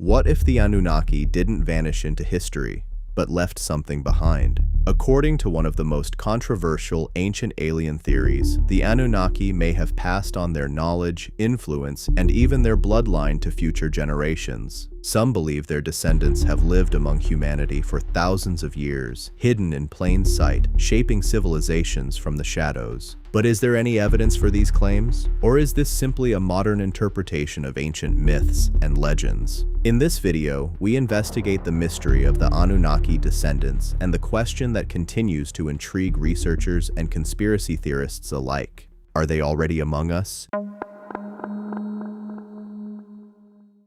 What if the Anunnaki didn't vanish into history, but left something behind? According to one of the most controversial ancient alien theories, the Anunnaki may have passed on their knowledge, influence, and even their bloodline to future generations. Some believe their descendants have lived among humanity for thousands of years, hidden in plain sight, shaping civilizations from the shadows. But is there any evidence for these claims? Or is this simply a modern interpretation of ancient myths and legends? In this video, we investigate the mystery of the Anunnaki descendants and the question that continues to intrigue researchers and conspiracy theorists alike. Are they already among us?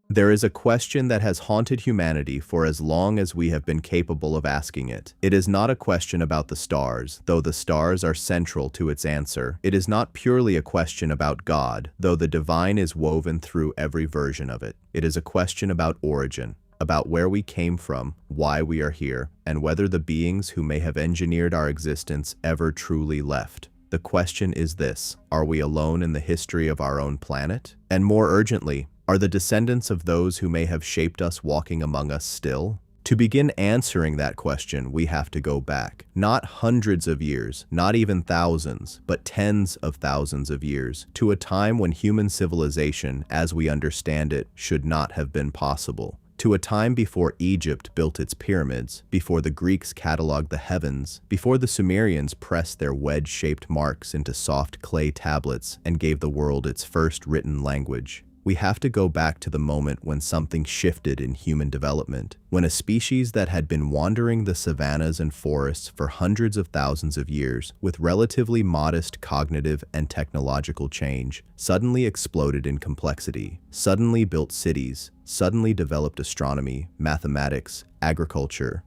There is a question that has haunted humanity for as long as we have been capable of asking it. It is not a question about the stars, though the stars are central to its answer. It is not purely a question about God, though the divine is woven through every version of it. It is a question about origin, about where we came from, why we are here, and whether the beings who may have engineered our existence ever truly left. The question is this: are we alone in the history of our own planet? And more urgently, are the descendants of those who may have shaped us walking among us still? To begin answering that question, we have to go back. Not hundreds of years, not even thousands, but tens of thousands of years, to a time when human civilization, as we understand it, should not have been possible. To a time before Egypt built its pyramids, before the Greeks cataloged the heavens, before the Sumerians pressed their wedge-shaped marks into soft clay tablets and gave the world its first written language. We have to go back to the moment when something shifted in human development, when a species that had been wandering the savannas and forests for hundreds of thousands of years with relatively modest cognitive and technological change suddenly exploded in complexity, suddenly built cities, suddenly developed astronomy, mathematics, agriculture,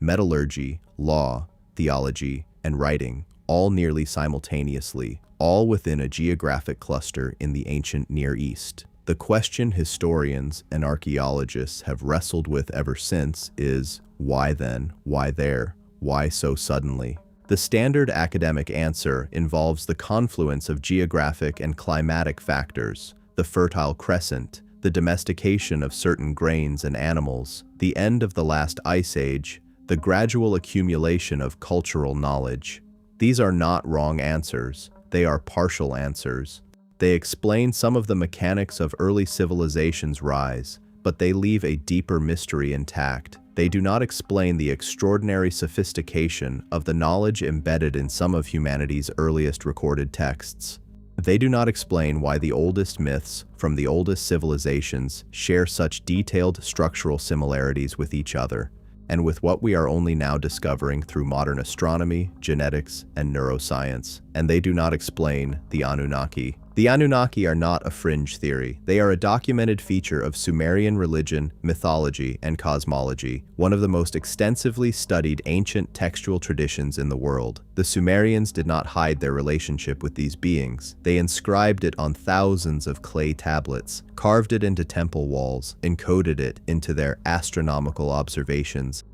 metallurgy, law, theology, and writing, all nearly simultaneously, all within a geographic cluster in the ancient Near East. The question historians and archaeologists have wrestled with ever since is, why then, why there, why so suddenly? The standard academic answer involves the confluence of geographic and climatic factors, the Fertile Crescent, the domestication of certain grains and animals, the end of the last ice age, the gradual accumulation of cultural knowledge. These are not wrong answers. They are partial answers. They explain some of the mechanics of early civilization's rise, but they leave a deeper mystery intact. They do not explain the extraordinary sophistication of the knowledge embedded in some of humanity's earliest recorded texts. They do not explain why the oldest myths from the oldest civilizations share such detailed structural similarities with each other, and with what we are only now discovering through modern astronomy, genetics, and neuroscience. And they do not explain the Anunnaki. The Anunnaki are not a fringe theory. They are a documented feature of Sumerian religion, mythology, and cosmology, one of the most extensively studied ancient textual traditions in the world. The Sumerians did not hide their relationship with these beings. They inscribed it on thousands of clay tablets, carved it into temple walls, encoded it into their astronomical observations,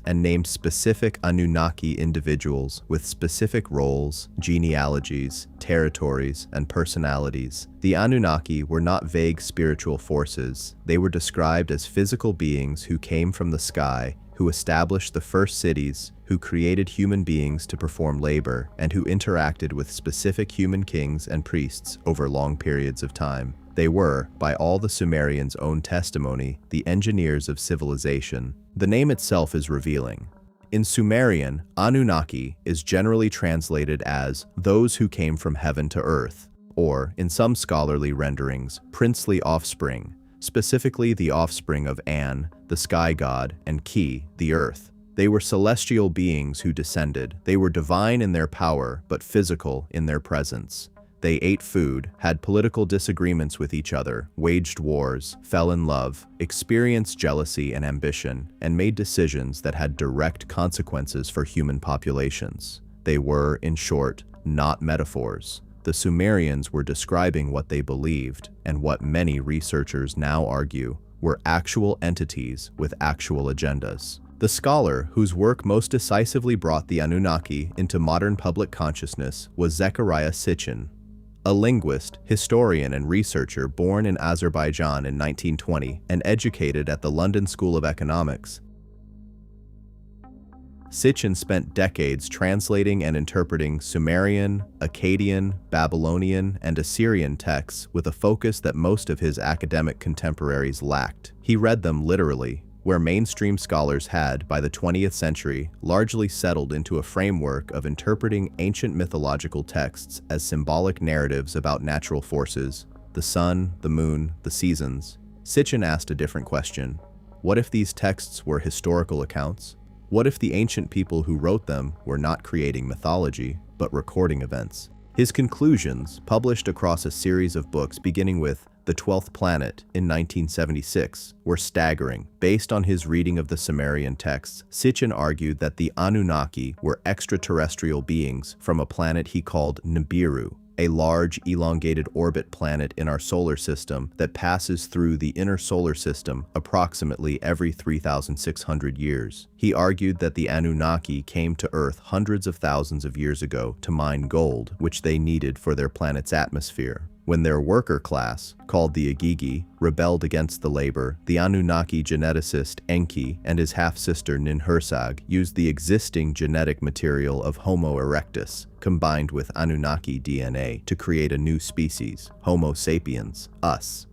and named specific Anunnaki individuals with specific roles, genealogies, territories, and personalities. The Anunnaki were not vague spiritual forces. They were described as physical beings who came from the sky, who established the first cities, who created human beings to perform labor, and who interacted with specific human kings and priests over long periods of time. They were, by all the Sumerians' own testimony, the engineers of civilization. The name itself is revealing. In Sumerian, Anunnaki is generally translated as those who came from heaven to earth, or, in some scholarly renderings, princely offspring, specifically the offspring of An, the sky god, and Ki, the earth. They were celestial beings who descended. They were divine in their power, but physical in their presence. They ate food, had political disagreements with each other, waged wars, fell in love, experienced jealousy and ambition, and made decisions that had direct consequences for human populations. They were, in short, not metaphors. The Sumerians were describing what they believed, and what many researchers now argue were actual entities with actual agendas. The scholar whose work most decisively brought the Anunnaki into modern public consciousness was Zecharia Sitchin. a linguist, historian, and researcher born in Azerbaijan in 1920 and educated at the London School of Economics. Sitchin spent decades translating and interpreting Sumerian, Akkadian, Babylonian, and Assyrian texts with a focus that most of his academic contemporaries lacked. He read them literally, where mainstream scholars had, by the 20th century, largely settled into a framework of interpreting ancient mythological texts as symbolic narratives about natural forces, the sun, the moon, the seasons. Sitchin asked a different question. What if these texts were historical accounts? What if the ancient people who wrote them were not creating mythology, but recording events? His conclusions, published across a series of books beginning with The 12th Planet in 1976, were staggering. Based on his reading of the Sumerian texts, Sitchin argued that the Anunnaki were extraterrestrial beings from a planet he called Nibiru, a large, elongated orbit planet in our solar system that passes through the inner solar system approximately every 3,600 years. He argued that the Anunnaki came to Earth hundreds of thousands of years ago to mine gold, which they needed for their planet's atmosphere. When their worker class, called the Igigi, rebelled against the labor, the Anunnaki geneticist Enki and his half-sister Ninhursag used the existing genetic material of Homo erectus, combined with Anunnaki DNA, to create a new species, Homo sapiens, us.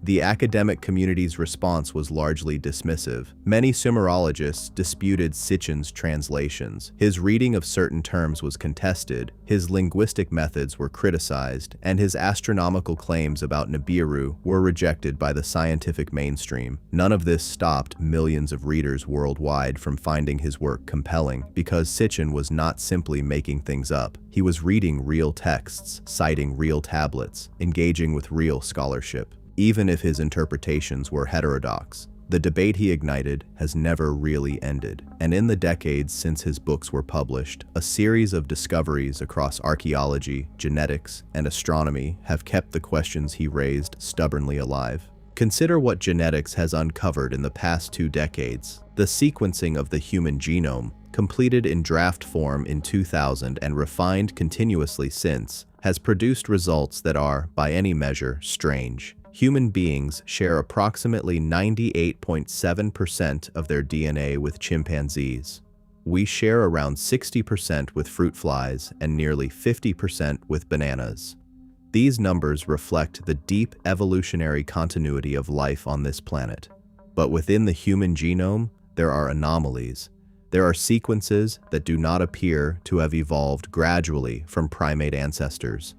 The academic community's response was largely dismissive. Many Sumerologists disputed Sitchin's translations. His reading of certain terms was contested, his linguistic methods were criticized, and his astronomical claims about Nibiru were rejected by the scientific mainstream. None of this stopped millions of readers worldwide from finding his work compelling, because Sitchin was not simply making things up. He was reading real texts, citing real tablets, engaging with real scholarship. Even if his interpretations were heterodox, the debate he ignited has never really ended. And in the decades since his books were published, a series of discoveries across archaeology, genetics, and astronomy have kept the questions he raised stubbornly alive. Consider what genetics has uncovered in the past 2 decades. The sequencing of the human genome, completed in draft form in 2000 and refined continuously since, has produced results that are, by any measure, strange. Human beings share approximately 98.7% of their DNA with chimpanzees. We share around 60% with fruit flies and nearly 50% with bananas. These numbers reflect the deep evolutionary continuity of life on this planet. But within the human genome, there are anomalies. There are sequences that do not appear to have evolved gradually from primate ancestors.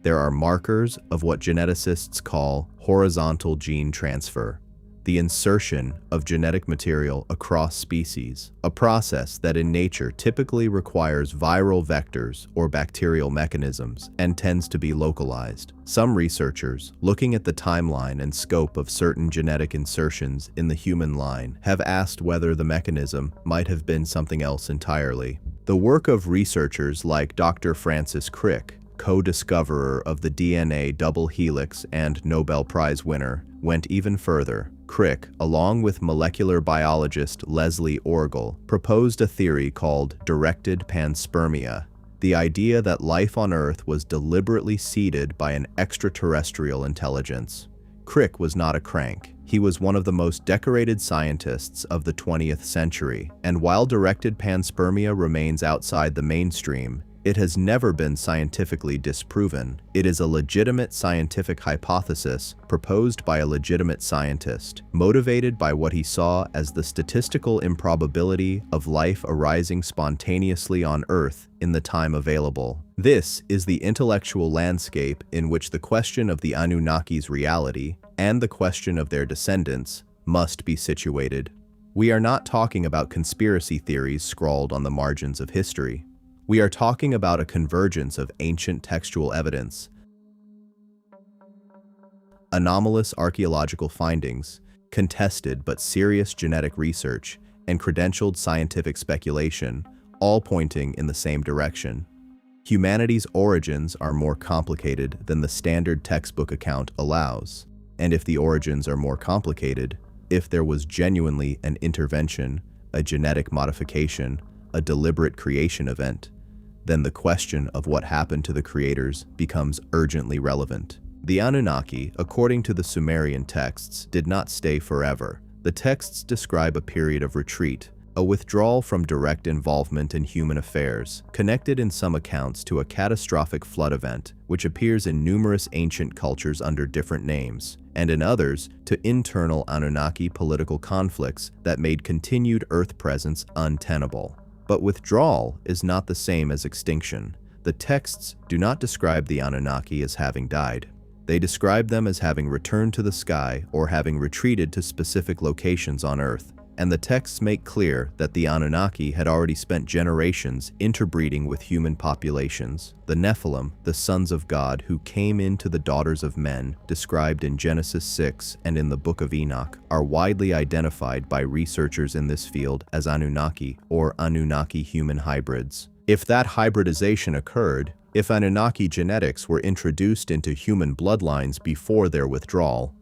There are markers of what geneticists call horizontal gene transfer, the insertion of genetic material across species, a process that in nature typically requires viral vectors or bacterial mechanisms and tends to be localized. Some researchers, looking at the timeline and scope of certain genetic insertions in the human line, have asked whether the mechanism might have been something else entirely. The work of researchers like Dr. Francis Crick, co-discoverer of the DNA double helix and Nobel Prize winner, went even further. Crick, along with molecular biologist Leslie Orgel, proposed a theory called directed panspermia, the idea that life on Earth was deliberately seeded by an extraterrestrial intelligence. Crick was not a crank. He was one of the most decorated scientists of the 20th century, and while directed panspermia remains outside the mainstream, it has never been scientifically disproven. It is a legitimate scientific hypothesis proposed by a legitimate scientist, motivated by what he saw as the statistical improbability of life arising spontaneously on Earth in the time available. This is the intellectual landscape in which the question of the Anunnaki's reality and the question of their descendants must be situated. We are not talking about conspiracy theories scrawled on the margins of history. We are talking about a convergence of ancient textual evidence, anomalous archaeological findings, contested but serious genetic research, and credentialed scientific speculation, all pointing in the same direction. Humanity's origins are more complicated than the standard textbook account allows. And if the origins are more complicated, if there was genuinely an intervention, a genetic modification, a deliberate creation event, then the question of what happened to the creators becomes urgently relevant. The Anunnaki, according to the Sumerian texts, did not stay forever. The texts describe a period of retreat, a withdrawal from direct involvement in human affairs, connected in some accounts to a catastrophic flood event, which appears in numerous ancient cultures under different names, and in others to internal Anunnaki political conflicts that made continued Earth presence untenable. But withdrawal is not the same as extinction. The texts do not describe the Anunnaki as having died. They describe them as having returned to the sky or having retreated to specific locations on Earth. And the texts make clear that the Anunnaki had already spent generations interbreeding with human populations. The Nephilim, the sons of God who came into the daughters of men, described in Genesis 6 and in the Book of Enoch, are widely identified by researchers in this field as Anunnaki or Anunnaki human hybrids. If that hybridization occurred, if Anunnaki genetics were introduced into human bloodlines before their withdrawal,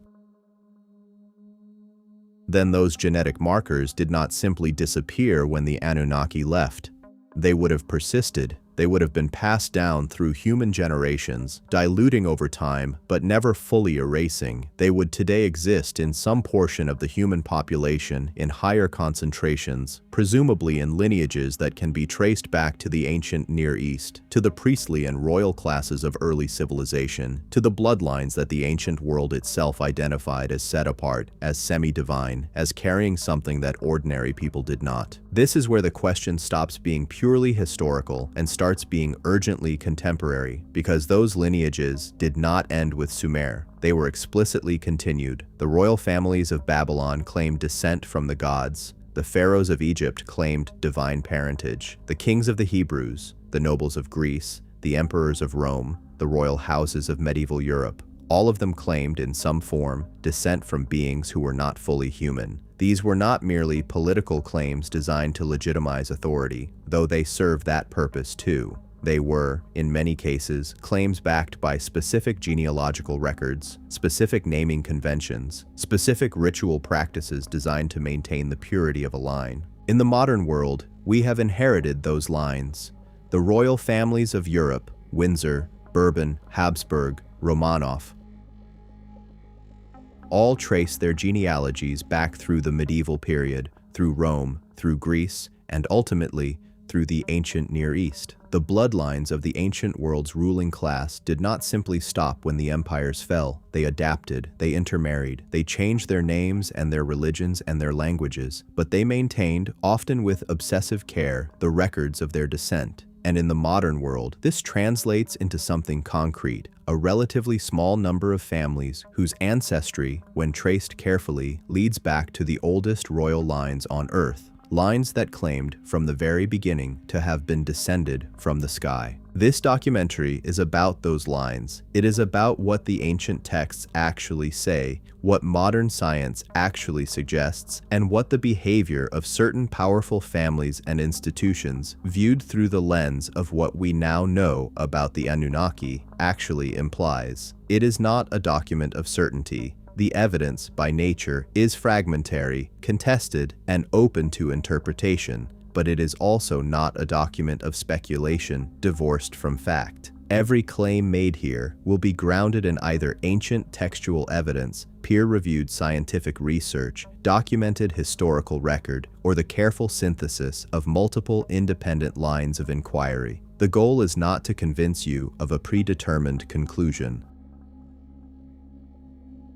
then those genetic markers did not simply disappear when the Anunnaki left. They would have persisted. They would have been passed down through human generations, diluting over time, but never fully erasing. They would today exist in some portion of the human population in higher concentrations, presumably in lineages that can be traced back to the ancient Near East, to the priestly and royal classes of early civilization, to the bloodlines that the ancient world itself identified as set apart, as semi-divine, as carrying something that ordinary people did not. This is where the question stops being purely historical and starts being urgently contemporary, because those lineages did not end with Sumer. They were explicitly continued. The royal families of Babylon claimed descent from the gods. The pharaohs of Egypt claimed divine parentage. The kings of the Hebrews, the nobles of Greece, the emperors of Rome, the royal houses of medieval Europe, all of them claimed in some form descent from beings who were not fully human. These were not merely political claims designed to legitimize authority, though they served that purpose too. They were, in many cases, claims backed by specific genealogical records, specific naming conventions, specific ritual practices designed to maintain the purity of a line. In the modern world, we have inherited those lines. The royal families of Europe, Windsor, Bourbon, Habsburg, Romanov, all trace their genealogies back through the medieval period, through Rome, through Greece, and ultimately through the ancient Near East. The bloodlines of the ancient world's ruling class did not simply stop when the empires fell. They adapted, they intermarried, they changed their names and their religions and their languages, but they maintained, often with obsessive care, the records of their descent. And in the modern world, this translates into something concrete, a relatively small number of families whose ancestry, when traced carefully, leads back to the oldest royal lines on Earth, lines that claimed from the very beginning to have been descended from the sky. This documentary is about those lines. It is about what the ancient texts actually say, what modern science actually suggests, and what the behavior of certain powerful families and institutions, viewed through the lens of what we now know about the Anunnaki, actually implies. It is not a document of certainty. The evidence, by nature, is fragmentary, contested, and open to interpretation, but it is also not a document of speculation divorced from fact. Every claim made here will be grounded in either ancient textual evidence, peer-reviewed scientific research, documented historical record, or the careful synthesis of multiple independent lines of inquiry. The goal is not to convince you of a predetermined conclusion.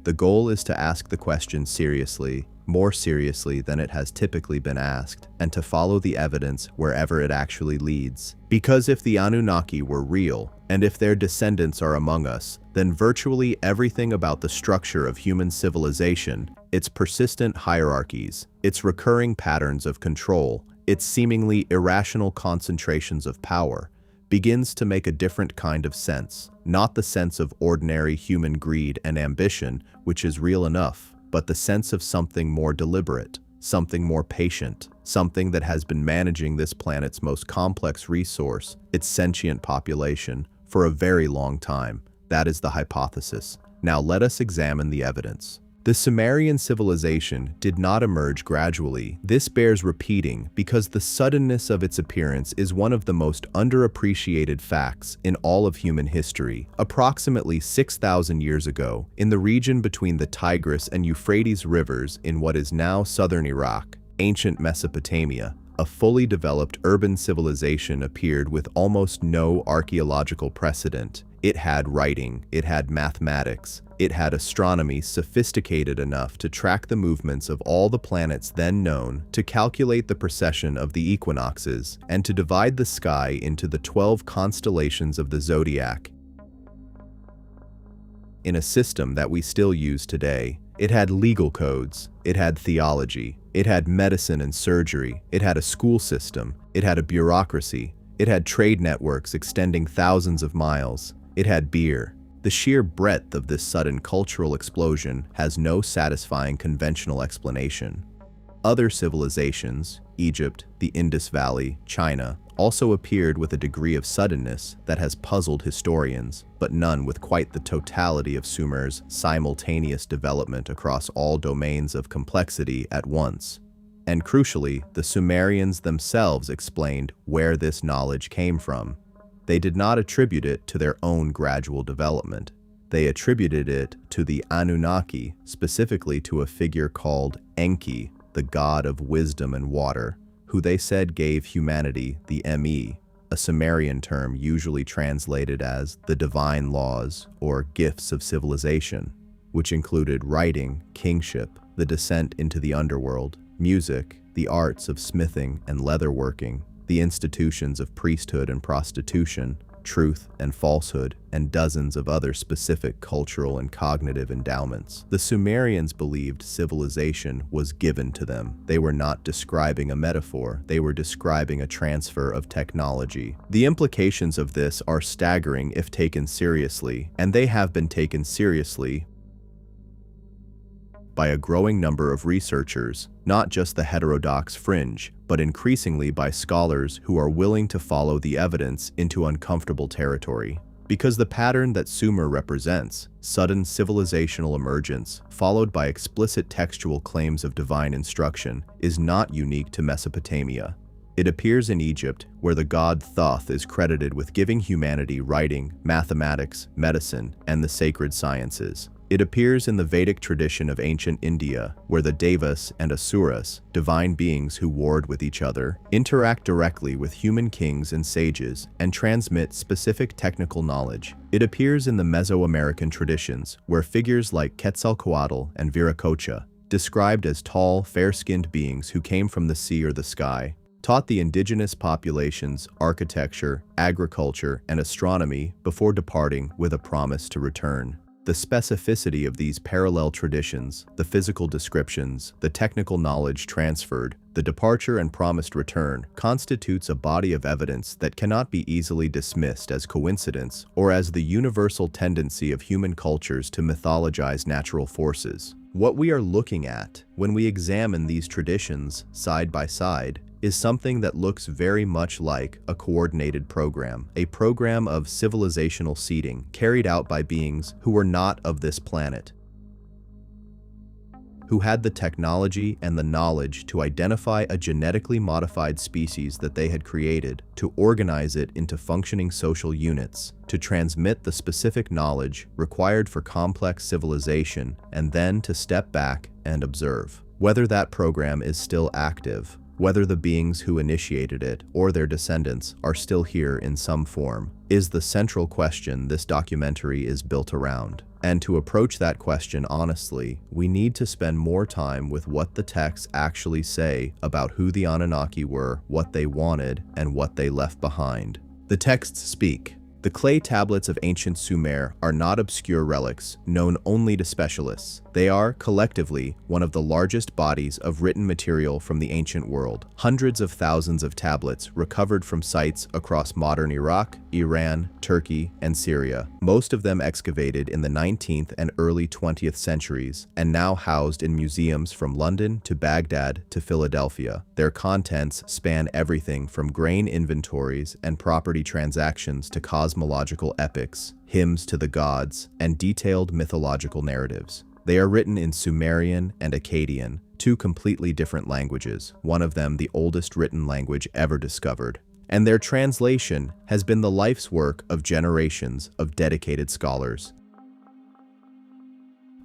The goal is to ask the question seriously, more seriously than it has typically been asked, and to follow the evidence wherever it actually leads. Because if the Anunnaki were real, and if their descendants are among us, then virtually everything about the structure of human civilization, its persistent hierarchies, its recurring patterns of control, its seemingly irrational concentrations of power, begins to make a different kind of sense. Not the sense of ordinary human greed and ambition, which is real enough, but the sense of something more deliberate, something more patient, something that has been managing this planet's most complex resource, its sentient population, for a very long time. That is the hypothesis. Now let us examine the evidence. The Sumerian civilization did not emerge gradually. This bears repeating because the suddenness of its appearance is one of the most underappreciated facts in all of human history. Approximately 6,000 years ago, in the region between the Tigris and Euphrates rivers in what is now southern Iraq, ancient Mesopotamia, a fully developed urban civilization appeared with almost no archaeological precedent. It had writing, it had mathematics, it had astronomy sophisticated enough to track the movements of all the planets then known, to calculate the precession of the equinoxes, and to divide the sky into the 12 constellations of the zodiac in a system that we still use today. It had legal codes, it had theology, it had medicine and surgery, it had a school system, it had a bureaucracy, it had trade networks extending thousands of miles, it had beer. The sheer breadth of this sudden cultural explosion has no satisfying conventional explanation. Other civilizations, Egypt, the Indus Valley, China, also appeared with a degree of suddenness that has puzzled historians, but none with quite the totality of Sumer's simultaneous development across all domains of complexity at once. And crucially, the Sumerians themselves explained where this knowledge came from. They did not attribute it to their own gradual development. They attributed it to the Anunnaki, specifically to a figure called Enki, the god of wisdom and water, who they said gave humanity the Me, a Sumerian term usually translated as the divine laws or gifts of civilization, which included writing, kingship, the descent into the underworld, music, the arts of smithing and leatherworking, the institutions of priesthood and prostitution, truth and falsehood, and dozens of other specific cultural and cognitive endowments. The Sumerians believed civilization was given to them. They were not describing a metaphor, they were describing a transfer of technology. The implications of this are staggering if taken seriously, and they have been taken seriously by a growing number of researchers, not just the heterodox fringe, but increasingly by scholars who are willing to follow the evidence into uncomfortable territory. Because the pattern that Sumer represents, sudden civilizational emergence, followed by explicit textual claims of divine instruction, is not unique to Mesopotamia. It appears in Egypt, where the god Thoth is credited with giving humanity writing, mathematics, medicine, and the sacred sciences. It appears in the Vedic tradition of ancient India, where the Devas and Asuras, divine beings who warred with each other, interact directly with human kings and sages and transmit specific technical knowledge. It appears in the Mesoamerican traditions, where figures like Quetzalcoatl and Viracocha, described as tall, fair-skinned beings who came from the sea or the sky, taught the indigenous populations architecture, agriculture, and astronomy before departing with a promise to return. The specificity of these parallel traditions, the physical descriptions, the technical knowledge transferred, the departure and promised return, constitutes a body of evidence that cannot be easily dismissed as coincidence or as the universal tendency of human cultures to mythologize natural forces. What we are looking at when we examine these traditions side by side is something that looks very much like a coordinated program, a program of civilizational seeding carried out by beings who were not of this planet, who had the technology and the knowledge to identify a genetically modified species that they had created, to organize it into functioning social units, to transmit the specific knowledge required for complex civilization, and then to step back and observe. Whether that program is still active, whether the beings who initiated it or their descendants are still here in some form, is the central question this documentary is built around. And to approach that question honestly, we need to spend more time with what the texts actually say about who the Anunnaki were, what they wanted, and what they left behind. The texts speak. The clay tablets of ancient Sumer are not obscure relics known only to specialists. They are, collectively, one of the largest bodies of written material from the ancient world. Hundreds of thousands of tablets recovered from sites across modern Iraq, Iran, Turkey, and Syria, most of them excavated in the 19th and early 20th centuries, and now housed in museums from London to Baghdad to Philadelphia. Their contents span everything from grain inventories and property transactions to cosmological epics, hymns to the gods, and detailed mythological narratives. They are written in Sumerian and Akkadian, two completely different languages, one of them the oldest written language ever discovered. And their translation has been the life's work of generations of dedicated scholars.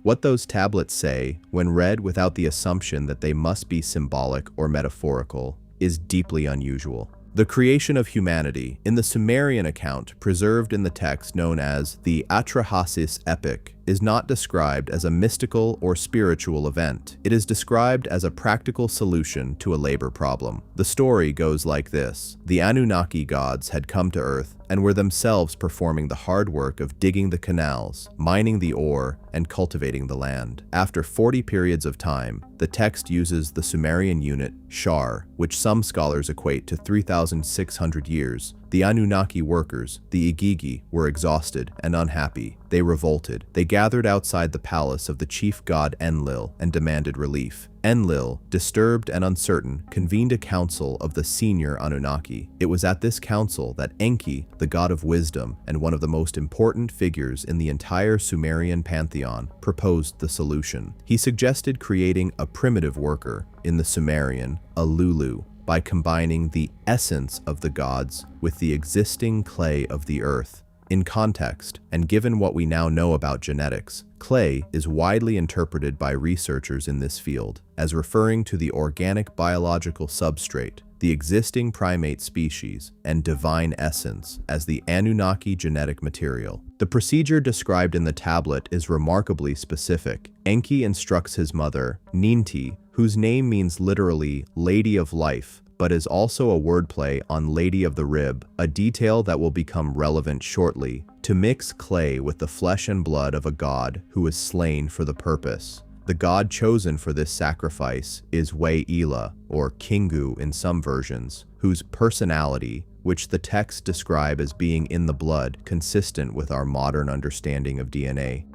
What those tablets say, when read without the assumption that they must be symbolic or metaphorical, is deeply unusual. The creation of humanity, in the Sumerian account preserved in the text known as the Atrahasis epic, is not described as a mystical or spiritual event. It is described as a practical solution to a labor problem. The story goes like this. The Anunnaki gods had come to Earth and were themselves performing the hard work of digging the canals, mining the ore, and cultivating the land. After 40 periods of time, the text uses the Sumerian unit, shar, which some scholars equate to 3,600 years. The Anunnaki workers, the Igigi, were exhausted and unhappy. They revolted. They gathered outside the palace of the chief god Enlil and demanded relief. Enlil, disturbed and uncertain, convened a council of the senior Anunnaki. It was at this council that Enki, the god of wisdom and one of the most important figures in the entire Sumerian pantheon, proposed the solution. He suggested creating a primitive worker, in the Sumerian, a Lulu, by combining the essence of the gods with the existing clay of the earth. In context, and given what we now know about genetics, clay is widely interpreted by researchers in this field as referring to the organic biological substrate, the existing primate species, and divine essence as the Anunnaki genetic material. The procedure described in the tablet is remarkably specific. Enki instructs his mother, Ninti, whose name means literally Lady of Life, but is also a wordplay on Lady of the Rib, a detail that will become relevant shortly, to mix clay with the flesh and blood of a god who is slain for the purpose. The god chosen for this sacrifice is Wei-Ila, or Kingu in some versions, whose personality, which the texts describe as being in the blood, consistent with our modern understanding of DNA,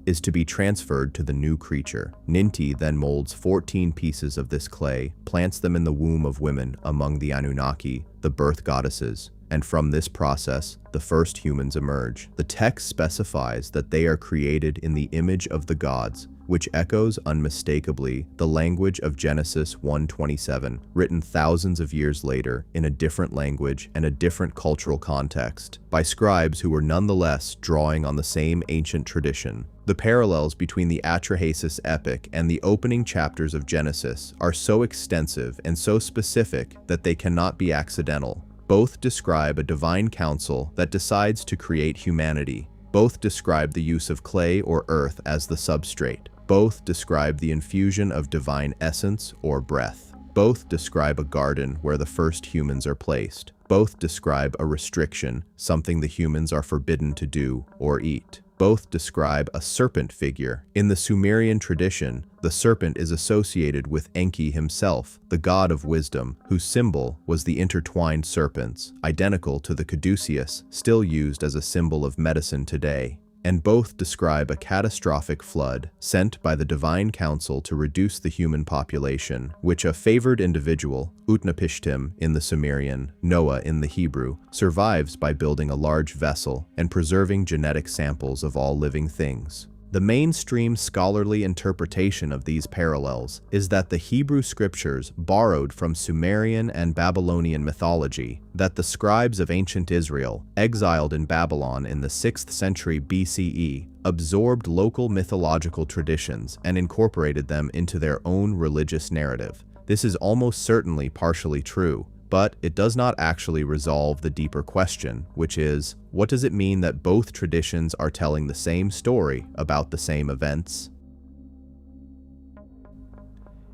is to be transferred to the new creature. Ninti then molds 14 pieces of this clay, plants them in the womb of women among the Anunnaki, the birth goddesses, and from this process, the first humans emerge. The text specifies that they are created in the image of the gods, which echoes unmistakably the language of Genesis 1:27, written thousands of years later in a different language and a different cultural context, by scribes who were nonetheless drawing on the same ancient tradition. The parallels between the Atrahasis epic and the opening chapters of Genesis are so extensive and so specific that they cannot be accidental. Both describe a divine council that decides to create humanity. Both describe the use of clay or earth as the substrate. Both describe the infusion of divine essence or breath. Both describe a garden where the first humans are placed. Both describe a restriction, something the humans are forbidden to do or eat. Both describe a serpent figure. In the Sumerian tradition, the serpent is associated with Enki himself, the god of wisdom, whose symbol was the intertwined serpents, identical to the caduceus, still used as a symbol of medicine today. And both describe a catastrophic flood sent by the divine council to reduce the human population, which a favored individual, Utnapishtim in the Sumerian, Noah in the Hebrew, survives by building a large vessel and preserving genetic samples of all living things. The mainstream scholarly interpretation of these parallels is that the Hebrew scriptures borrowed from Sumerian and Babylonian mythology, that the scribes of ancient Israel, exiled in Babylon in the 6th century BCE, absorbed local mythological traditions and incorporated them into their own religious narrative. This is almost certainly partially true, but it does not actually resolve the deeper question, which is, what does it mean that both traditions are telling the same story about the same events?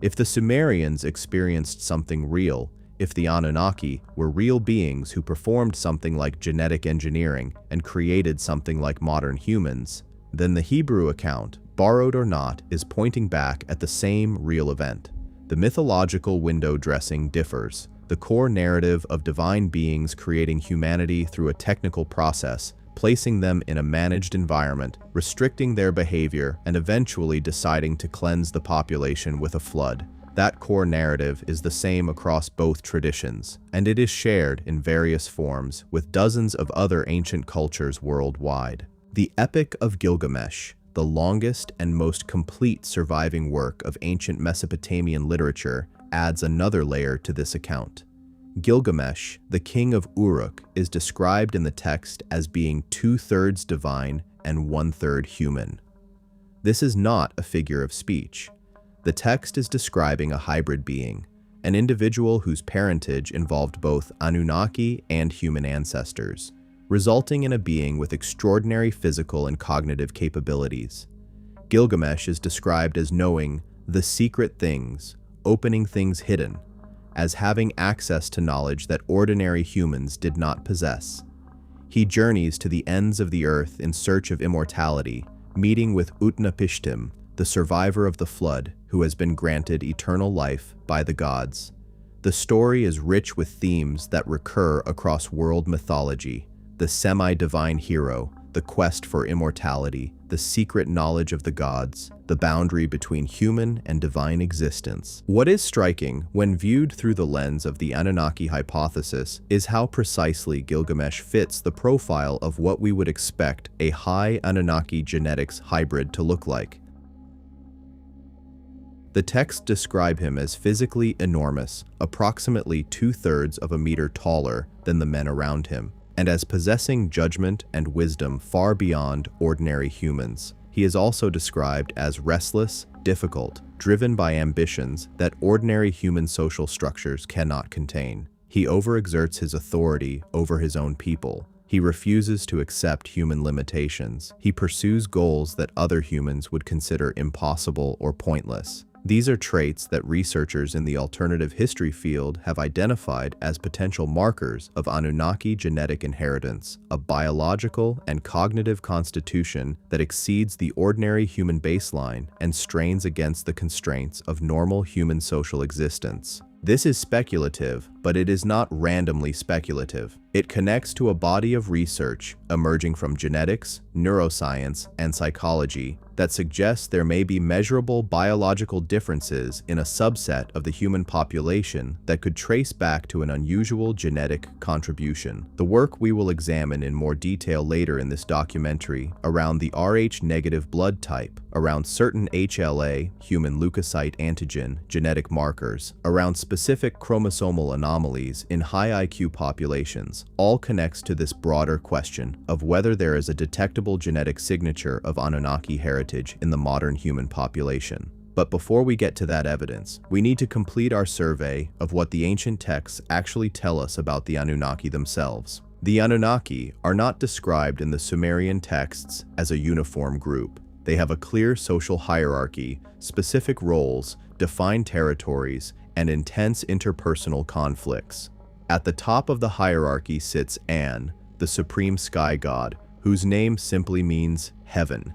If the Sumerians experienced something real, if the Anunnaki were real beings who performed something like genetic engineering and created something like modern humans, then the Hebrew account, borrowed or not, is pointing back at the same real event. The mythological window dressing differs. The core narrative of divine beings creating humanity through a technical process, placing them in a managed environment, restricting their behavior, and eventually deciding to cleanse the population with a flood. That core narrative is the same across both traditions, and it is shared in various forms with dozens of other ancient cultures worldwide. The Epic of Gilgamesh, the longest and most complete surviving work of ancient Mesopotamian literature, adds another layer to this account. Gilgamesh, the king of Uruk, is described in the text as being 2/3 divine and 1/3 human. This is not a figure of speech. The text is describing a hybrid being, an individual whose parentage involved both Anunnaki and human ancestors, resulting in a being with extraordinary physical and cognitive capabilities. Gilgamesh is described as knowing the secret things, opening things hidden, as having access to knowledge that ordinary humans did not possess. He journeys to the ends of the earth in search of immortality, meeting with Utnapishtim, the survivor of the flood, who has been granted eternal life by the gods. The story is rich with themes that recur across world mythology: the semi-divine hero, the quest for immortality, the secret knowledge of the gods, the boundary between human and divine existence. What is striking when viewed through the lens of the Anunnaki hypothesis is how precisely Gilgamesh fits the profile of what we would expect a high Anunnaki genetics hybrid to look like. The texts describe him as physically enormous, approximately 2/3 of a meter taller than the men around him, and as possessing judgment and wisdom far beyond ordinary humans. He is also described as restless, difficult, driven by ambitions that ordinary human social structures cannot contain. He overexerts his authority over his own people. He refuses to accept human limitations. He pursues goals that other humans would consider impossible or pointless. These are traits that researchers in the alternative history field have identified as potential markers of Anunnaki genetic inheritance, a biological and cognitive constitution that exceeds the ordinary human baseline and strains against the constraints of normal human social existence. This is speculative, but it is not randomly speculative. It connects to a body of research emerging from genetics, neuroscience, and psychology that suggests there may be measurable biological differences in a subset of the human population that could trace back to an unusual genetic contribution. The work we will examine in more detail later in this documentary around the Rh-negative blood type, around certain HLA, human leukocyte antigen, genetic markers, around specific chromosomal anomalies in high IQ populations, all connects to this broader question of whether there is a detectable genetic signature of Anunnaki heritage in the modern human population. But before we get to that evidence, we need to complete our survey of what the ancient texts actually tell us about the Anunnaki themselves. The Anunnaki are not described in the Sumerian texts as a uniform group. They have a clear social hierarchy, specific roles, defined territories, and intense interpersonal conflicts. At the top of the hierarchy sits An, the supreme sky god, whose name simply means heaven.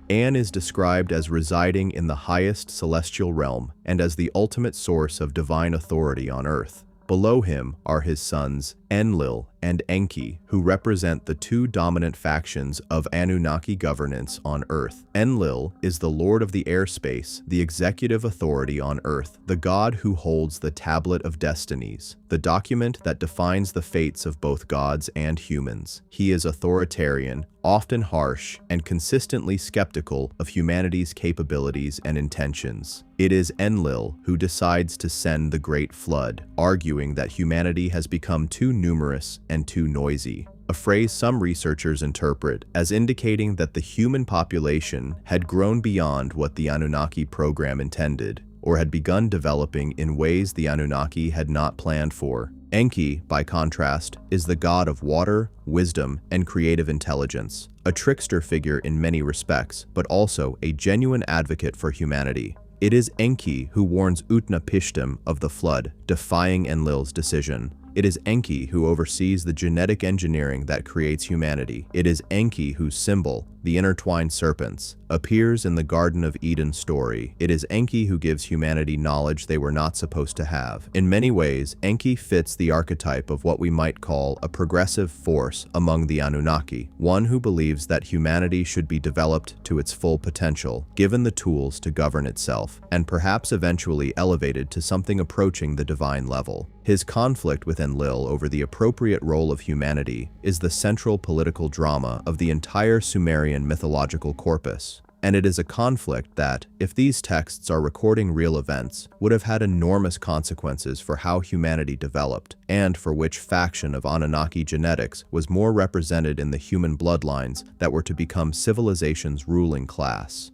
An is described as residing in the highest celestial realm and as the ultimate source of divine authority on earth. Below him are his sons Enlil and Enki, who represent the two dominant factions of Anunnaki governance on Earth. Enlil is the lord of the airspace, the executive authority on Earth, the god who holds the Tablet of Destinies, the document that defines the fates of both gods and humans. He is authoritarian, often harsh, and consistently skeptical of humanity's capabilities and intentions. It is Enlil who decides to send the Great Flood, arguing that humanity has become too numerous and too noisy, a phrase some researchers interpret as indicating that the human population had grown beyond what the Anunnaki program intended, or had begun developing in ways the Anunnaki had not planned for. Enki, by contrast, is the god of water, wisdom, and creative intelligence, a trickster figure in many respects, but also a genuine advocate for humanity. It is Enki who warns Utnapishtim of the flood, defying Enlil's decision. It is Enki who oversees the genetic engineering that creates humanity. It is Enki whose symbol, the intertwined serpents, appears in the Garden of Eden story. It is Enki who gives humanity knowledge they were not supposed to have. In many ways, Enki fits the archetype of what we might call a progressive force among the Anunnaki, one who believes that humanity should be developed to its full potential, given the tools to govern itself, and perhaps eventually elevated to something approaching the divine level. His conflict with Enlil over the appropriate role of humanity is the central political drama of the entire Sumerian mythological corpus. And it is a conflict that, if these texts are recording real events, would have had enormous consequences for how humanity developed, and for which faction of Anunnaki genetics was more represented in the human bloodlines that were to become civilization's ruling class.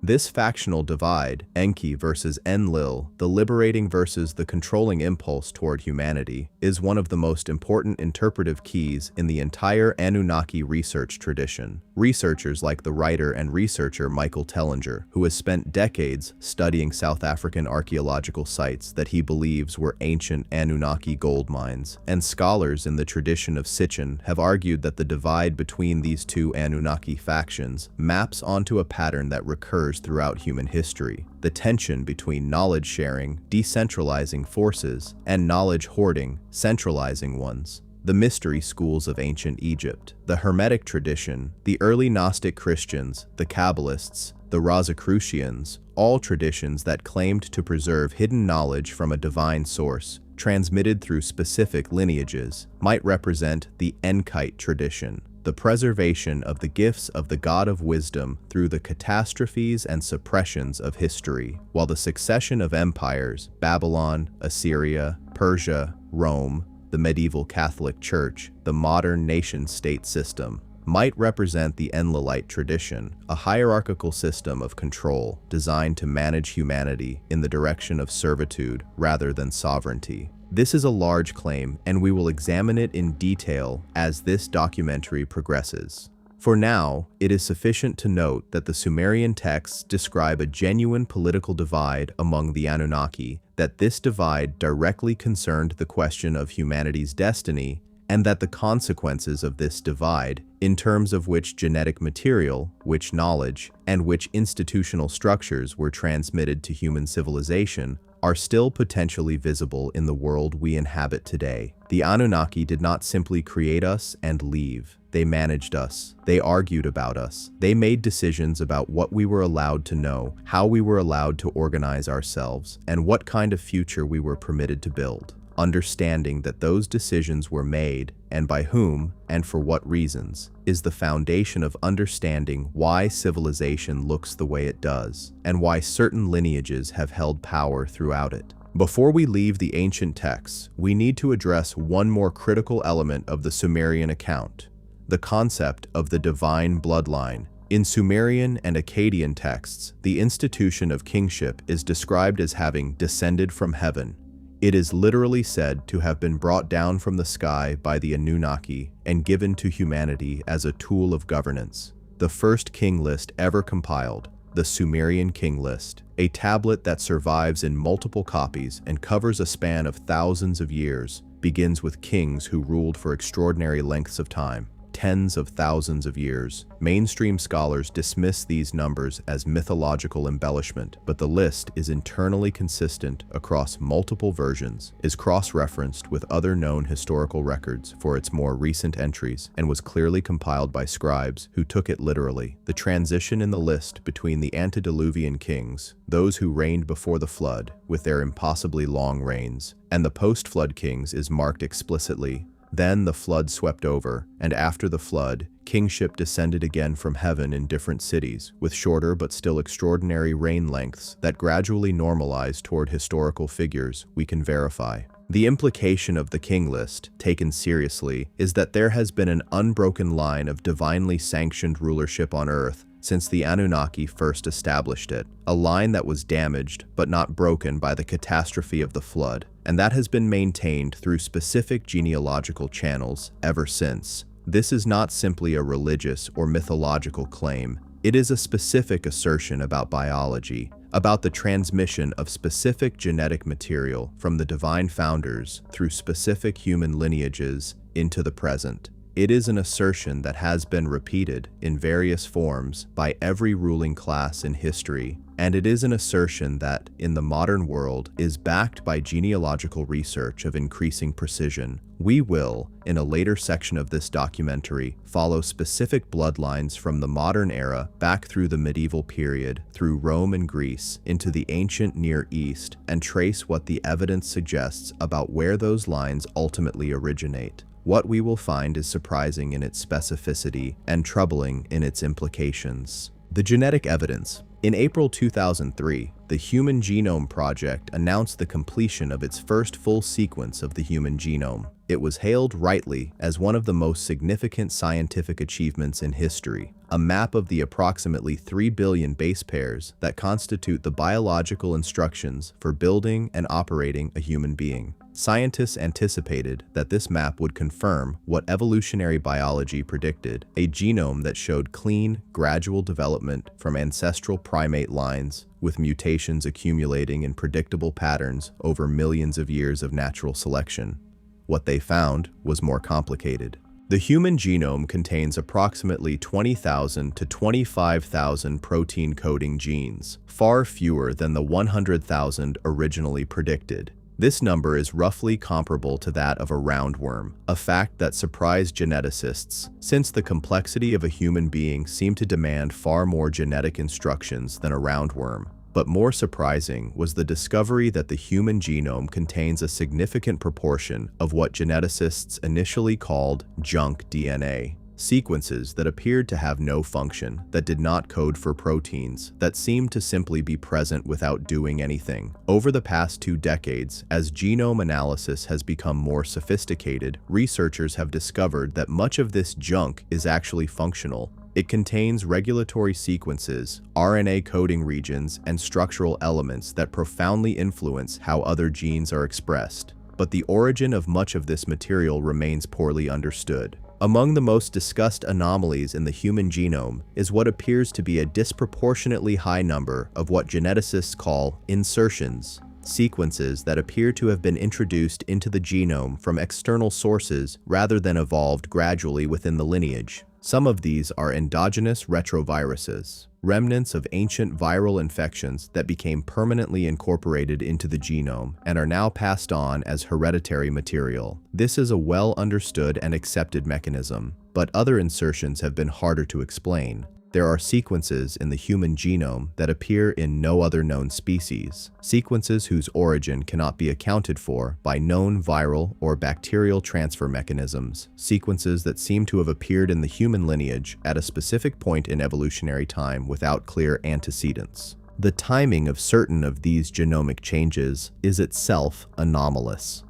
This factional divide, Enki versus Enlil, the liberating versus the controlling impulse toward humanity, is one of the most important interpretive keys in the entire Anunnaki research tradition. Researchers like the writer and researcher Michael Tellinger, who has spent decades studying South African archaeological sites that he believes were ancient Anunnaki gold mines, and scholars in the tradition of Sitchin have argued that the divide between these two Anunnaki factions maps onto a pattern that recurs throughout human history: the tension between knowledge sharing, decentralizing forces, and knowledge hoarding, centralizing ones. The mystery schools of ancient Egypt, the Hermetic tradition, the early Gnostic Christians, the Kabbalists, the Rosicrucians, all traditions that claimed to preserve hidden knowledge from a divine source, transmitted through specific lineages, might represent the Enkite tradition, the preservation of the gifts of the God of wisdom through the catastrophes and suppressions of history, while the succession of empires, Babylon, Assyria, Persia, Rome, the medieval Catholic Church, the modern nation-state system, might represent the Enlilite tradition, a hierarchical system of control designed to manage humanity in the direction of servitude rather than sovereignty. This is a large claim, and we will examine it in detail as this documentary progresses. For now, it is sufficient to note that the Sumerian texts describe a genuine political divide among the Anunnaki, that this divide directly concerned the question of humanity's destiny, and that the consequences of this divide, in terms of which genetic material, which knowledge, and which institutional structures were transmitted to human civilization, are still potentially visible in the world we inhabit today. The Anunnaki did not simply create us and leave. They managed us. They argued about us. They made decisions about what we were allowed to know, how we were allowed to organize ourselves, and what kind of future we were permitted to build. Understanding that those decisions were made, and by whom, and for what reasons, is the foundation of understanding why civilization looks the way it does, and why certain lineages have held power throughout it. Before we leave the ancient texts, we need to address one more critical element of the Sumerian account: the concept of the divine bloodline. In Sumerian and Akkadian texts, the institution of kingship is described as having descended from heaven. It is literally said to have been brought down from the sky by the Anunnaki and given to humanity as a tool of governance. The first king list ever compiled, the Sumerian king list, a tablet that survives in multiple copies and covers a span of thousands of years, begins with kings who ruled for extraordinary lengths of time. Tens of thousands of years. Mainstream scholars dismiss these numbers as mythological embellishment, but the list is internally consistent across multiple versions, is cross-referenced with other known historical records for its more recent entries, and was clearly compiled by scribes who took it literally. The transition in the list between the antediluvian kings, those who reigned before the flood with their impossibly long reigns, and the post-flood kings is marked explicitly. Then the flood swept over, and after the flood, kingship descended again from heaven in different cities, with shorter but still extraordinary reign lengths that gradually normalized toward historical figures we can verify. The implication of the king list, taken seriously, is that there has been an unbroken line of divinely sanctioned rulership on Earth since the Anunnaki first established it, a line that was damaged but not broken by the catastrophe of the flood, and that has been maintained through specific genealogical channels ever since. This is not simply a religious or mythological claim. It is a specific assertion about biology, about the transmission of specific genetic material from the divine founders through specific human lineages into the present. It is an assertion that has been repeated in various forms by every ruling class in history, and it is an assertion that, in the modern world, is backed by genealogical research of increasing precision. We will, in a later section of this documentary, follow specific bloodlines from the modern era back through the medieval period, through Rome and Greece, into the ancient Near East, and trace what the evidence suggests about where those lines ultimately originate. What we will find is surprising in its specificity and troubling in its implications. The genetic evidence. In April 2003, the Human Genome Project announced the completion of its first full sequence of the human genome. It was hailed rightly as one of the most significant scientific achievements in history, a map of the approximately 3 billion base pairs that constitute the biological instructions for building and operating a human being. Scientists anticipated that this map would confirm what evolutionary biology predicted, a genome that showed clean, gradual development from ancestral primate lines, with mutations accumulating in predictable patterns over millions of years of natural selection. What they found was more complicated. The human genome contains approximately 20,000 to 25,000 protein-coding genes, far fewer than the 100,000 originally predicted. This number is roughly comparable to that of a roundworm, a fact that surprised geneticists, since the complexity of a human being seemed to demand far more genetic instructions than a roundworm. But more surprising was the discovery that the human genome contains a significant proportion of what geneticists initially called junk DNA. Sequences that appeared to have no function, that did not code for proteins, that seemed to simply be present without doing anything. Over the past 2 decades, as genome analysis has become more sophisticated, researchers have discovered that much of this junk is actually functional. It contains regulatory sequences, RNA coding regions, and structural elements that profoundly influence how other genes are expressed. But the origin of much of this material remains poorly understood. Among the most discussed anomalies in the human genome is what appears to be a disproportionately high number of what geneticists call insertions, sequences that appear to have been introduced into the genome from external sources rather than evolved gradually within the lineage. Some of these are endogenous retroviruses, remnants of ancient viral infections that became permanently incorporated into the genome and are now passed on as hereditary material. This is a well-understood and accepted mechanism, but other insertions have been harder to explain. There are sequences in the human genome that appear in no other known species, sequences whose origin cannot be accounted for by known viral or bacterial transfer mechanisms, sequences that seem to have appeared in the human lineage at a specific point in evolutionary time without clear antecedents. The timing of certain of these genomic changes is itself anomalous.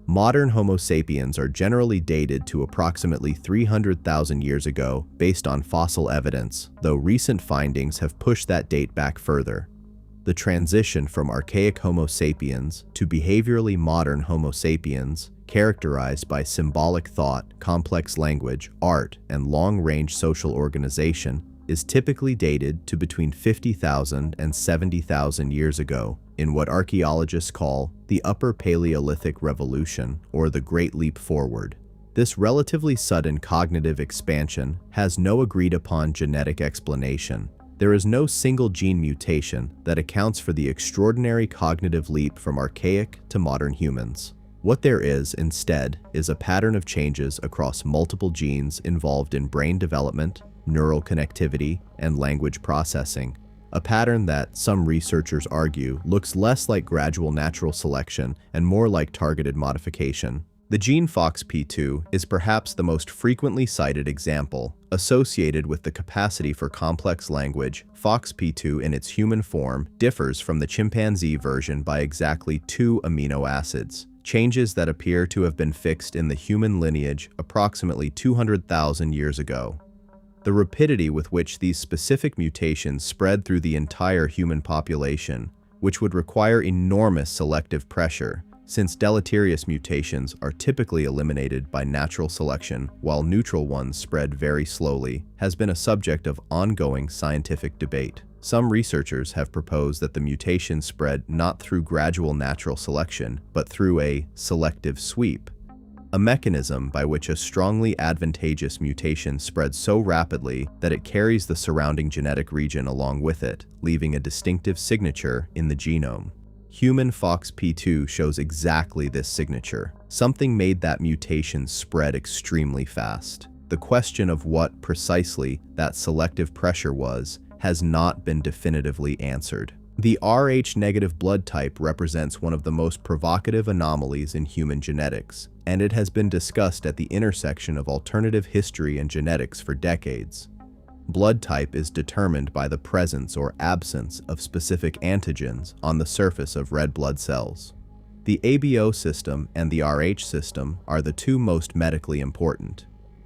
Modern Homo sapiens are generally dated to approximately 300,000 years ago based on fossil evidence, though recent findings have pushed that date back further. The transition from archaic Homo sapiens to behaviorally modern Homo sapiens, characterized by symbolic thought, complex language, art, and long-range social organization, is typically dated to between 50,000 and 70,000 years ago, in what archaeologists call the Upper Paleolithic Revolution, or the Great Leap Forward. This relatively sudden cognitive expansion has no agreed-upon genetic explanation. There is no single gene mutation that accounts for the extraordinary cognitive leap from archaic to modern humans. What there is, instead, is a pattern of changes across multiple genes involved in brain development, neural connectivity, and language processing. A pattern that, some researchers argue, looks less like gradual natural selection and more like targeted modification. The gene FOXP2 is perhaps the most frequently cited example. Associated with the capacity for complex language, FOXP2 in its human form differs from the chimpanzee version by exactly 2 amino acids, changes that appear to have been fixed in the human lineage approximately 200,000 years ago. The rapidity with which these specific mutations spread through the entire human population, which would require enormous selective pressure, since deleterious mutations are typically eliminated by natural selection while neutral ones spread very slowly, has been a subject of ongoing scientific debate. Some researchers have proposed that the mutations spread not through gradual natural selection, but through a selective sweep. a mechanism by which a strongly advantageous mutation spreads so rapidly that it carries the surrounding genetic region along with it, leaving a distinctive signature in the genome. Human FOXP2 shows exactly this signature. Something made that mutation spread extremely fast. The question of what precisely that selective pressure was has not been definitively answered. The Rh-negative blood type represents one of the most provocative anomalies in human genetics, and it has been discussed at the intersection of alternative history and genetics for decades. Blood type is determined by the presence or absence of specific antigens on the surface of red blood cells. The ABO system and the Rh system are the two most medically important.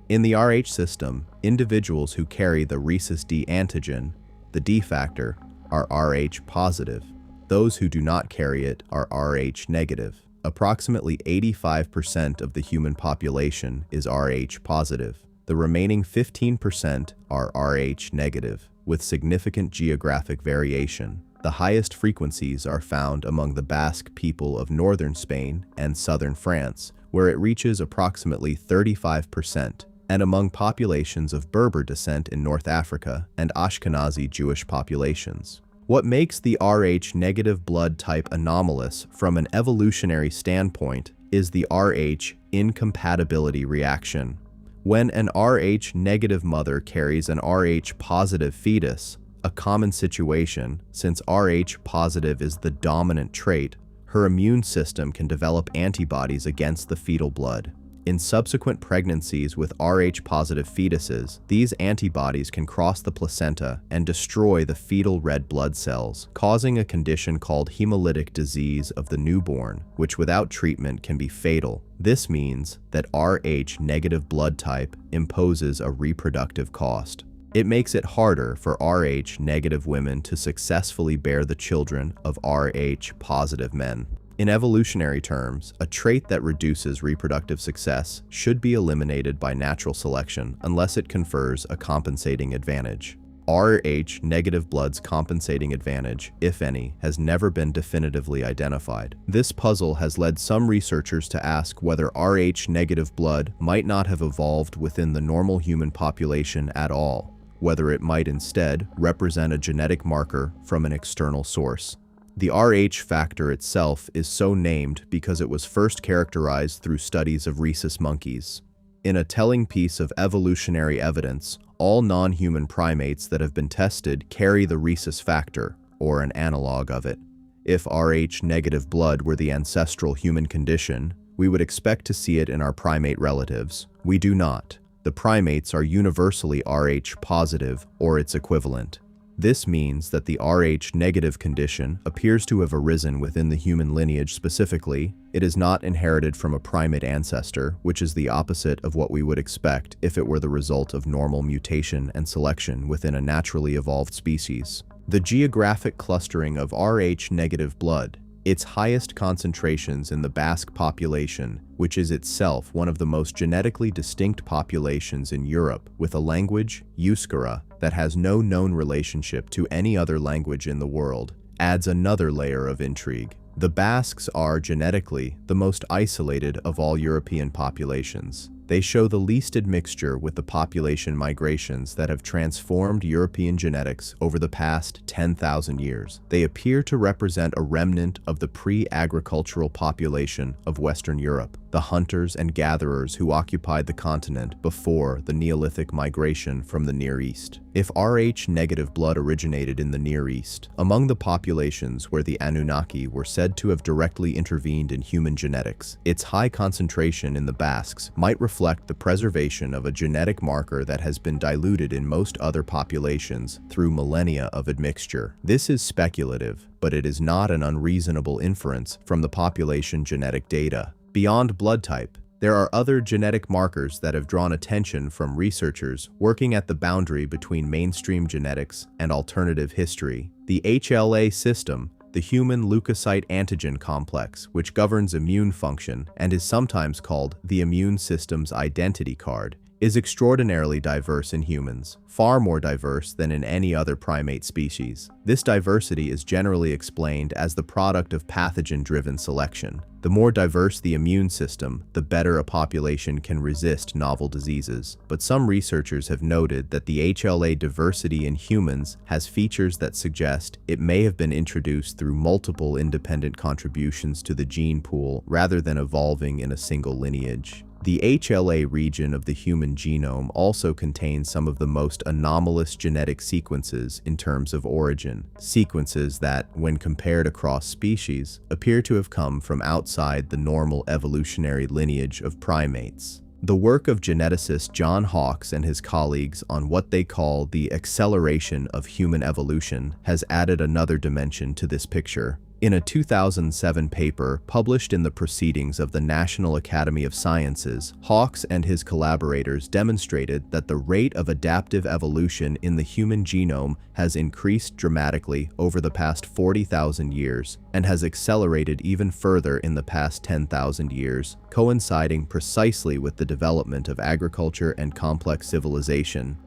In the Rh system, individuals who carry the rhesus D antigen, the D factor, are Rh positive. Those who do not carry it are Rh negative. Approximately 85% of the human population is Rh positive. The remaining 15% are Rh negative, with significant geographic variation. The highest frequencies are found among the Basque people of northern Spain and southern France, where it reaches approximately 35%, and among populations of Berber descent in North Africa and Ashkenazi Jewish populations. What makes the Rh-negative blood type anomalous from an evolutionary standpoint is the Rh incompatibility reaction. When an Rh-negative mother carries an Rh-positive fetus, a common situation since Rh-positive is the dominant trait, her immune system can develop antibodies against the fetal blood. In subsequent pregnancies with Rh-positive fetuses, these antibodies can cross the placenta and destroy the fetal red blood cells, causing a condition called hemolytic disease of the newborn, which without treatment can be fatal. This means that Rh-negative blood type imposes a reproductive cost. It makes it harder for Rh-negative women to successfully bear the children of Rh-positive men. In evolutionary terms, a trait that reduces reproductive success should be eliminated by natural selection unless it confers a compensating advantage. Rh-negative blood's compensating advantage, if any, has never been definitively identified. This puzzle has led some researchers to ask whether Rh-negative blood might not have evolved within the normal human population at all, whether it might instead represent a genetic marker from an external source. The Rh factor itself is so named because it was first characterized through studies of rhesus monkeys. In a telling piece of evolutionary evidence, all non-human primates that have been tested carry the rhesus factor, or an analog of it. If Rh-negative blood were the ancestral human condition, we would expect to see it in our primate relatives. We do not. The primates are universally Rh positive or its equivalent. This means that the Rh-negative condition appears to have arisen within the human lineage specifically. It is not inherited from a primate ancestor, which is the opposite of what we would expect if it were the result of normal mutation and selection within a naturally evolved species. The geographic clustering of Rh-negative blood, its highest concentrations in the Basque population, which is itself one of the most genetically distinct populations in Europe, with a language, Euskara, that has no known relationship to any other language in the world, adds another layer of intrigue. The Basques are genetically the most isolated of all European populations. They show the least admixture with the population migrations that have transformed European genetics over the past 10,000 years. They appear to represent a remnant of the pre-agricultural population of Western Europe, the hunters and gatherers who occupied the continent before the Neolithic migration from the Near East. If Rh-negative blood originated in the Near East, among the populations where the Anunnaki were said to have directly intervened in human genetics, its high concentration in the Basques might reflect the preservation of a genetic marker that has been diluted in most other populations through millennia of admixture. This is speculative, but it is not an unreasonable inference from the population genetic data. Beyond blood type, there are other genetic markers that have drawn attention from researchers working at the boundary between mainstream genetics and alternative history. The HLA system, the human leukocyte antigen complex, which governs immune function and is sometimes called the immune system's identity card, is extraordinarily diverse in humans, far more diverse than in any other primate species. This diversity is generally explained as the product of pathogen-driven selection. The more diverse the immune system, the better a population can resist novel diseases. But some researchers have noted that the HLA diversity in humans has features that suggest it may have been introduced through multiple independent contributions to the gene pool rather than evolving in a single lineage. The HLA region of the human genome also contains some of the most anomalous genetic sequences in terms of origin, sequences that, when compared across species, appear to have come from outside the normal evolutionary lineage of primates. The work of geneticist John Hawkes and his colleagues on what they call the acceleration of human evolution has added another dimension to this picture. In a 2007 paper published in the Proceedings of the National Academy of Sciences, Hawkes and his collaborators demonstrated that the rate of adaptive evolution in the human genome has increased dramatically over the past 40,000 years and has accelerated even further in the past 10,000 years, coinciding precisely with the development of agriculture and complex civilization.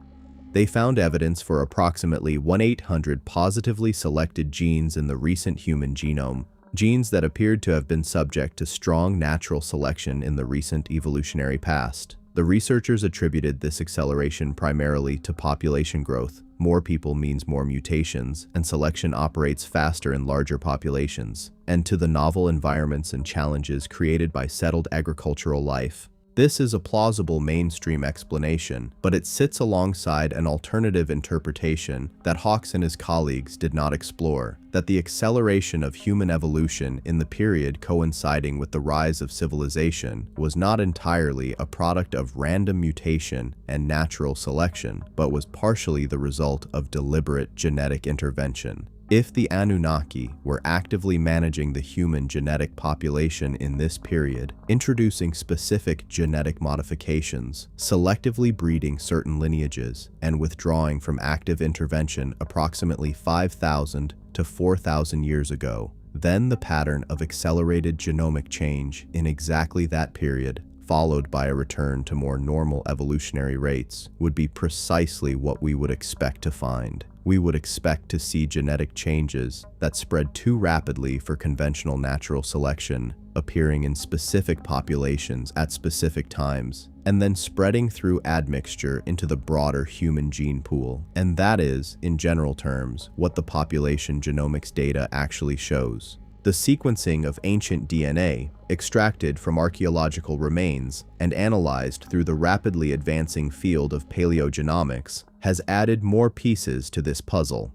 They found evidence for approximately 1,800 positively selected genes in the recent human genome, genes that appeared to have been subject to strong natural selection in the recent evolutionary past. The researchers attributed this acceleration primarily to population growth. More people means more mutations, and selection operates faster in larger populations, and to the novel environments and challenges created by settled agricultural life. This is a plausible mainstream explanation, but it sits alongside an alternative interpretation that Hawkes and his colleagues did not explore, that the acceleration of human evolution in the period coinciding with the rise of civilization was not entirely a product of random mutation and natural selection, but was partially the result of deliberate genetic intervention. If the Anunnaki were actively managing the human genetic population in this period, introducing specific genetic modifications, selectively breeding certain lineages, and withdrawing from active intervention approximately 5,000 to 4,000 years ago, then the pattern of accelerated genomic change in exactly that period, followed by a return to more normal evolutionary rates, would be precisely what we would expect to find. We would expect to see genetic changes that spread too rapidly for conventional natural selection, appearing in specific populations at specific times, and then spreading through admixture into the broader human gene pool. And that is, in general terms, what the population genomics data actually shows. The sequencing of ancient DNA, extracted from archaeological remains and analyzed through the rapidly advancing field of paleogenomics, has added more pieces to this puzzle.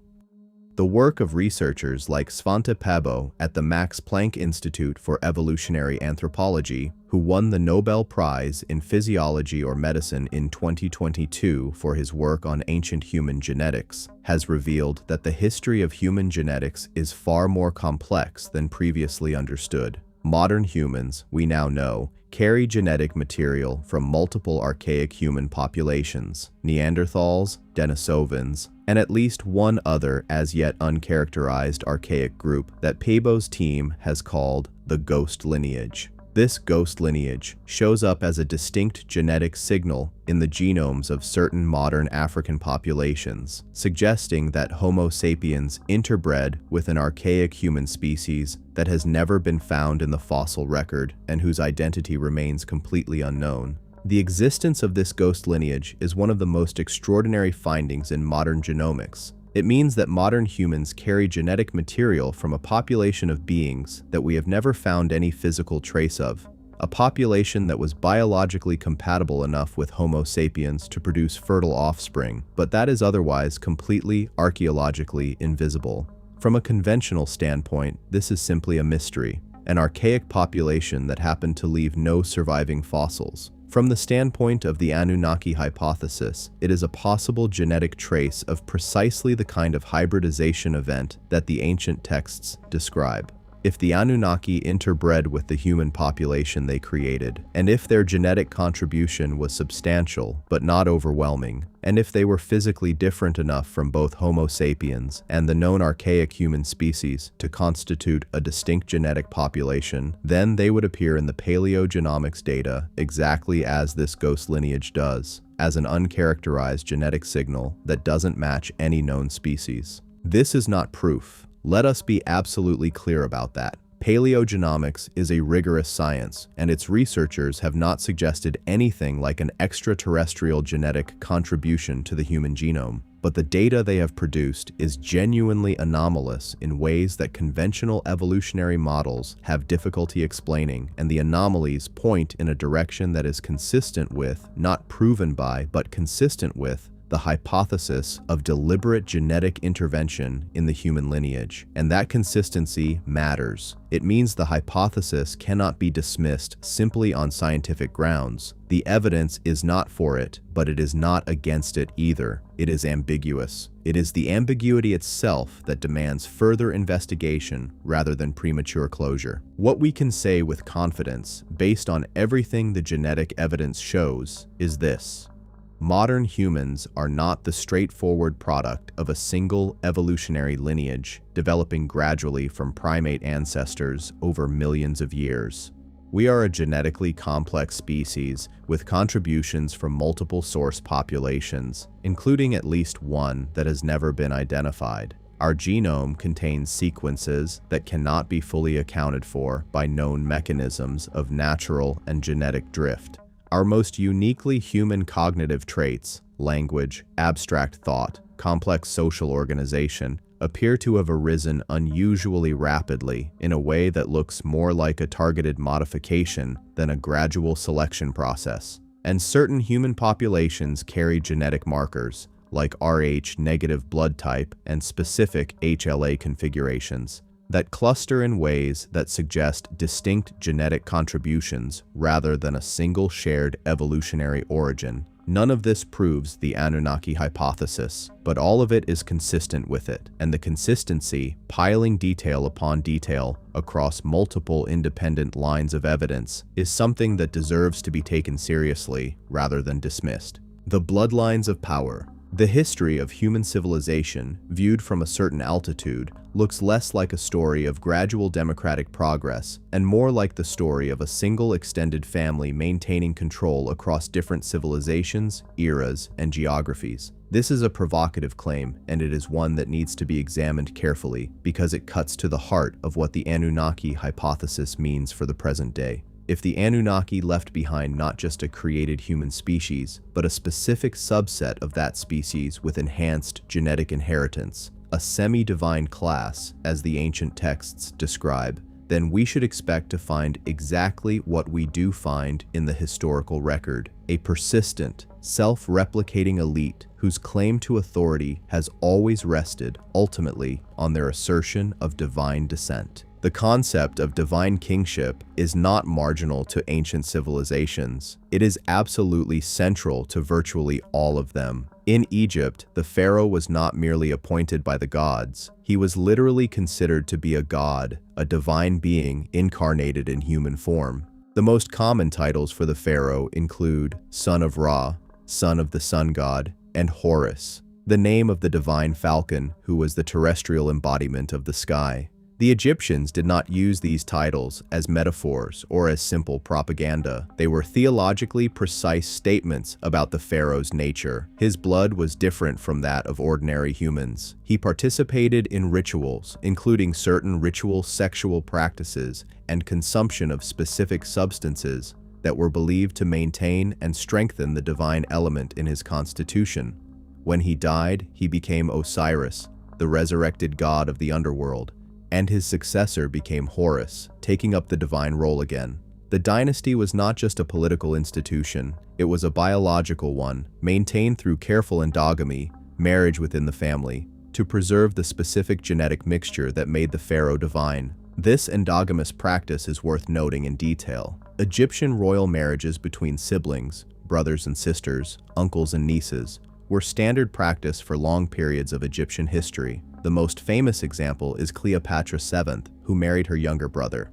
The work of researchers like Svante Pääbo at the Max Planck Institute for Evolutionary Anthropology, who won the Nobel Prize in Physiology or Medicine in 2022 for his work on ancient human genetics, has revealed that the history of human genetics is far more complex than previously understood. Modern humans, we now know, carry genetic material from multiple archaic human populations, Neanderthals, Denisovans, and at least one other as yet uncharacterized archaic group that Pääbo's team has called the ghost lineage. This ghost lineage shows up as a distinct genetic signal in the genomes of certain modern African populations, suggesting that Homo sapiens interbred with an archaic human species that has never been found in the fossil record and whose identity remains completely unknown. The existence of this ghost lineage is one of the most extraordinary findings in modern genomics. It means that modern humans carry genetic material from a population of beings that we have never found any physical trace of, a population that was biologically compatible enough with Homo sapiens to produce fertile offspring, but that is otherwise completely archaeologically invisible. From a conventional standpoint, this is simply a mystery, an archaic population that happened to leave no surviving fossils. From the standpoint of the Anunnaki hypothesis, it is a possible genetic trace of precisely the kind of hybridization event that the ancient texts describe. If the Anunnaki interbred with the human population they created, and if their genetic contribution was substantial but not overwhelming, and if they were physically different enough from both Homo sapiens and the known archaic human species to constitute a distinct genetic population, then they would appear in the paleogenomics data exactly as this ghost lineage does. as an uncharacterized genetic signal that doesn't match any known species. This is not proof. Let us be absolutely clear about that. Paleogenomics is a rigorous science, and its researchers have not suggested anything like an extraterrestrial genetic contribution to the human genome. But the data they have produced is genuinely anomalous in ways that conventional evolutionary models have difficulty explaining, and the anomalies point in a direction that is consistent with, not proven by, but consistent with, the hypothesis of deliberate genetic intervention in the human lineage. And that consistency matters. It means the hypothesis cannot be dismissed simply on scientific grounds. The evidence is not for it, but it is not against it either. It is ambiguous. It is the ambiguity itself that demands further investigation rather than premature closure. What we can say with confidence, based on everything the genetic evidence shows, is this: modern humans are not the straightforward product of a single evolutionary lineage developing gradually from primate ancestors over millions of years. We are a genetically complex species with contributions from multiple source populations, including at least one that has never been identified. Our genome contains sequences that cannot be fully accounted for by known mechanisms of natural and genetic drift. Our most uniquely human cognitive traits, language, abstract thought, complex social organization, appear to have arisen unusually rapidly in a way that looks more like a targeted modification than a gradual selection process. And certain human populations carry genetic markers, like Rh-negative blood type and specific HLA configurations, that cluster in ways that suggest distinct genetic contributions rather than a single shared evolutionary origin. None of this proves the Anunnaki hypothesis, but all of it is consistent with it, and the consistency, piling detail upon detail across multiple independent lines of evidence, is something that deserves to be taken seriously rather than dismissed. The bloodlines of power. The history of human civilization, viewed from a certain altitude, looks less like a story of gradual democratic progress and more like the story of a single extended family maintaining control across different civilizations, eras, and geographies. This is a provocative claim, and it is one that needs to be examined carefully because it cuts to the heart of what the Anunnaki hypothesis means for the present day. If the Anunnaki left behind not just a created human species, but a specific subset of that species with enhanced genetic inheritance, a semi-divine class, as the ancient texts describe, then we should expect to find exactly what we do find in the historical record: a persistent, self-replicating elite whose claim to authority has always rested, ultimately, on their assertion of divine descent. The concept of divine kingship is not marginal to ancient civilizations. It is absolutely central to virtually all of them. In Egypt, the pharaoh was not merely appointed by the gods. He was literally considered to be a god, a divine being incarnated in human form. The most common titles for the pharaoh include son of Ra, son of the sun god, and Horus, the name of the divine falcon who was the terrestrial embodiment of the sky. The Egyptians did not use these titles as metaphors or as simple propaganda. They were theologically precise statements about the pharaoh's nature. His blood was different from that of ordinary humans. He participated in rituals, including certain ritual sexual practices and consumption of specific substances that were believed to maintain and strengthen the divine element in his constitution. When he died, he became Osiris, the resurrected god of the underworld, and his successor became Horus, taking up the divine role again. The dynasty was not just a political institution, it was a biological one, maintained through careful endogamy, marriage within the family, to preserve the specific genetic mixture that made the pharaoh divine. This endogamous practice is worth noting in detail. Egyptian royal marriages between siblings, brothers and sisters, uncles and nieces, were standard practice for long periods of Egyptian history. The most famous example is Cleopatra VII, who married her younger brother.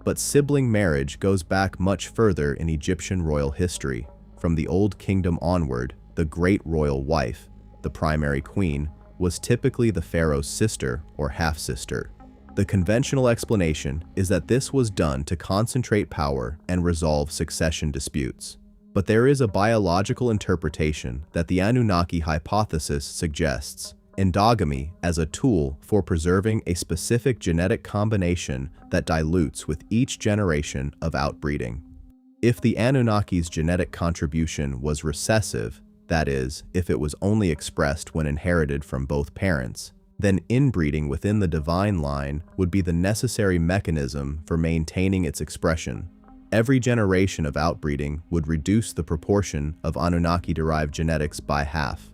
But sibling marriage goes back much further in Egyptian royal history. From the Old Kingdom onward, the great royal wife, the primary queen, was typically the pharaoh's sister or half-sister. The conventional explanation is that this was done to concentrate power and resolve succession disputes. But there is a biological interpretation that the Anunnaki hypothesis suggests: endogamy as a tool for preserving a specific genetic combination that dilutes with each generation of outbreeding. If the Anunnaki's genetic contribution was recessive, that is, if it was only expressed when inherited from both parents, then inbreeding within the divine line would be the necessary mechanism for maintaining its expression. Every generation of outbreeding would reduce the proportion of Anunnaki-derived genetics by half.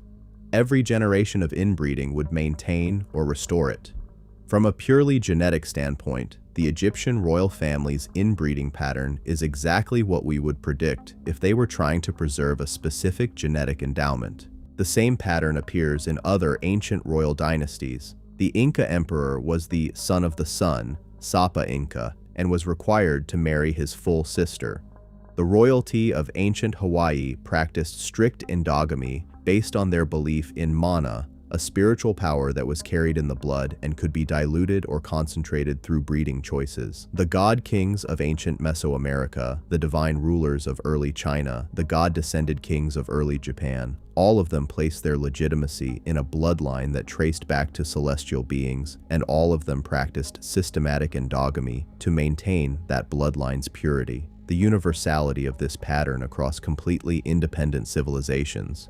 Every generation of inbreeding would maintain or restore it. From a purely genetic standpoint, the Egyptian royal family's inbreeding pattern is exactly what we would predict if they were trying to preserve a specific genetic endowment. The same pattern appears in other ancient royal dynasties. The Inca emperor was the son of the sun, Sapa Inca, and was required to marry his full sister. The royalty of ancient Hawaii practiced strict endogamy based on their belief in mana, a spiritual power that was carried in the blood and could be diluted or concentrated through breeding choices. The god kings of ancient Mesoamerica, the divine rulers of early China, the god-descended kings of early Japan, all of them placed their legitimacy in a bloodline that traced back to celestial beings, and all of them practiced systematic endogamy to maintain that bloodline's purity. The universality of this pattern across completely independent civilizations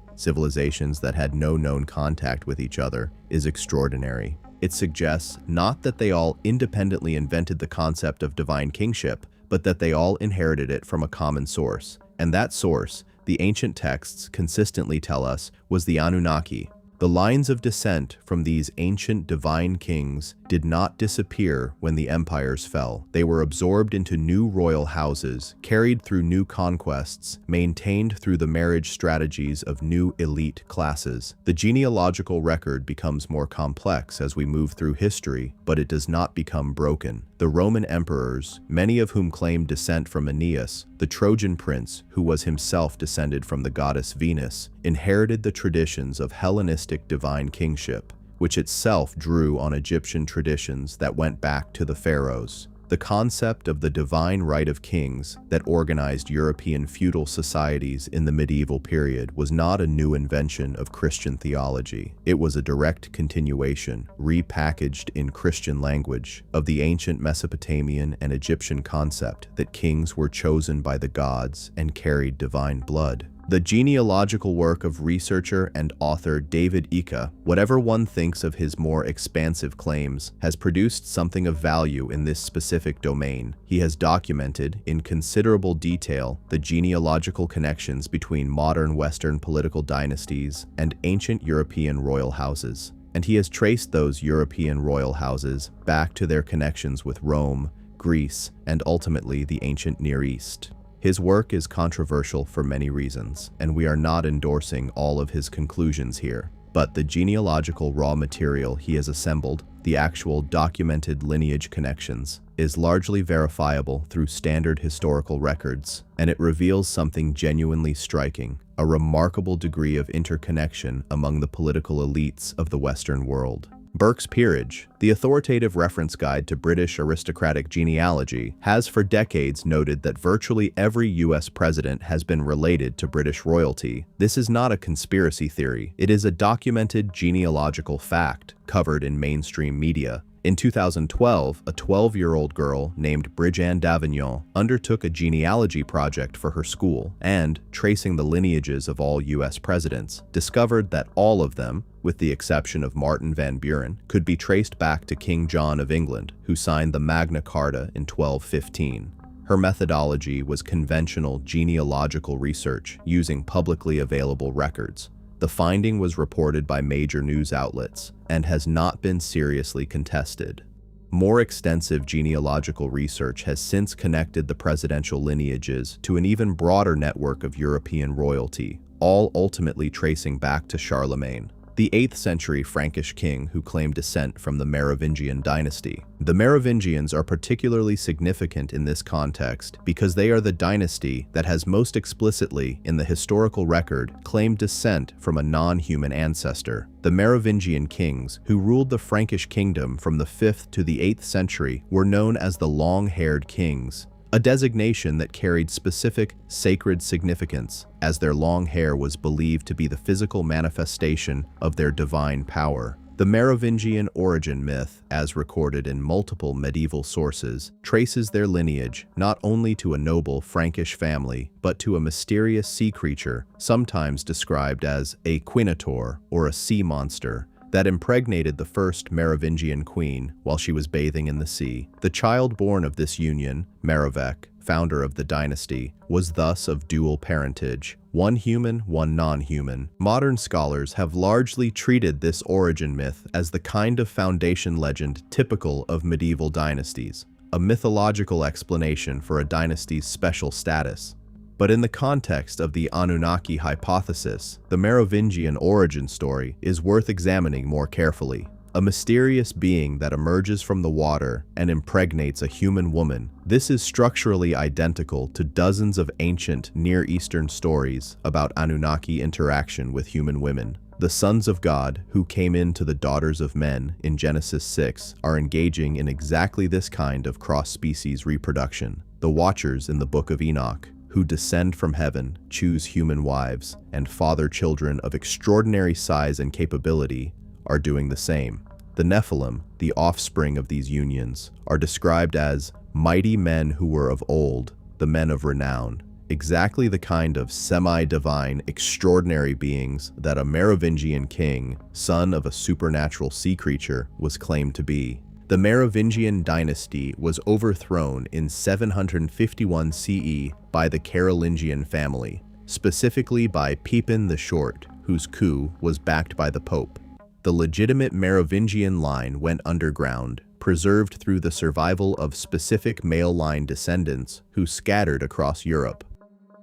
that had no known contact with each other, is extraordinary. It suggests not that they all independently invented the concept of divine kingship, but that they all inherited it from a common source. And that source, the ancient texts consistently tell us, was the Anunnaki. The lines of descent from these ancient divine kings did not disappear when the empires fell. They were absorbed into new royal houses, carried through new conquests, maintained through the marriage strategies of new elite classes. The genealogical record becomes more complex as we move through history, but it does not become broken. The Roman emperors, many of whom claimed descent from Aeneas, the Trojan prince, who was himself descended from the goddess Venus, inherited the traditions of Hellenistic divine kingship, which itself drew on Egyptian traditions that went back to the pharaohs. The concept of the divine right of kings that organized European feudal societies in the medieval period was not a new invention of Christian theology. It was a direct continuation, repackaged in Christian language, of the ancient Mesopotamian and Egyptian concept that kings were chosen by the gods and carried divine blood. The genealogical work of researcher and author David Icke, whatever one thinks of his more expansive claims, has produced something of value in this specific domain. He has documented, in considerable detail, the genealogical connections between modern Western political dynasties and ancient European royal houses. And he has traced those European royal houses back to their connections with Rome, Greece, and ultimately the ancient Near East. His work is controversial for many reasons, and we are not endorsing all of his conclusions here. But the genealogical raw material he has assembled, the actual documented lineage connections, is largely verifiable through standard historical records, and it reveals something genuinely striking: a remarkable degree of interconnection among the political elites of the Western world. Burke's Peerage, the authoritative reference guide to British aristocratic genealogy, has for decades noted that virtually every US president has been related to British royalty. This is not a conspiracy theory. It is a documented genealogical fact covered in mainstream media. In 2012, a 12-year-old girl named Bridget Davignon undertook a genealogy project for her school and, tracing the lineages of all US presidents, discovered that all of them, with the exception of Martin Van Buren, could be traced back to King John of England, who signed the Magna Carta in 1215. Her methodology was conventional genealogical research using publicly available records. The finding was reported by major news outlets and has not been seriously contested. More extensive genealogical research has since connected the presidential lineages to an even broader network of European royalty, all ultimately tracing back to Charlemagne, the 8th century Frankish king who claimed descent from the Merovingian dynasty. The Merovingians are particularly significant in this context because they are the dynasty that has most explicitly, in the historical record, claimed descent from a non-human ancestor. The Merovingian kings, who ruled the Frankish kingdom from the 5th to the 8th century, were known as the long-haired kings. a designation that carried specific sacred significance, as their long hair was believed to be the physical manifestation of their divine power. The Merovingian origin myth, as recorded in multiple medieval sources, traces their lineage not only to a noble Frankish family, but to a mysterious sea creature, sometimes described as a quinator or a sea monster, that impregnated the first Merovingian queen while she was bathing in the sea. The child born of this union, Merovech, founder of the dynasty, was thus of dual parentage, one human, one non-human. Modern scholars have largely treated this origin myth as the kind of foundation legend typical of medieval dynasties, a mythological explanation for a dynasty's special status. But in the context of the Anunnaki hypothesis, the Merovingian origin story is worth examining more carefully. A mysterious being that emerges from the water and impregnates a human woman. This is structurally identical to dozens of ancient Near Eastern stories about Anunnaki interaction with human women. The sons of God, who came into the daughters of men in Genesis 6, are engaging in exactly this kind of cross-species reproduction. The Watchers in the Book of Enoch, who descend from heaven, choose human wives, and father children of extraordinary size and capability, are doing the same. The Nephilim, the offspring of these unions, are described as mighty men who were of old, the men of renown, exactly the kind of semi-divine, extraordinary beings that a Merovingian king, son of a supernatural sea creature, was claimed to be. The Merovingian dynasty was overthrown in 751 CE by the Carolingian family, specifically by Pepin the Short, whose coup was backed by the Pope. The legitimate Merovingian line went underground, preserved through the survival of specific male line descendants who scattered across Europe.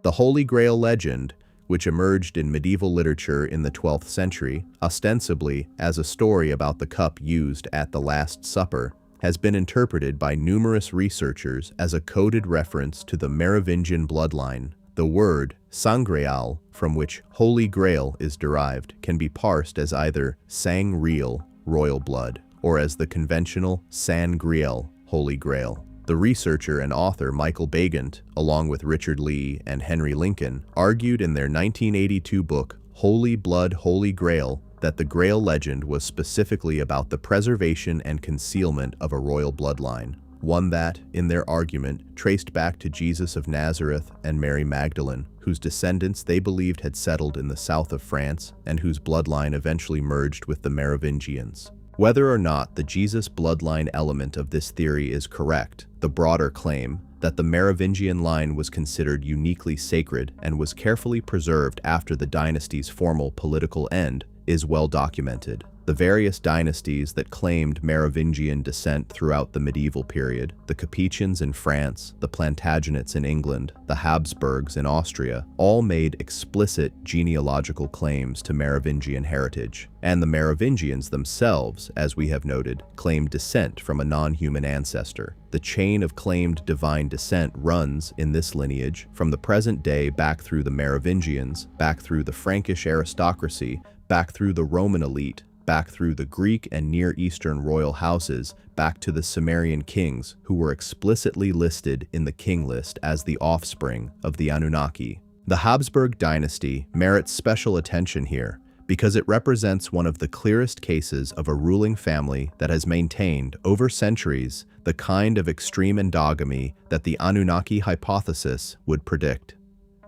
The Holy Grail legend, which emerged in medieval literature in the 12th century, ostensibly as a story about the cup used at the Last Supper, has been interpreted by numerous researchers as a coded reference to the Merovingian bloodline. The word sangreal, from which Holy Grail is derived, can be parsed as either sang real, royal blood, or as the conventional san griel, Holy Grail. The researcher and author Michael Bagant, along with Richard Lee and Henry Lincoln, argued in their 1982 book Holy Blood, Holy Grail that the Grail legend was specifically about the preservation and concealment of a royal bloodline. One that, in their argument, traced back to Jesus of Nazareth and Mary Magdalene, whose descendants they believed had settled in the south of France and whose bloodline eventually merged with the Merovingians. Whether or not the Jesus bloodline element of this theory is correct, the broader claim that the Merovingian line was considered uniquely sacred and was carefully preserved after the dynasty's formal political end is well documented. The various dynasties that claimed Merovingian descent throughout the medieval period, the Capetians in France, the Plantagenets in England, the Habsburgs in Austria, all made explicit genealogical claims to Merovingian heritage. And the Merovingians themselves, as we have noted, claimed descent from a non-human ancestor. The chain of claimed divine descent runs, in this lineage, from the present day back through the Merovingians, back through the Frankish aristocracy, back through the Roman elite, back through the Greek and Near Eastern royal houses, back to the Sumerian kings, who were explicitly listed in the king list as the offspring of the Anunnaki. The Habsburg dynasty merits special attention here, because it represents one of the clearest cases of a ruling family that has maintained, over centuries, the kind of extreme endogamy that the Anunnaki hypothesis would predict.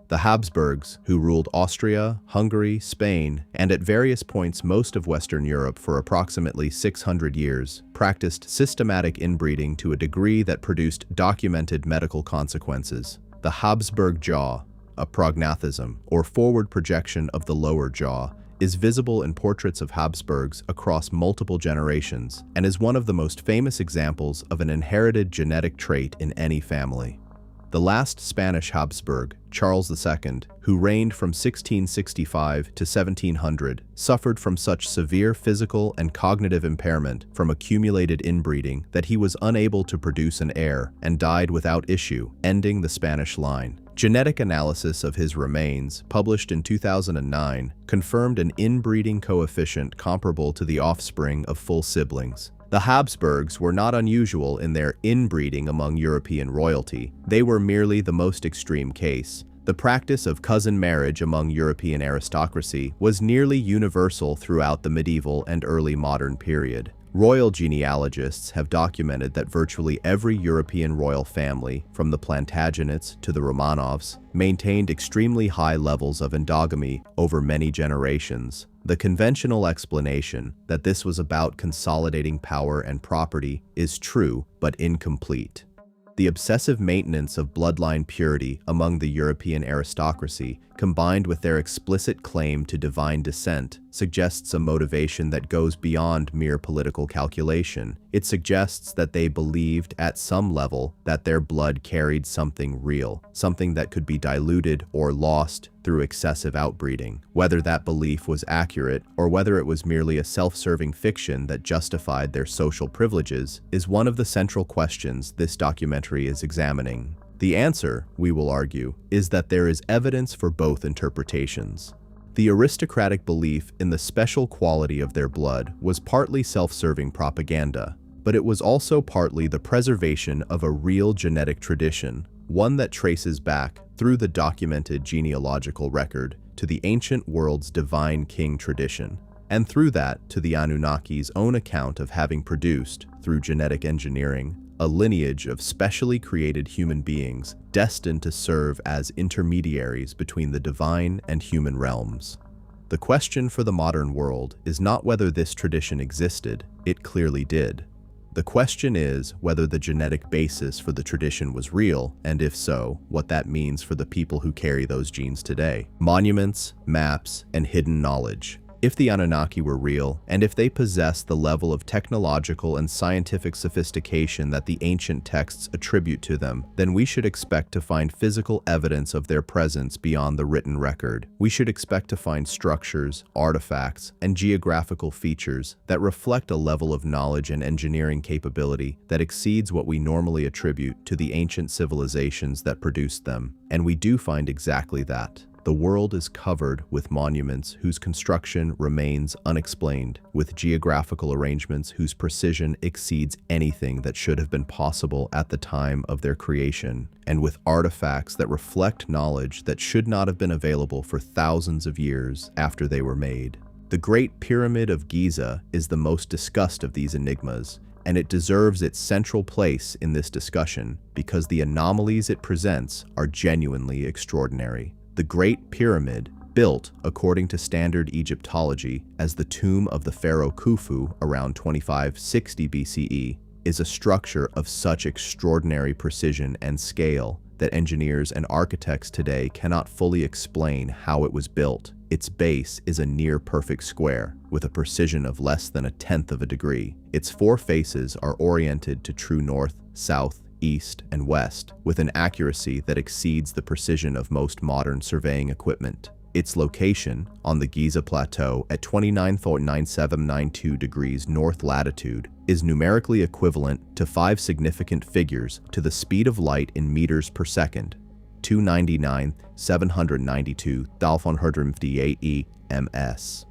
The Habsburgs, who ruled Austria, Hungary, Spain, and at various points most of Western Europe for approximately 600 years, practiced systematic inbreeding to a degree that produced documented medical consequences. The Habsburg jaw, a prognathism, or forward projection of the lower jaw, is visible in portraits of Habsburgs across multiple generations and is one of the most famous examples of an inherited genetic trait in any family. The last Spanish Habsburg, Charles II, who reigned from 1665 to 1700, suffered from such severe physical and cognitive impairment from accumulated inbreeding that he was unable to produce an heir and died without issue, ending the Spanish line. Genetic analysis of his remains, published in 2009, confirmed an inbreeding coefficient comparable to the offspring of full siblings. The Habsburgs were not unusual in their inbreeding among European royalty. They were merely the most extreme case. The practice of cousin marriage among European aristocracy was nearly universal throughout the medieval and early modern period. Royal genealogists have documented that virtually every European royal family, from the Plantagenets to the Romanovs, maintained extremely high levels of endogamy over many generations. The conventional explanation that this was about consolidating power and property is true but incomplete. The obsessive maintenance of bloodline purity among the European aristocracy, combined with their explicit claim to divine descent, suggests a motivation that goes beyond mere political calculation. It suggests that they believed at some level that their blood carried something real, something that could be diluted or lost through excessive outbreeding. Whether that belief was accurate or whether it was merely a self-serving fiction that justified their social privileges is one of the central questions this documentary is examining. The answer, we will argue, is that there is evidence for both interpretations. The aristocratic belief in the special quality of their blood was partly self-serving propaganda, but it was also partly the preservation of a real genetic tradition, one that traces back, through the documented genealogical record, to the ancient world's divine king tradition, and through that to the Anunnaki's own account of having produced, through genetic engineering, a lineage of specially created human beings destined to serve as intermediaries between the divine and human realms. The question for the modern world is not whether this tradition existed, it clearly did. The question is whether the genetic basis for the tradition was real, and if so, what that means for the people who carry those genes today. Monuments, maps, and hidden knowledge. If the Anunnaki were real, and if they possessed the level of technological and scientific sophistication that the ancient texts attribute to them, then we should expect to find physical evidence of their presence beyond the written record. We should expect to find structures, artifacts, and geographical features that reflect a level of knowledge and engineering capability that exceeds what we normally attribute to the ancient civilizations that produced them. And we do find exactly that. The world is covered with monuments whose construction remains unexplained, with geographical arrangements whose precision exceeds anything that should have been possible at the time of their creation, and with artifacts that reflect knowledge that should not have been available for thousands of years after they were made. The Great Pyramid of Giza is the most discussed of these enigmas, and it deserves its central place in this discussion because the anomalies it presents are genuinely extraordinary. The Great Pyramid, built, according to standard Egyptology, as the tomb of the pharaoh Khufu around 2560 BCE, is a structure of such extraordinary precision and scale that engineers and architects today cannot fully explain how it was built. Its base is a near-perfect square, with a precision of less than 1/10 of a degree. Its 4 faces are oriented to true north, south, east, and west, with an accuracy that exceeds the precision of most modern surveying equipment. Its location, on the Giza Plateau at 29.9792 degrees north latitude, is numerically equivalent to 5 significant figures to the speed of light in meters per second, 299,792,158 ms.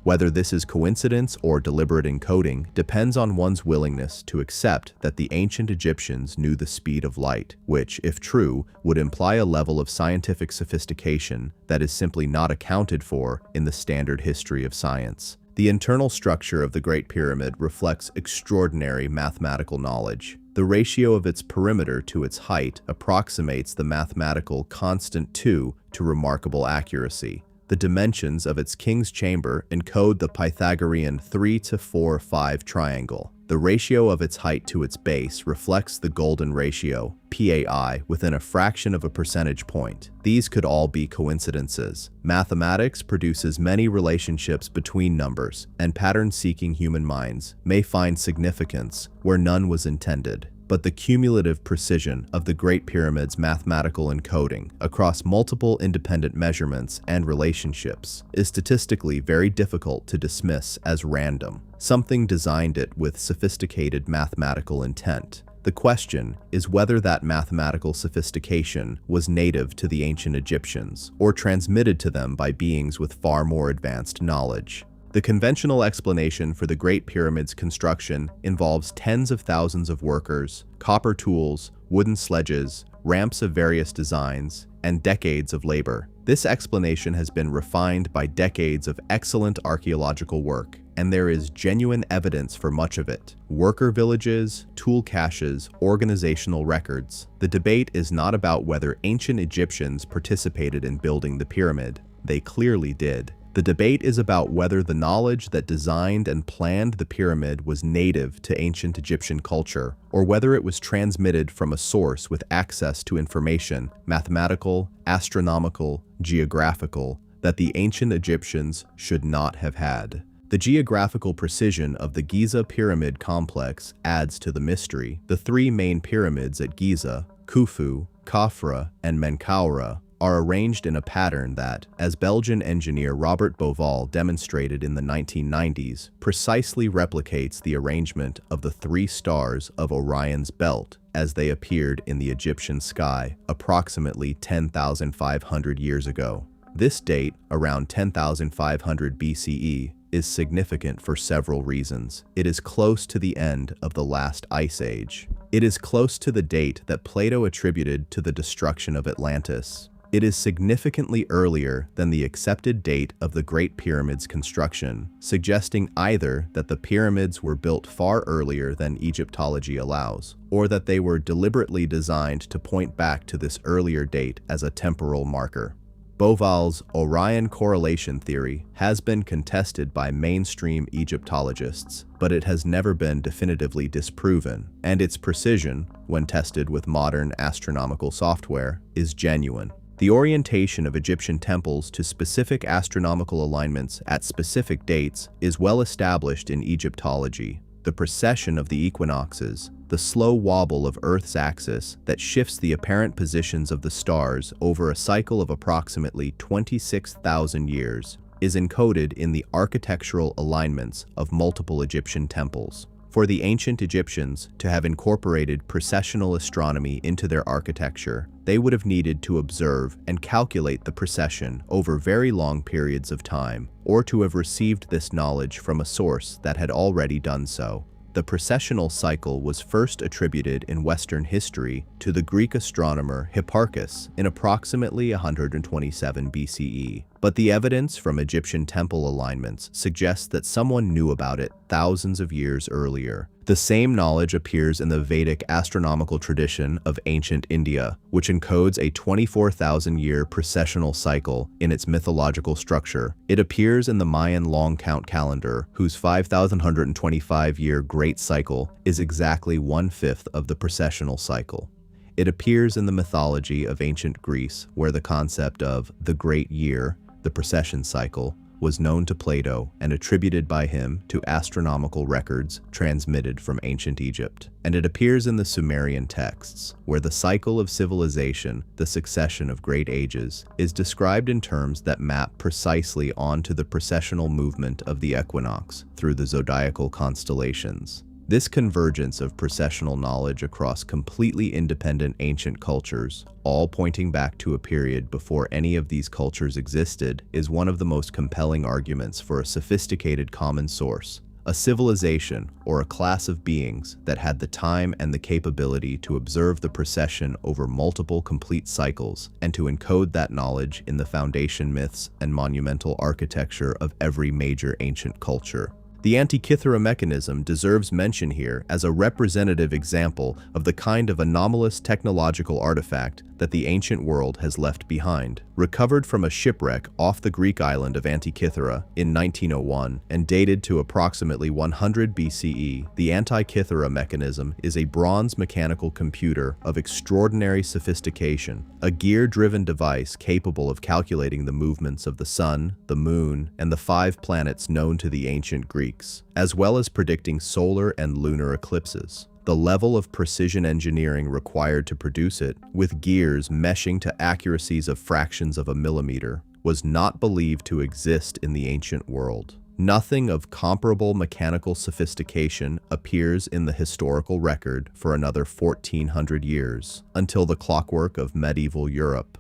Whether this is coincidence or deliberate encoding depends on one's willingness to accept that the ancient Egyptians knew the speed of light, which, if true, would imply a level of scientific sophistication that is simply not accounted for in the standard history of science. The internal structure of the Great Pyramid reflects extraordinary mathematical knowledge. The ratio of its perimeter to its height approximates the mathematical constant 2 to remarkable accuracy. The dimensions of its king's chamber encode the Pythagorean 3 to 4 5 triangle. The ratio of its height to its base reflects the golden ratio, PAI, within a fraction of a percentage point. These could all be coincidences. Mathematics produces many relationships between numbers, and pattern-seeking human minds may find significance where none was intended. But the cumulative precision of the Great Pyramid's mathematical encoding across multiple independent measurements and relationships is statistically very difficult to dismiss as random. Something designed it with sophisticated mathematical intent. The question is whether that mathematical sophistication was native to the ancient Egyptians or transmitted to them by beings with far more advanced knowledge. The conventional explanation for the Great Pyramid's construction involves tens of thousands of workers, copper tools, wooden sledges, ramps of various designs, and decades of labor. This explanation has been refined by decades of excellent archaeological work, and there is genuine evidence for much of it. Worker villages, tool caches, organizational records. The debate is not about whether ancient Egyptians participated in building the pyramid. They clearly did. The debate is about whether the knowledge that designed and planned the pyramid was native to ancient Egyptian culture, or whether it was transmitted from a source with access to information, mathematical, astronomical, geographical, that the ancient Egyptians should not have had. The geographical precision of the Giza pyramid complex adds to the mystery. The three main pyramids at Giza, Khufu, Khafra, and Menkaura, are arranged in a pattern that, as Belgian engineer Robert Bouval demonstrated in the 1990s, precisely replicates the arrangement of the three stars of Orion's belt as they appeared in the Egyptian sky approximately 10,500 years ago. This date, around 10,500 BCE, is significant for several reasons. It is close to the end of the last ice age. It is close to the date that Plato attributed to the destruction of Atlantis. It is significantly earlier than the accepted date of the Great Pyramid's construction, suggesting either that the pyramids were built far earlier than Egyptology allows, or that they were deliberately designed to point back to this earlier date as a temporal marker. Bouval's Orion correlation theory has been contested by mainstream Egyptologists, but it has never been definitively disproven, and its precision, when tested with modern astronomical software, is genuine. The orientation of Egyptian temples to specific astronomical alignments at specific dates is well established in Egyptology. The precession of the equinoxes, the slow wobble of Earth's axis that shifts the apparent positions of the stars over a cycle of approximately 26,000 years, is encoded in the architectural alignments of multiple Egyptian temples. For the ancient Egyptians to have incorporated precessional astronomy into their architecture, they would have needed to observe and calculate the precession over very long periods of time, or to have received this knowledge from a source that had already done so. The precessional cycle was first attributed in Western history to the Greek astronomer Hipparchus in approximately 127 BCE, but the evidence from Egyptian temple alignments suggests that someone knew about it thousands of years earlier. The same knowledge appears in the Vedic astronomical tradition of ancient India, which encodes a 24,000-year precessional cycle in its mythological structure. It appears in the Mayan long count calendar, whose 5,125-year Great Cycle is exactly 1/5 of the precessional cycle. It appears in the mythology of ancient Greece, where the concept of the Great Year, the precession cycle, was known to Plato and attributed by him to astronomical records transmitted from ancient Egypt. And it appears in the Sumerian texts, where the cycle of civilization, the succession of great ages, is described in terms that map precisely onto the precessional movement of the equinox through the zodiacal constellations. This convergence of precessional knowledge across completely independent ancient cultures, all pointing back to a period before any of these cultures existed, is one of the most compelling arguments for a sophisticated common source, a civilization or a class of beings that had the time and the capability to observe the precession over multiple complete cycles and to encode that knowledge in the foundation myths and monumental architecture of every major ancient culture. The Antikythera mechanism deserves mention here as a representative example of the kind of anomalous technological artifact that the ancient world has left behind. Recovered from a shipwreck off the Greek island of Antikythera in 1901 and dated to approximately 100 BCE, the Antikythera mechanism is a bronze mechanical computer of extraordinary sophistication, a gear-driven device capable of calculating the movements of the sun, the moon, and the 5 planets known to the ancient Greeks, as well as predicting solar and lunar eclipses. The level of precision engineering required to produce it, with gears meshing to accuracies of fractions of a millimeter, was not believed to exist in the ancient world. Nothing of comparable mechanical sophistication appears in the historical record for another 1,400 years, until the clockwork of medieval Europe.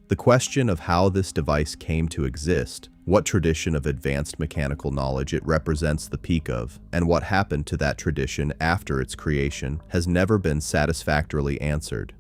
The question of how this device came to exist what tradition of advanced mechanical knowledge it represents the peak of, and what happened to that tradition after its creation has never been satisfactorily answered.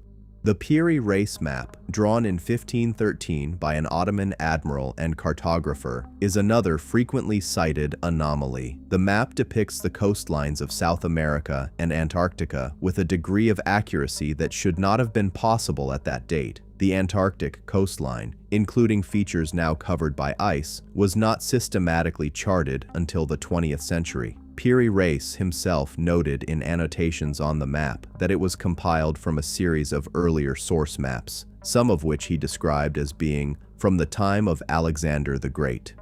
The Piri race map, drawn in 1513 by an Ottoman admiral and cartographer, is another frequently cited anomaly. The map depicts the coastlines of South America and Antarctica with a degree of accuracy that should not have been possible at that date. The Antarctic coastline, including features now covered by ice, was not systematically charted until the 20th century. Piri Reis himself noted in annotations on the map that it was compiled from a series of earlier source maps, some of which he described as being from the time of Alexander the Great.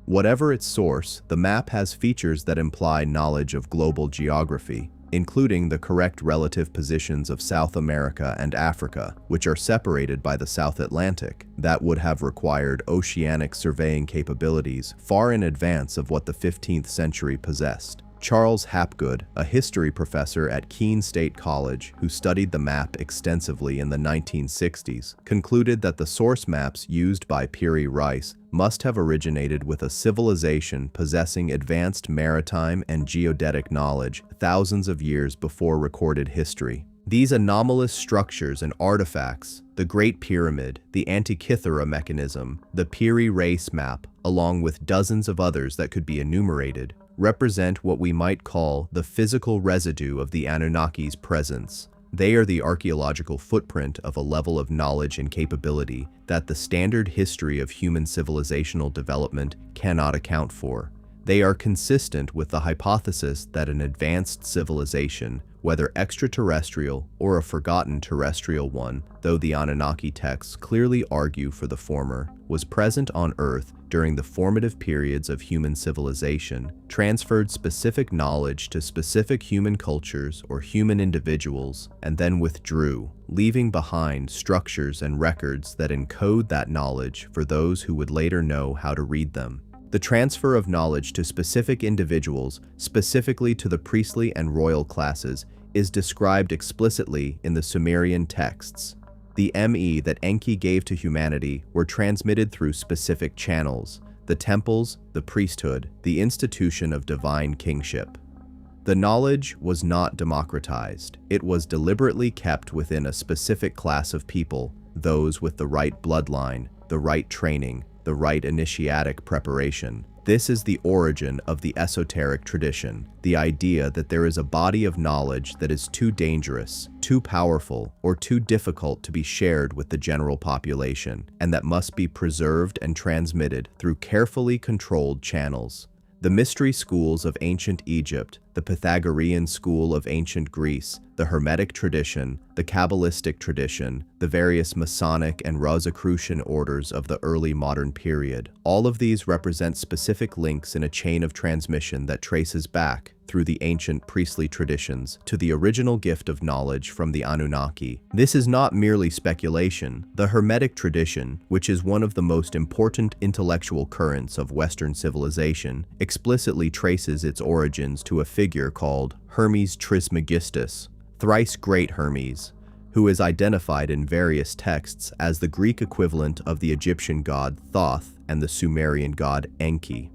Whatever its source, the map has features that imply knowledge of global geography, including the correct relative positions of South America and Africa, which are separated by the South Atlantic, that would have required oceanic surveying capabilities far in advance of what the 15th century possessed. Charles Hapgood, a history professor at Keene State College who studied the map extensively in the 1960s, concluded that the source maps used by Piri Reis must have originated with a civilization possessing advanced maritime and geodetic knowledge thousands of years before recorded history. These anomalous structures and artifacts, the Great Pyramid, the Antikythera mechanism, the Piri race map, along with dozens of others that could be enumerated, represent what we might call the physical residue of the Anunnaki's presence. They are the archaeological footprint of a level of knowledge and capability that the standard history of human civilizational development cannot account for. They are consistent with the hypothesis that an advanced civilization, whether extraterrestrial or a forgotten terrestrial one, though the Anunnaki texts clearly argue for the former, was present on Earth during the formative periods of human civilization, transferred specific knowledge to specific human cultures or human individuals, and then withdrew, leaving behind structures and records that encode that knowledge for those who would later know how to read them. The transfer of knowledge to specific individuals, specifically to the priestly and royal classes, is described explicitly in the Sumerian texts. The ME that Enki gave to humanity were transmitted through specific channels: the temples, the priesthood, the institution of divine kingship. The knowledge was not democratized. It was deliberately kept within a specific class of people, those with the right bloodline, the right training, the right initiatic preparation. This is the origin of the esoteric tradition, the idea that there is a body of knowledge that is too dangerous, too powerful, or too difficult to be shared with the general population, and that must be preserved and transmitted through carefully controlled channels. The mystery schools of ancient Egypt, the Pythagorean school of ancient Greece, the Hermetic tradition, the Kabbalistic tradition, the various Masonic and Rosicrucian orders of the early modern period, all of these represent specific links in a chain of transmission that traces back, through the ancient priestly traditions, to the original gift of knowledge from the Anunnaki. This is not merely speculation. The Hermetic tradition, which is one of the most important intellectual currents of Western civilization, explicitly traces its origins to a figure called Hermes Trismegistus, thrice great Hermes, who is identified in various texts as the Greek equivalent of the Egyptian god Thoth and the Sumerian god Enki.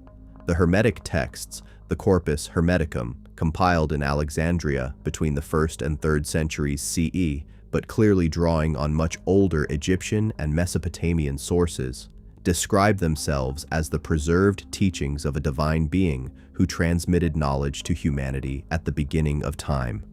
The Hermetic texts, the Corpus Hermeticum, compiled in Alexandria between the 1st and 3rd centuries CE, but clearly drawing on much older Egyptian and Mesopotamian sources, describe themselves as the preserved teachings of a divine being who transmitted knowledge to humanity at the beginning of time.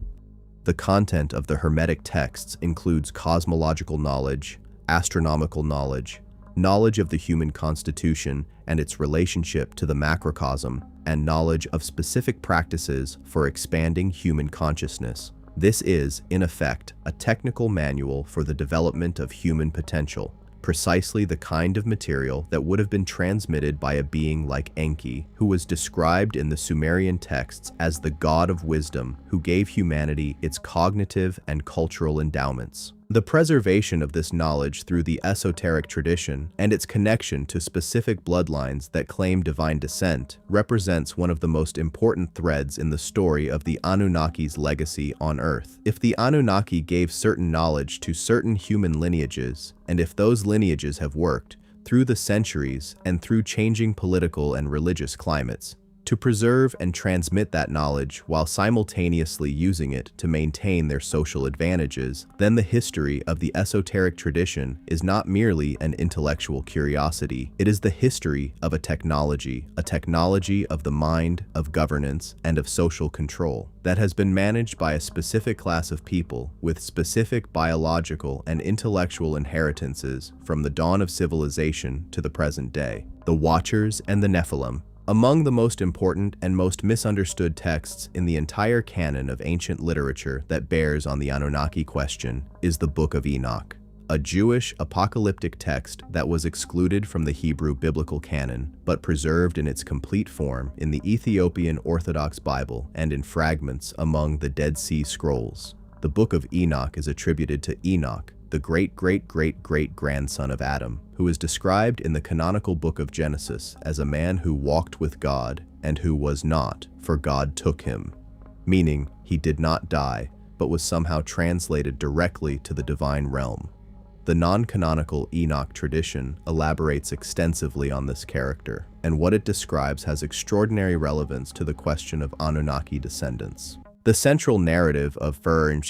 The content of the Hermetic texts includes cosmological knowledge, astronomical knowledge, knowledge of the human constitution and its relationship to the macrocosm, and knowledge of specific practices for expanding human consciousness. This is, in effect, a technical manual for the development of human potential, precisely the kind of material that would have been transmitted by a being like Enki, who was described in the Sumerian texts as the god of wisdom who gave humanity its cognitive and cultural endowments. The preservation of this knowledge through the esoteric tradition and its connection to specific bloodlines that claim divine descent represents one of the most important threads in the story of the Anunnaki's legacy on Earth. If the Anunnaki gave certain knowledge to certain human lineages, and if those lineages have worked, through the centuries and through changing political and religious climates, to preserve and transmit that knowledge while simultaneously using it to maintain their social advantages, then the history of the esoteric tradition is not merely an intellectual curiosity. It is the history of a technology of the mind, of governance, and of social control that has been managed by a specific class of people with specific biological and intellectual inheritances from the dawn of civilization to the present day. The Watchers and the Nephilim. Among the most important and most misunderstood texts in the entire canon of ancient literature that bears on the Anunnaki question is the Book of Enoch, a Jewish apocalyptic text that was excluded from the Hebrew biblical canon, but preserved in its complete form in the Ethiopian Orthodox Bible and in fragments among the Dead Sea Scrolls. The Book of Enoch is attributed to Enoch, the great-great-great-great-grandson of Adam, who is described in the canonical book of Genesis as a man who walked with God and who was not, for God took him, meaning he did not die, but was somehow translated directly to the divine realm. The non-canonical Enoch tradition elaborates extensively on this character, and what it describes has extraordinary relevance to the question of Anunnaki descendants. The central narrative of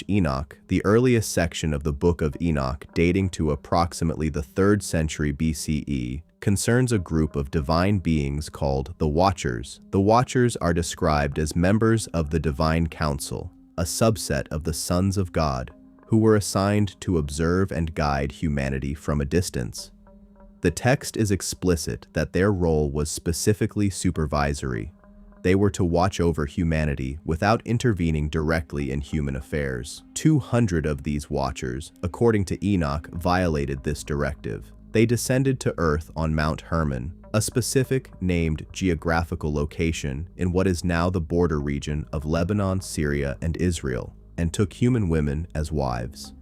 Enoch, the earliest section of the Book of Enoch dating to approximately the 3rd century BCE, concerns a group of divine beings called the Watchers. The Watchers are described as members of the Divine Council, a subset of the sons of God, who were assigned to observe and guide humanity from a distance. The text is explicit that their role was specifically supervisory. They were to watch over humanity without intervening directly in human affairs. 200 of these Watchers, according to Enoch, violated this directive. They descended to Earth on Mount Hermon, a specific named geographical location in what is now the border region of Lebanon, Syria, and Israel, and took human women as wives.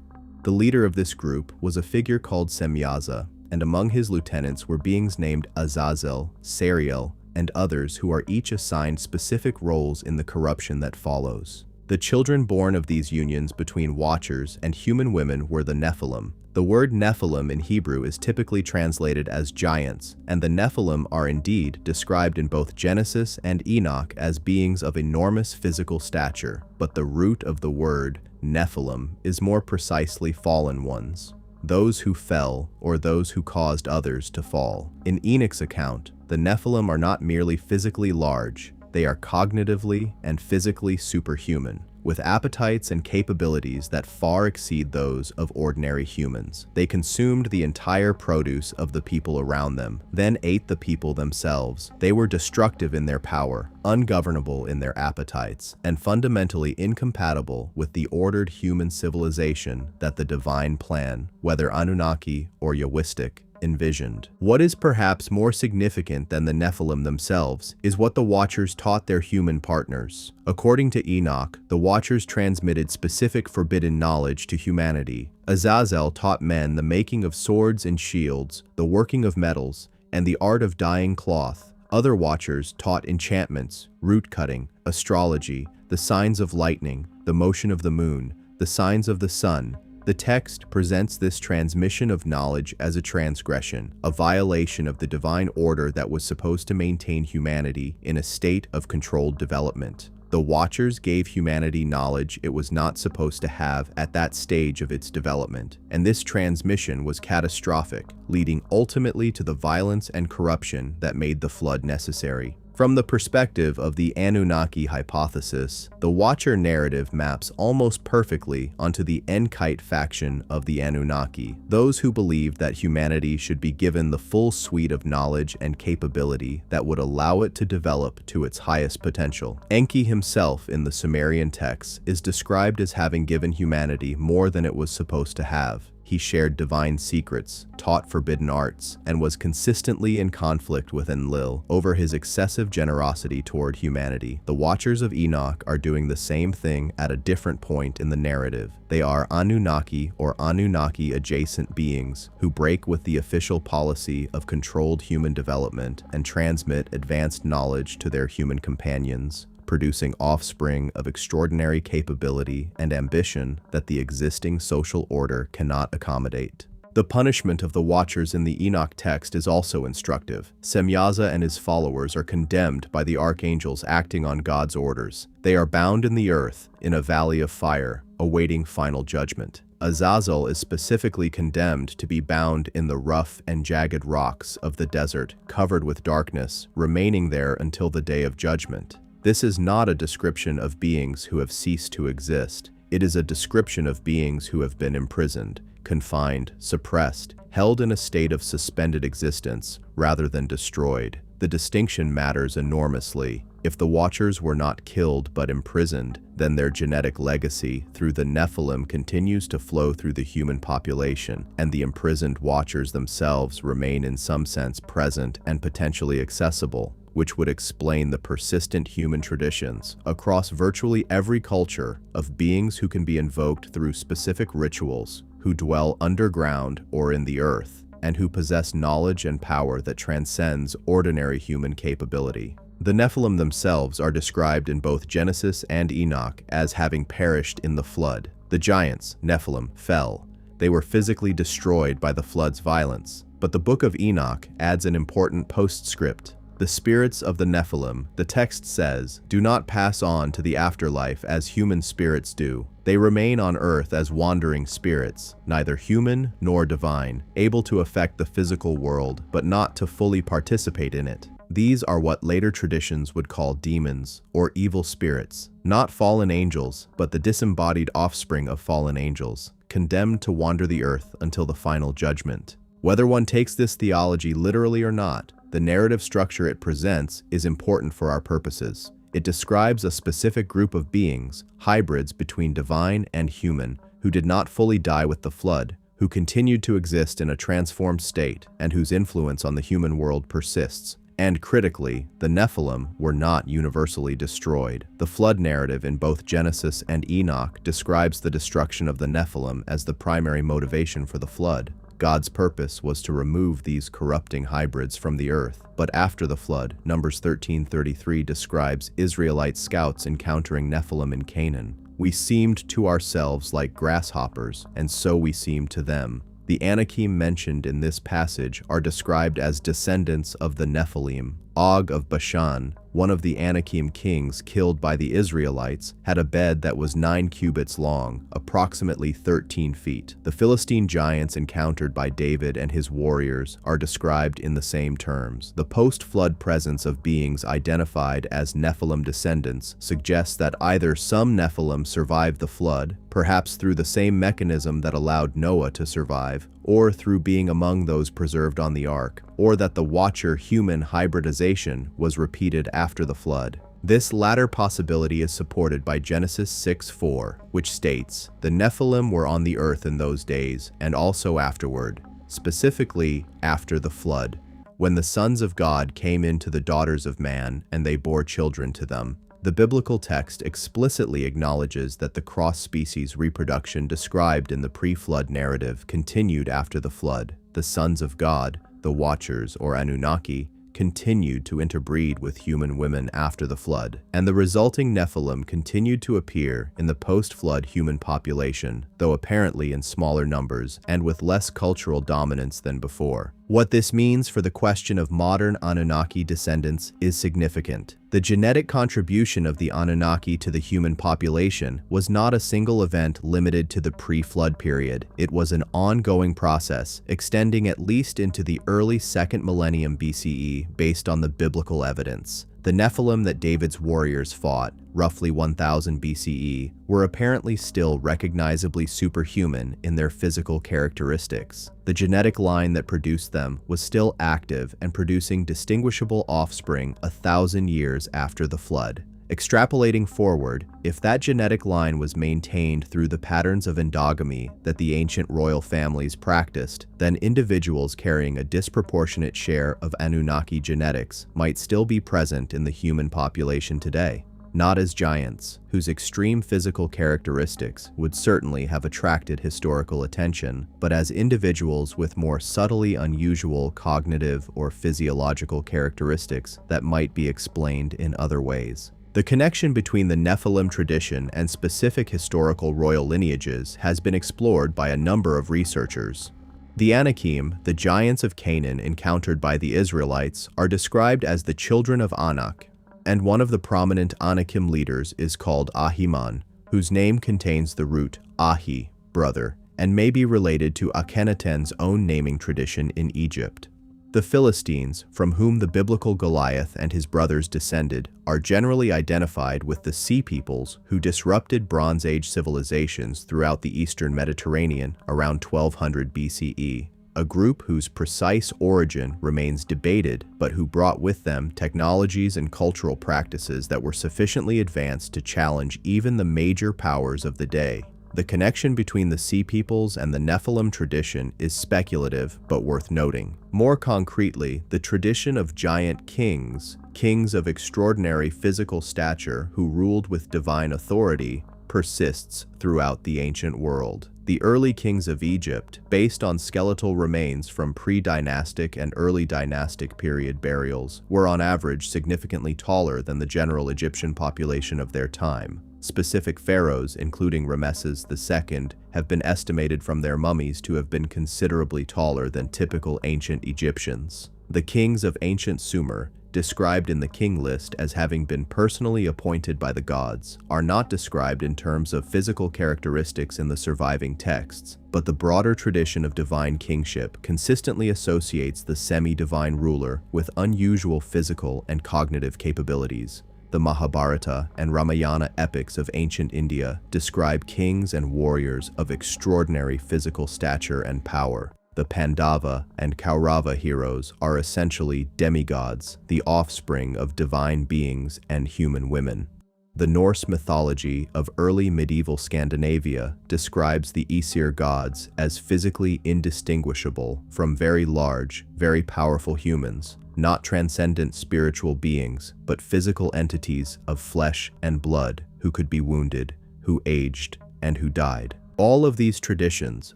The leader of this group was a figure called Semyaza, and among his lieutenants were beings named Azazel, Sariel, and others who are each assigned specific roles in the corruption that follows. The children born of these unions between Watchers and human women were the Nephilim. The word Nephilim in Hebrew is typically translated as giants, and the Nephilim are indeed described in both Genesis and Enoch as beings of enormous physical stature, but the root of the word Nephilim is more precisely fallen ones, those who fell or those who caused others to fall. In Enoch's account, the Nephilim are not merely physically large, they are cognitively and physically superhuman, with appetites and capabilities that far exceed those of ordinary humans. They consumed the entire produce of the people around them, then ate the people themselves. They were destructive in their power, ungovernable in their appetites, and fundamentally incompatible with the ordered human civilization that the divine plan, whether Anunnaki or Yahwistic, envisioned. What is perhaps more significant than the Nephilim themselves is what the Watchers taught their human partners. According to Enoch, the Watchers transmitted specific forbidden knowledge to humanity. Azazel taught men the making of swords and shields, the working of metals, and the art of dyeing cloth. Other Watchers taught enchantments, root cutting, astrology, the signs of lightning, the motion of the moon, the signs of the sun. The text presents this transmission of knowledge as a transgression, a violation of the divine order that was supposed to maintain humanity in a state of controlled development. The Watchers gave humanity knowledge it was not supposed to have at that stage of its development, and this transmission was catastrophic, leading ultimately to the violence and corruption that made the flood necessary. From the perspective of the Anunnaki hypothesis, the Watcher narrative maps almost perfectly onto the Enkite faction of the Anunnaki, those who believed that humanity should be given the full suite of knowledge and capability that would allow it to develop to its highest potential. Enki himself in the Sumerian texts is described as having given humanity more than it was supposed to have. He shared divine secrets, taught forbidden arts, and was consistently in conflict with Enlil over his excessive generosity toward humanity. The Watchers of Enoch are doing the same thing at a different point in the narrative. They are Anunnaki or Anunnaki-adjacent beings who break with the official policy of controlled human development and transmit advanced knowledge to their human companions, producing offspring of extraordinary capability and ambition that the existing social order cannot accommodate. The punishment of the Watchers in the Enoch text is also instructive. Semyaza and his followers are condemned by the archangels acting on God's orders. They are bound in the earth, in a valley of fire, awaiting final judgment. Azazel is specifically condemned to be bound in the rough and jagged rocks of the desert, covered with darkness, remaining there until the day of judgment. This is not a description of beings who have ceased to exist. It is a description of beings who have been imprisoned, confined, suppressed, held in a state of suspended existence, rather than destroyed. The distinction matters enormously. If the Watchers were not killed but imprisoned, then their genetic legacy through the Nephilim continues to flow through the human population, and the imprisoned Watchers themselves remain in some sense present and potentially accessible, which would explain the persistent human traditions across virtually every culture of beings who can be invoked through specific rituals, who dwell underground or in the earth, and who possess knowledge and power that transcends ordinary human capability. The Nephilim themselves are described in both Genesis and Enoch as having perished in the flood. The giants, Nephilim, fell. They were physically destroyed by the flood's violence. But the Book of Enoch adds an important postscript. The spirits of the Nephilim, the text says, do not pass on to the afterlife as human spirits do. They remain on earth as wandering spirits, neither human nor divine, able to affect the physical world, but not to fully participate in it. These are what later traditions would call demons, or evil spirits, not fallen angels, but the disembodied offspring of fallen angels, condemned to wander the earth until the final judgment. Whether one takes this theology literally or not, the narrative structure it presents is important for our purposes. It describes a specific group of beings, hybrids between divine and human, who did not fully die with the flood, who continued to exist in a transformed state, and whose influence on the human world persists. And critically, the Nephilim were not universally destroyed. The flood narrative in both Genesis and Enoch describes the destruction of the Nephilim as the primary motivation for the flood. God's purpose was to remove these corrupting hybrids from the earth. But after the flood, Numbers 13:33 describes Israelite scouts encountering Nephilim in Canaan. We seemed to ourselves like grasshoppers, and so we seemed to them. The Anakim mentioned in this passage are described as descendants of the Nephilim. Og of Bashan, one of the Anakim kings killed by the Israelites, had a bed that was 9 cubits long, approximately 13 feet. The Philistine giants encountered by David and his warriors are described in the same terms. The post-flood presence of beings identified as Nephilim descendants suggests that either some Nephilim survived the flood, perhaps through the same mechanism that allowed Noah to survive, or through being among those preserved on the ark, or that the Watcher-human hybridization was repeated after the flood. This latter possibility is supported by Genesis 6:4, which states, "The Nephilim were on the earth in those days, and also afterward, specifically after the flood, when the sons of God came into the daughters of man, and they bore children to them." The biblical text explicitly acknowledges that the cross-species reproduction described in the pre-flood narrative continued after the flood. The sons of God, the Watchers or Anunnaki, continued to interbreed with human women after the flood, and the resulting Nephilim continued to appear in the post-flood human population, though apparently in smaller numbers and with less cultural dominance than before. What this means for the question of modern Anunnaki descendants is significant. The genetic contribution of the Anunnaki to the human population was not a single event limited to the pre-flood period. It was an ongoing process, extending at least into the early 2nd millennium BCE based on the biblical evidence. The Nephilim that David's warriors fought, roughly 1000 BCE, were apparently still recognizably superhuman in their physical characteristics. The genetic line that produced them was still active and producing distinguishable offspring 1,000 years after the flood. Extrapolating forward, if that genetic line was maintained through the patterns of endogamy that the ancient royal families practiced, then individuals carrying a disproportionate share of Anunnaki genetics might still be present in the human population today. Not as giants, whose extreme physical characteristics would certainly have attracted historical attention, but as individuals with more subtly unusual cognitive or physiological characteristics that might be explained in other ways. The connection between the Nephilim tradition and specific historical royal lineages has been explored by a number of researchers. The Anakim, the giants of Canaan encountered by the Israelites, are described as the children of Anak, and one of the prominent Anakim leaders is called Ahiman, whose name contains the root Ahi, brother, and may be related to Akhenaten's own naming tradition in Egypt. The Philistines, from whom the biblical Goliath and his brothers descended, are generally identified with the Sea Peoples who disrupted Bronze Age civilizations throughout the eastern Mediterranean around 1200 BCE, a group whose precise origin remains debated but who brought with them technologies and cultural practices that were sufficiently advanced to challenge even the major powers of the day. The connection between the Sea Peoples and the Nephilim tradition is speculative but worth noting. More concretely, the tradition of giant kings, kings of extraordinary physical stature who ruled with divine authority, persists throughout the ancient world. The early kings of Egypt, based on skeletal remains from pre-dynastic and early dynastic period burials, were on average significantly taller than the general Egyptian population of their time. Specific pharaohs, including Ramesses II, have been estimated from their mummies to have been considerably taller than typical ancient Egyptians. The kings of ancient Sumer, described in the king list as having been personally appointed by the gods, are not described in terms of physical characteristics in the surviving texts, but the broader tradition of divine kingship consistently associates the semi-divine ruler with unusual physical and cognitive capabilities. The Mahabharata and Ramayana epics of ancient India describe kings and warriors of extraordinary physical stature and power. The Pandava and Kaurava heroes are essentially demigods, the offspring of divine beings and human women. The Norse mythology of early medieval Scandinavia describes the Aesir gods as physically indistinguishable from very large, very powerful humans, not transcendent spiritual beings, but physical entities of flesh and blood who could be wounded, who aged, and who died. All of these traditions,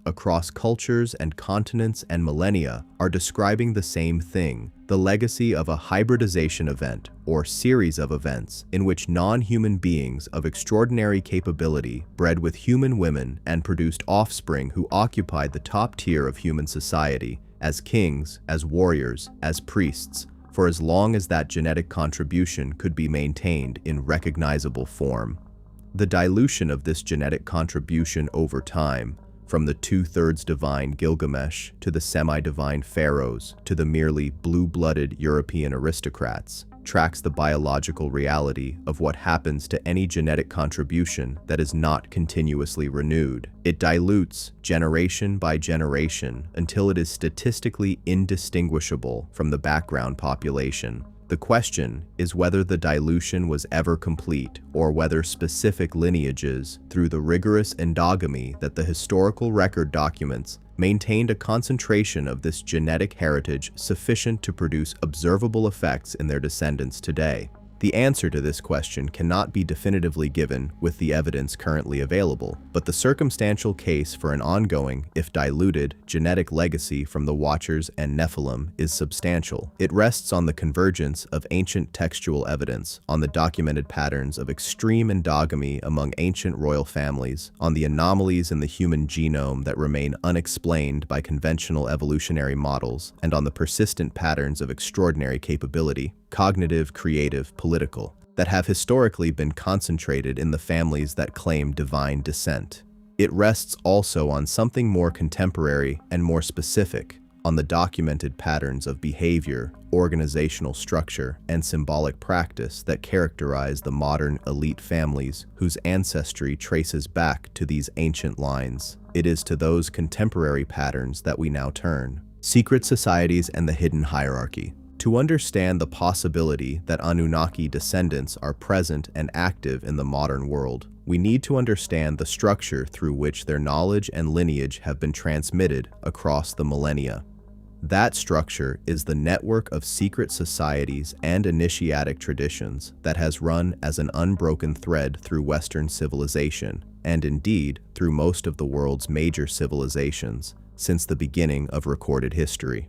across cultures and continents and millennia, are describing the same thing, the legacy of a hybridization event, or series of events, in which non-human beings of extraordinary capability bred with human women and produced offspring who occupied the top tier of human society, as kings, as warriors, as priests, for as long as that genetic contribution could be maintained in recognizable form. The dilution of this genetic contribution over time, from the two-thirds divine Gilgamesh to the semi-divine pharaohs to the merely blue-blooded European aristocrats, tracks the biological reality of what happens to any genetic contribution that is not continuously renewed. It dilutes generation by generation until it is statistically indistinguishable from the background population. The question is whether the dilution was ever complete, or whether specific lineages, through the rigorous endogamy that the historical record documents, maintained a concentration of this genetic heritage sufficient to produce observable effects in their descendants today. The answer to this question cannot be definitively given with the evidence currently available, but the circumstantial case for an ongoing, if diluted, genetic legacy from the Watchers and Nephilim is substantial. It rests on the convergence of ancient textual evidence, on the documented patterns of extreme endogamy among ancient royal families, on the anomalies in the human genome that remain unexplained by conventional evolutionary models, and on the persistent patterns of extraordinary capability, cognitive, creative, political, that have historically been concentrated in the families that claim divine descent. It rests also on something more contemporary and more specific, on the documented patterns of behavior, organizational structure, and symbolic practice that characterize the modern elite families whose ancestry traces back to these ancient lines. It is to those contemporary patterns that we now turn. Secret societies and the hidden hierarchy. To understand the possibility that Anunnaki descendants are present and active in the modern world, we need to understand the structure through which their knowledge and lineage have been transmitted across the millennia. That structure is the network of secret societies and initiatic traditions that has run as an unbroken thread through Western civilization, and indeed through most of the world's major civilizations, since the beginning of recorded history.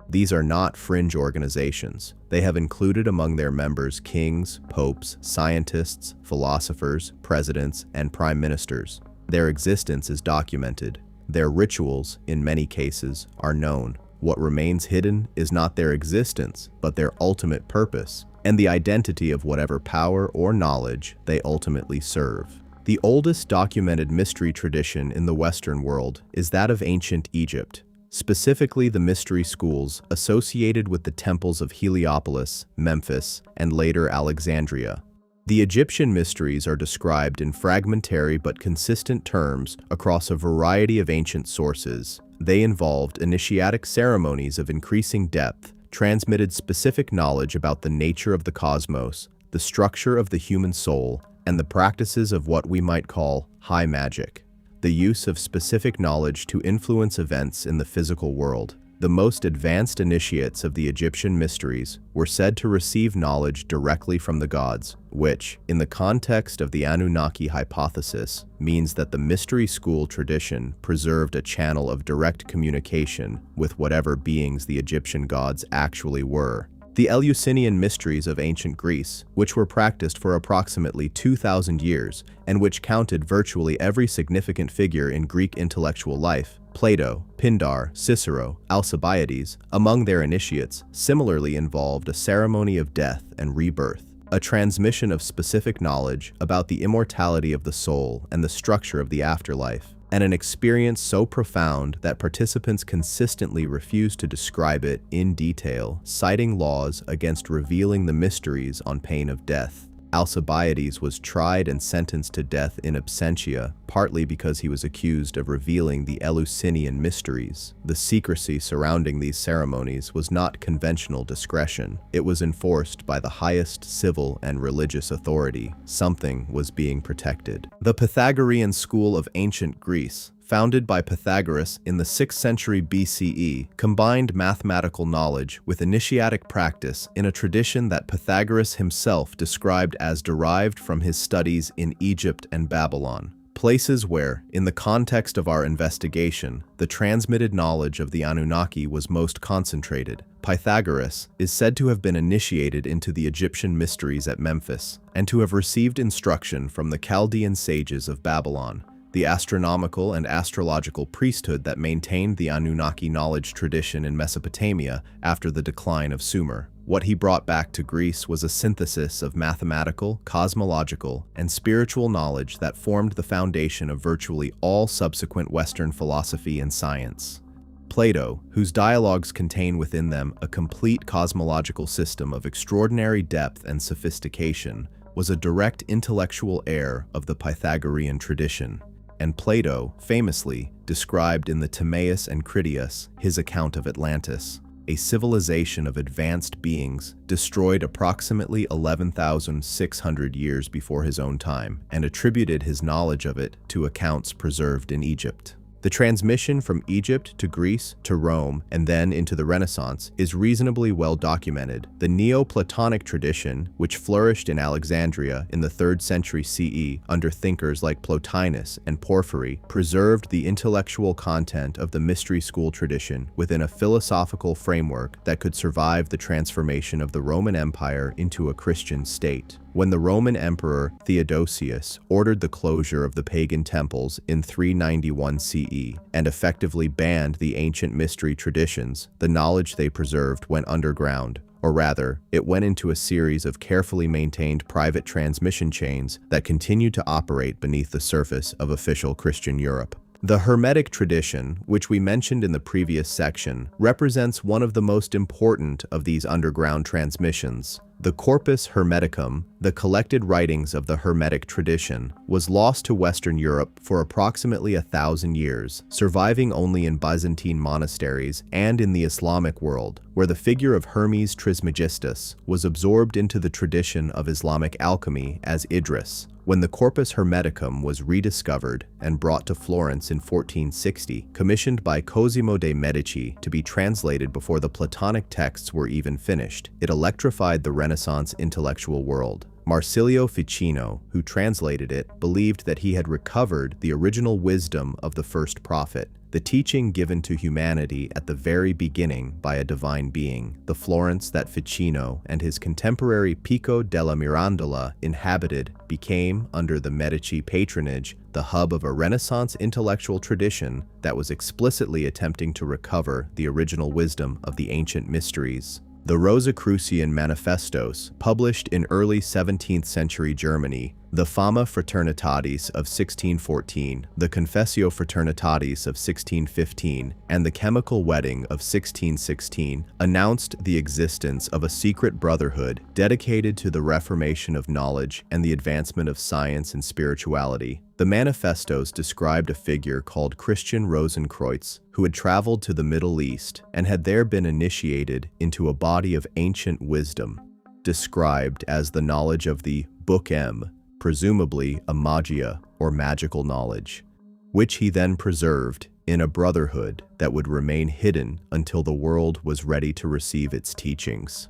These are not fringe organizations. They have included among their members kings, popes, scientists, philosophers, presidents, and prime ministers. Their existence is documented, Their rituals, in many cases, are known. What remains hidden is not their existence, but their ultimate purpose, and the identity of whatever power or knowledge they ultimately serve. The oldest documented mystery tradition in the Western world is that of ancient Egypt, specifically the mystery schools associated with the temples of Heliopolis, Memphis, and later Alexandria. The Egyptian mysteries are described in fragmentary but consistent terms across a variety of ancient sources. They involved initiatic ceremonies of increasing depth, transmitted specific knowledge about the nature of the cosmos, the structure of the human soul, and the practices of what we might call high magic, the use of specific knowledge to influence events in the physical world. The most advanced initiates of the Egyptian mysteries were said to receive knowledge directly from the gods, which, in the context of the Anunnaki hypothesis, means that the mystery school tradition preserved a channel of direct communication with whatever beings the Egyptian gods actually were. The Eleusinian mysteries of ancient Greece, which were practiced for approximately 2,000 years and which counted virtually every significant figure in Greek intellectual life, Plato, Pindar, Cicero, Alcibiades, among their initiates, similarly involved a ceremony of death and rebirth, a transmission of specific knowledge about the immortality of the soul and the structure of the afterlife, and an experience so profound that participants consistently refused to describe it in detail, citing laws against revealing the mysteries on pain of death. Alcibiades was tried and sentenced to death in absentia, partly because he was accused of revealing the Eleusinian mysteries. The secrecy surrounding these ceremonies was not conventional discretion. It was enforced by the highest civil and religious authority. Something was being protected. The Pythagorean school of ancient Greece, founded by Pythagoras in the 6th century BCE, combined mathematical knowledge with initiatic practice in a tradition that Pythagoras himself described as derived from his studies in Egypt and Babylon, places where, in the context of our investigation, the transmitted knowledge of the Anunnaki was most concentrated. Pythagoras is said to have been initiated into the Egyptian mysteries at Memphis, and to have received instruction from the Chaldean sages of Babylon, the astronomical and astrological priesthood that maintained the Anunnaki knowledge tradition in Mesopotamia after the decline of Sumer. What he brought back to Greece was a synthesis of mathematical, cosmological, and spiritual knowledge that formed the foundation of virtually all subsequent Western philosophy and science. Plato, whose dialogues contain within them a complete cosmological system of extraordinary depth and sophistication, was a direct intellectual heir of the Pythagorean tradition. And Plato, famously, described in the Timaeus and Critias his account of Atlantis, a civilization of advanced beings destroyed approximately 11,600 years before his own time, and attributed his knowledge of it to accounts preserved in Egypt. The transmission from Egypt to Greece to Rome and then into the Renaissance is reasonably well documented. The Neoplatonic tradition, which flourished in Alexandria in the 3rd century CE under thinkers like Plotinus and Porphyry, preserved the intellectual content of the mystery school tradition within a philosophical framework that could survive the transformation of the Roman Empire into a Christian state. When the Roman Emperor Theodosius ordered the closure of the pagan temples in 391 CE and effectively banned the ancient mystery traditions, the knowledge they preserved went underground, or rather, it went into a series of carefully maintained private transmission chains that continued to operate beneath the surface of official Christian Europe. The Hermetic tradition, which we mentioned in the previous section, represents one of the most important of these underground transmissions. The Corpus Hermeticum, the collected writings of the Hermetic tradition, was lost to Western Europe for approximately 1,000 years, surviving only in Byzantine monasteries and in the Islamic world, where the figure of Hermes Trismegistus was absorbed into the tradition of Islamic alchemy as Idris. When the Corpus Hermeticum was rediscovered and brought to Florence in 1460, commissioned by Cosimo de' Medici to be translated before the Platonic texts were even finished, it electrified the Renaissance intellectual world. Marsilio Ficino, who translated it, believed that he had recovered the original wisdom of the first prophet, the teaching given to humanity at the very beginning by a divine being. The Florence that Ficino and his contemporary Pico della Mirandola inhabited became, under the Medici patronage, the hub of a Renaissance intellectual tradition that was explicitly attempting to recover the original wisdom of the ancient mysteries. The Rosicrucian manifestos, published in early 17th century Germany, the Fama Fraternitatis of 1614, the Confessio Fraternitatis of 1615, and the Chemical Wedding of 1616, announced the existence of a secret brotherhood dedicated to the reformation of knowledge and the advancement of science and spirituality. The manifestos described a figure called Christian Rosenkreuz, who had traveled to the Middle East and had there been initiated into a body of ancient wisdom, described as the knowledge of the Book M, presumably a magia or magical knowledge, which he then preserved in a brotherhood that would remain hidden until the world was ready to receive its teachings.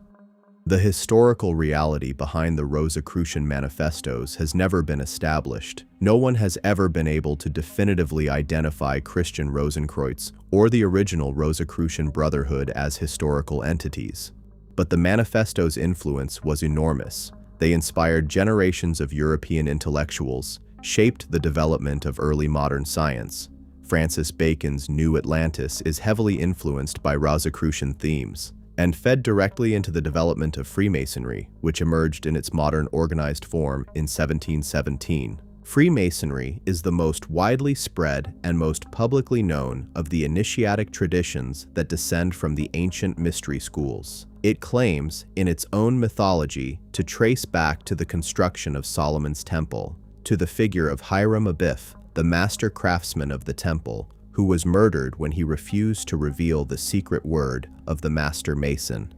The historical reality behind the Rosicrucian manifestos has never been established. No one has ever been able to definitively identify Christian Rosenkreuz or the original Rosicrucian Brotherhood as historical entities. But the manifestos' influence was enormous. They inspired generations of European intellectuals, shaped the development of early modern science. Francis Bacon's New Atlantis is heavily influenced by Rosicrucian themes, and fed directly into the development of Freemasonry, which emerged in its modern organized form in 1717. Freemasonry is the most widely spread and most publicly known of the initiatic traditions that descend from the ancient mystery schools. It claims, in its own mythology, to trace back to the construction of Solomon's temple, to the figure of Hiram Abiff, the master craftsman of the temple, who was murdered when he refused to reveal the secret word of the master mason.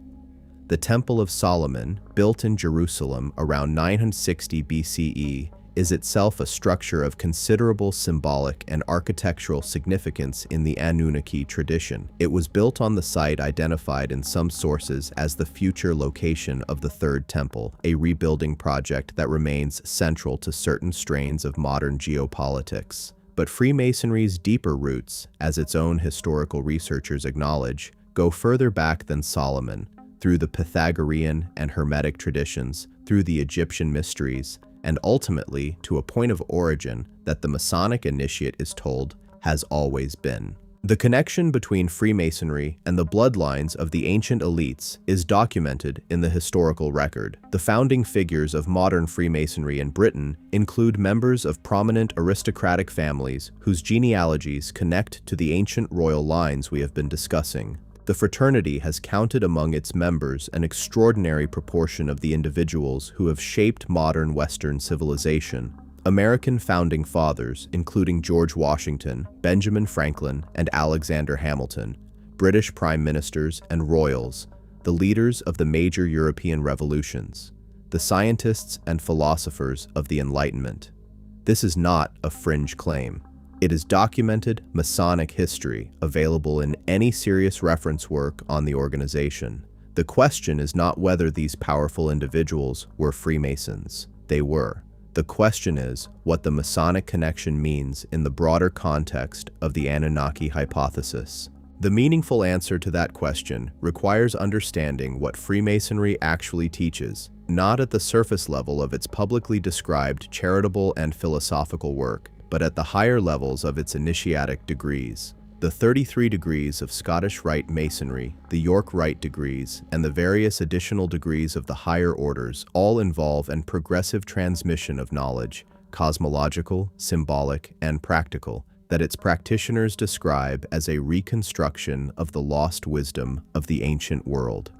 The Temple of Solomon, built in Jerusalem around 960 BCE, is itself a structure of considerable symbolic and architectural significance in the Anunnaki tradition. It was built on the site identified in some sources as the future location of the Third Temple, a rebuilding project that remains central to certain strains of modern geopolitics. But Freemasonry's deeper roots, as its own historical researchers acknowledge, go further back than Solomon, through the Pythagorean and Hermetic traditions, through the Egyptian mysteries, and ultimately to a point of origin that the Masonic initiate is told has always been. The connection between Freemasonry and the bloodlines of the ancient elites is documented in the historical record. The founding figures of modern Freemasonry in Britain include members of prominent aristocratic families whose genealogies connect to the ancient royal lines we have been discussing. The fraternity has counted among its members an extraordinary proportion of the individuals who have shaped modern Western civilization. American founding fathers, including George Washington, Benjamin Franklin, and Alexander Hamilton, British prime ministers and royals, the leaders of the major European revolutions, the scientists and philosophers of the Enlightenment. This is not a fringe claim. It is documented Masonic history available in any serious reference work on the organization. The question is not whether these powerful individuals were Freemasons. They were. The question is what the Masonic connection means in the broader context of the Anunnaki hypothesis. The meaningful answer to that question requires understanding what Freemasonry actually teaches, not at the surface level of its publicly described charitable and philosophical work, but at the higher levels of its initiatic degrees. The 33 degrees of Scottish Rite Masonry, the York Rite degrees, and the various additional degrees of the higher orders all involve an progressive transmission of knowledge, cosmological, symbolic, and practical, that its practitioners describe as a reconstruction of the lost wisdom of the ancient world.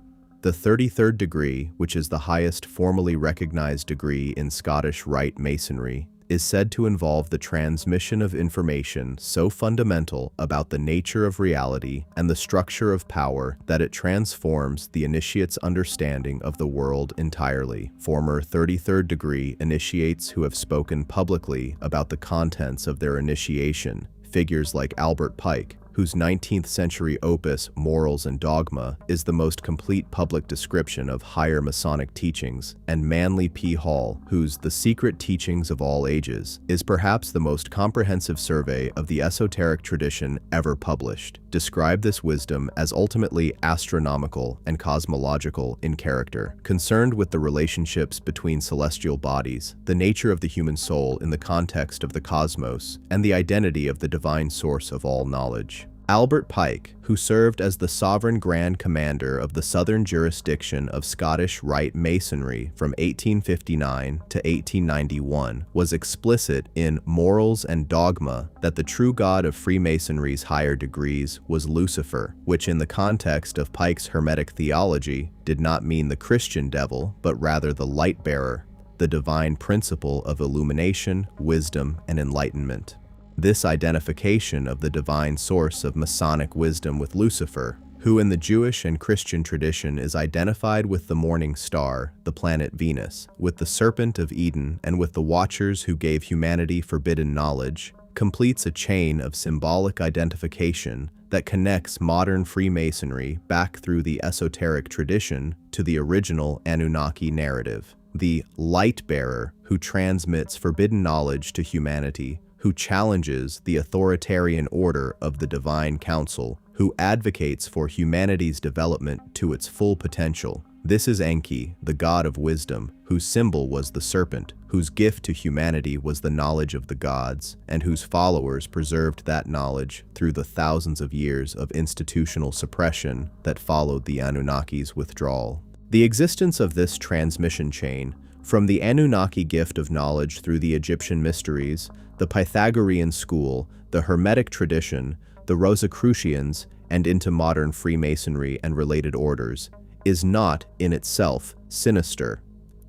The 33rd degree, which is the highest formally recognized degree in Scottish Rite Masonry, is said to involve the transmission of information so fundamental about the nature of reality and the structure of power that it transforms the initiate's understanding of the world entirely. Former 33rd degree initiates who have spoken publicly about the contents of their initiation, figures like Albert Pike, whose 19th century opus Morals and Dogma is the most complete public description of higher Masonic teachings, and Manly P. Hall, whose The Secret Teachings of All Ages is perhaps the most comprehensive survey of the esoteric tradition ever published, describe this wisdom as ultimately astronomical and cosmological in character, concerned with the relationships between celestial bodies, the nature of the human soul in the context of the cosmos, and the identity of the divine source of all knowledge. Albert Pike, who served as the Sovereign Grand Commander of the Southern Jurisdiction of Scottish Rite Masonry from 1859 to 1891, was explicit in Morals and Dogma that the true god of Freemasonry's higher degrees was Lucifer, which in the context of Pike's Hermetic theology did not mean the Christian devil, but rather the light bearer, the divine principle of illumination, wisdom, and enlightenment. This identification of the divine source of Masonic wisdom with Lucifer, who in the Jewish and Christian tradition is identified with the morning star, the planet Venus, with the serpent of Eden, and with the watchers who gave humanity forbidden knowledge, completes a chain of symbolic identification that connects modern Freemasonry back through the esoteric tradition to the original Anunnaki narrative. The light bearer who transmits forbidden knowledge to humanity, who challenges the authoritarian order of the divine council, who advocates for humanity's development to its full potential. This is Enki, the god of wisdom, whose symbol was the serpent, whose gift to humanity was the knowledge of the gods, and whose followers preserved that knowledge through the thousands of years of institutional suppression that followed the Anunnaki's withdrawal. The existence of this transmission chain, from the Anunnaki gift of knowledge through the Egyptian mysteries, the Pythagorean school, the Hermetic tradition, the Rosicrucians, and into modern Freemasonry and related orders, is not, in itself, sinister.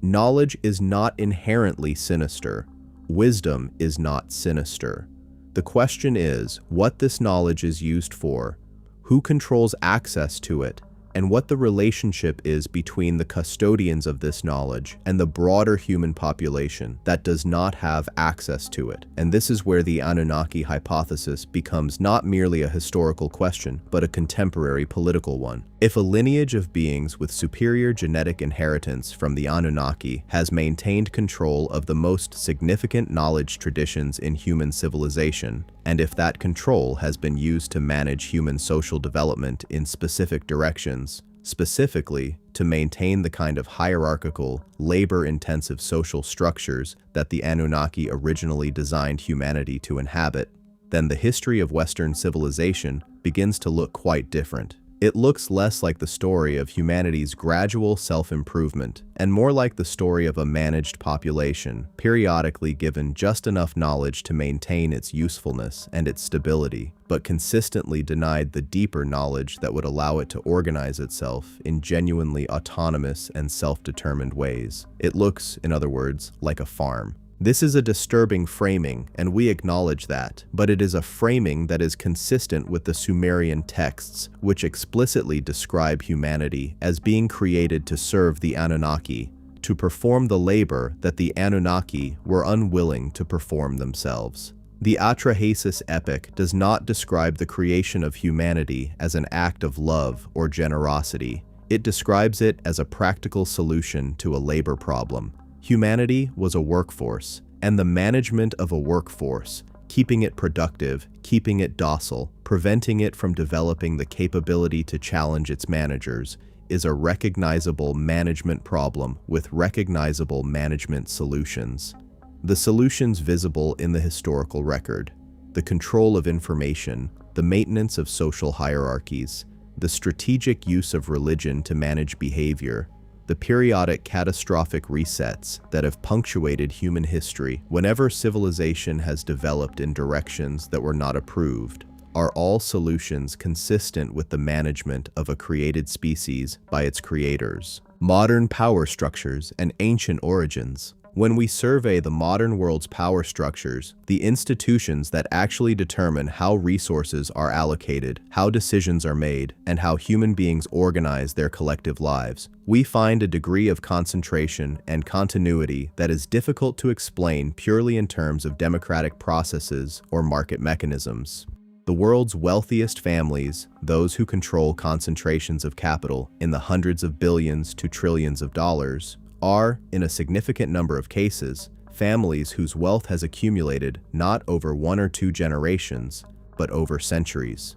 Knowledge is not inherently sinister. Wisdom is not sinister. The question is what this knowledge is used for, who controls access to it, and what the relationship is between the custodians of this knowledge and the broader human population that does not have access to it. And this is where the Anunnaki hypothesis becomes not merely a historical question, but a contemporary political one. If a lineage of beings with superior genetic inheritance from the Anunnaki has maintained control of the most significant knowledge traditions in human civilization, and if that control has been used to manage human social development in specific directions, specifically to maintain the kind of hierarchical, labor-intensive social structures that the Anunnaki originally designed humanity to inhabit, then the history of Western civilization begins to look quite different. It looks less like the story of humanity's gradual self-improvement and more like the story of a managed population, periodically given just enough knowledge to maintain its usefulness and its stability, but consistently denied the deeper knowledge that would allow it to organize itself in genuinely autonomous and self-determined ways. It looks, in other words, like a farm. This is a disturbing framing, and we acknowledge that, but it is a framing that is consistent with the Sumerian texts, which explicitly describe humanity as being created to serve the Anunnaki, to perform the labor that the Anunnaki were unwilling to perform themselves. The Atrahasis epic does not describe the creation of humanity as an act of love or generosity. It describes it as a practical solution to a labor problem. Humanity was a workforce, and the management of a workforce, keeping it productive, keeping it docile, preventing it from developing the capability to challenge its managers, is a recognizable management problem with recognizable management solutions. The solutions visible in the historical record: the control of information, the maintenance of social hierarchies, the strategic use of religion to manage behavior, the periodic catastrophic resets that have punctuated human history whenever civilization has developed in directions that were not approved, are all solutions consistent with the management of a created species by its creators. Modern power structures and ancient origins. When we survey the modern world's power structures, the institutions that actually determine how resources are allocated, how decisions are made, and how human beings organize their collective lives, we find a degree of concentration and continuity that is difficult to explain purely in terms of democratic processes or market mechanisms. The world's wealthiest families, those who control concentrations of capital in the hundreds of billions to trillions of dollars, are, in a significant number of cases, families whose wealth has accumulated not over 1 or 2 generations, but over centuries.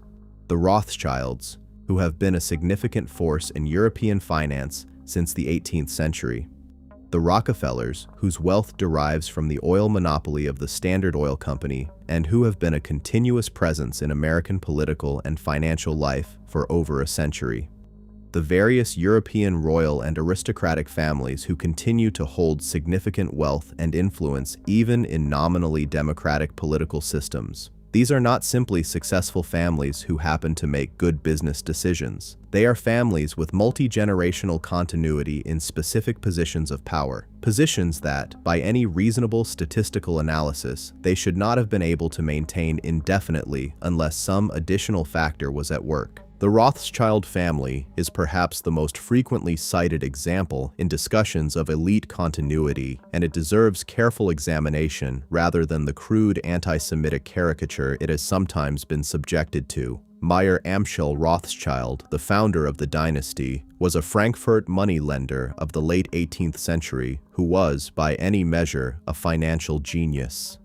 The Rothschilds, who have been a significant force in European finance since the 18th century. The Rockefellers, whose wealth derives from the oil monopoly of the Standard Oil Company and who have been a continuous presence in American political and financial life for over a century. The various European royal and aristocratic families who continue to hold significant wealth and influence even in nominally democratic political systems. These are not simply successful families who happen to make good business decisions. They are families with multi-generational continuity in specific positions of power, positions that, by any reasonable statistical analysis, they should not have been able to maintain indefinitely unless some additional factor was at work. The Rothschild family is perhaps the most frequently cited example in discussions of elite continuity, and it deserves careful examination rather than the crude anti-Semitic caricature it has sometimes been subjected to. Meyer Amschel Rothschild, the founder of the dynasty, was a Frankfurt moneylender of the late 18th century who was, by any measure, a financial genius.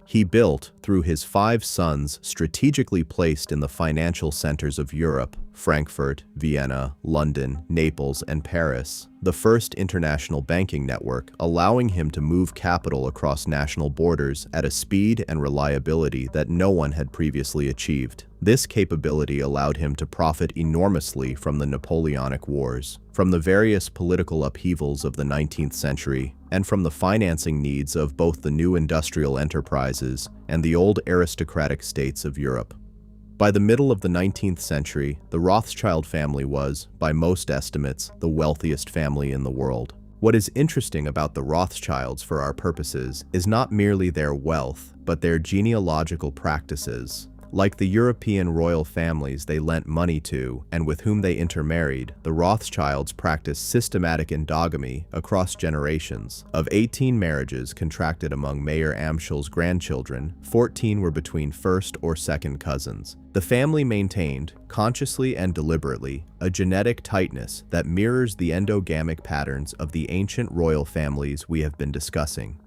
He built, through his 5 sons strategically placed in the financial centers of Europe, Frankfurt, Vienna, London, Naples, and Paris, the first international banking network, allowing him to move capital across national borders at a speed and reliability that no one had previously achieved. This capability allowed him to profit enormously from the Napoleonic Wars, from the various political upheavals of the 19th century, and from the financing needs of both the new industrial enterprises and the old aristocratic states of Europe. By the middle of the 19th century, the Rothschild family was, by most estimates, the wealthiest family in the world. What is interesting about the Rothschilds for our purposes is not merely their wealth, but their genealogical practices. Like the European royal families they lent money to and with whom they intermarried, the Rothschilds practiced systematic endogamy across generations. Of 18 marriages contracted among Meyer Amschel's grandchildren, 14 were between first or second cousins. The family maintained, consciously and deliberately, a genetic tightness that mirrors the endogamic patterns of the ancient royal families we have been discussing.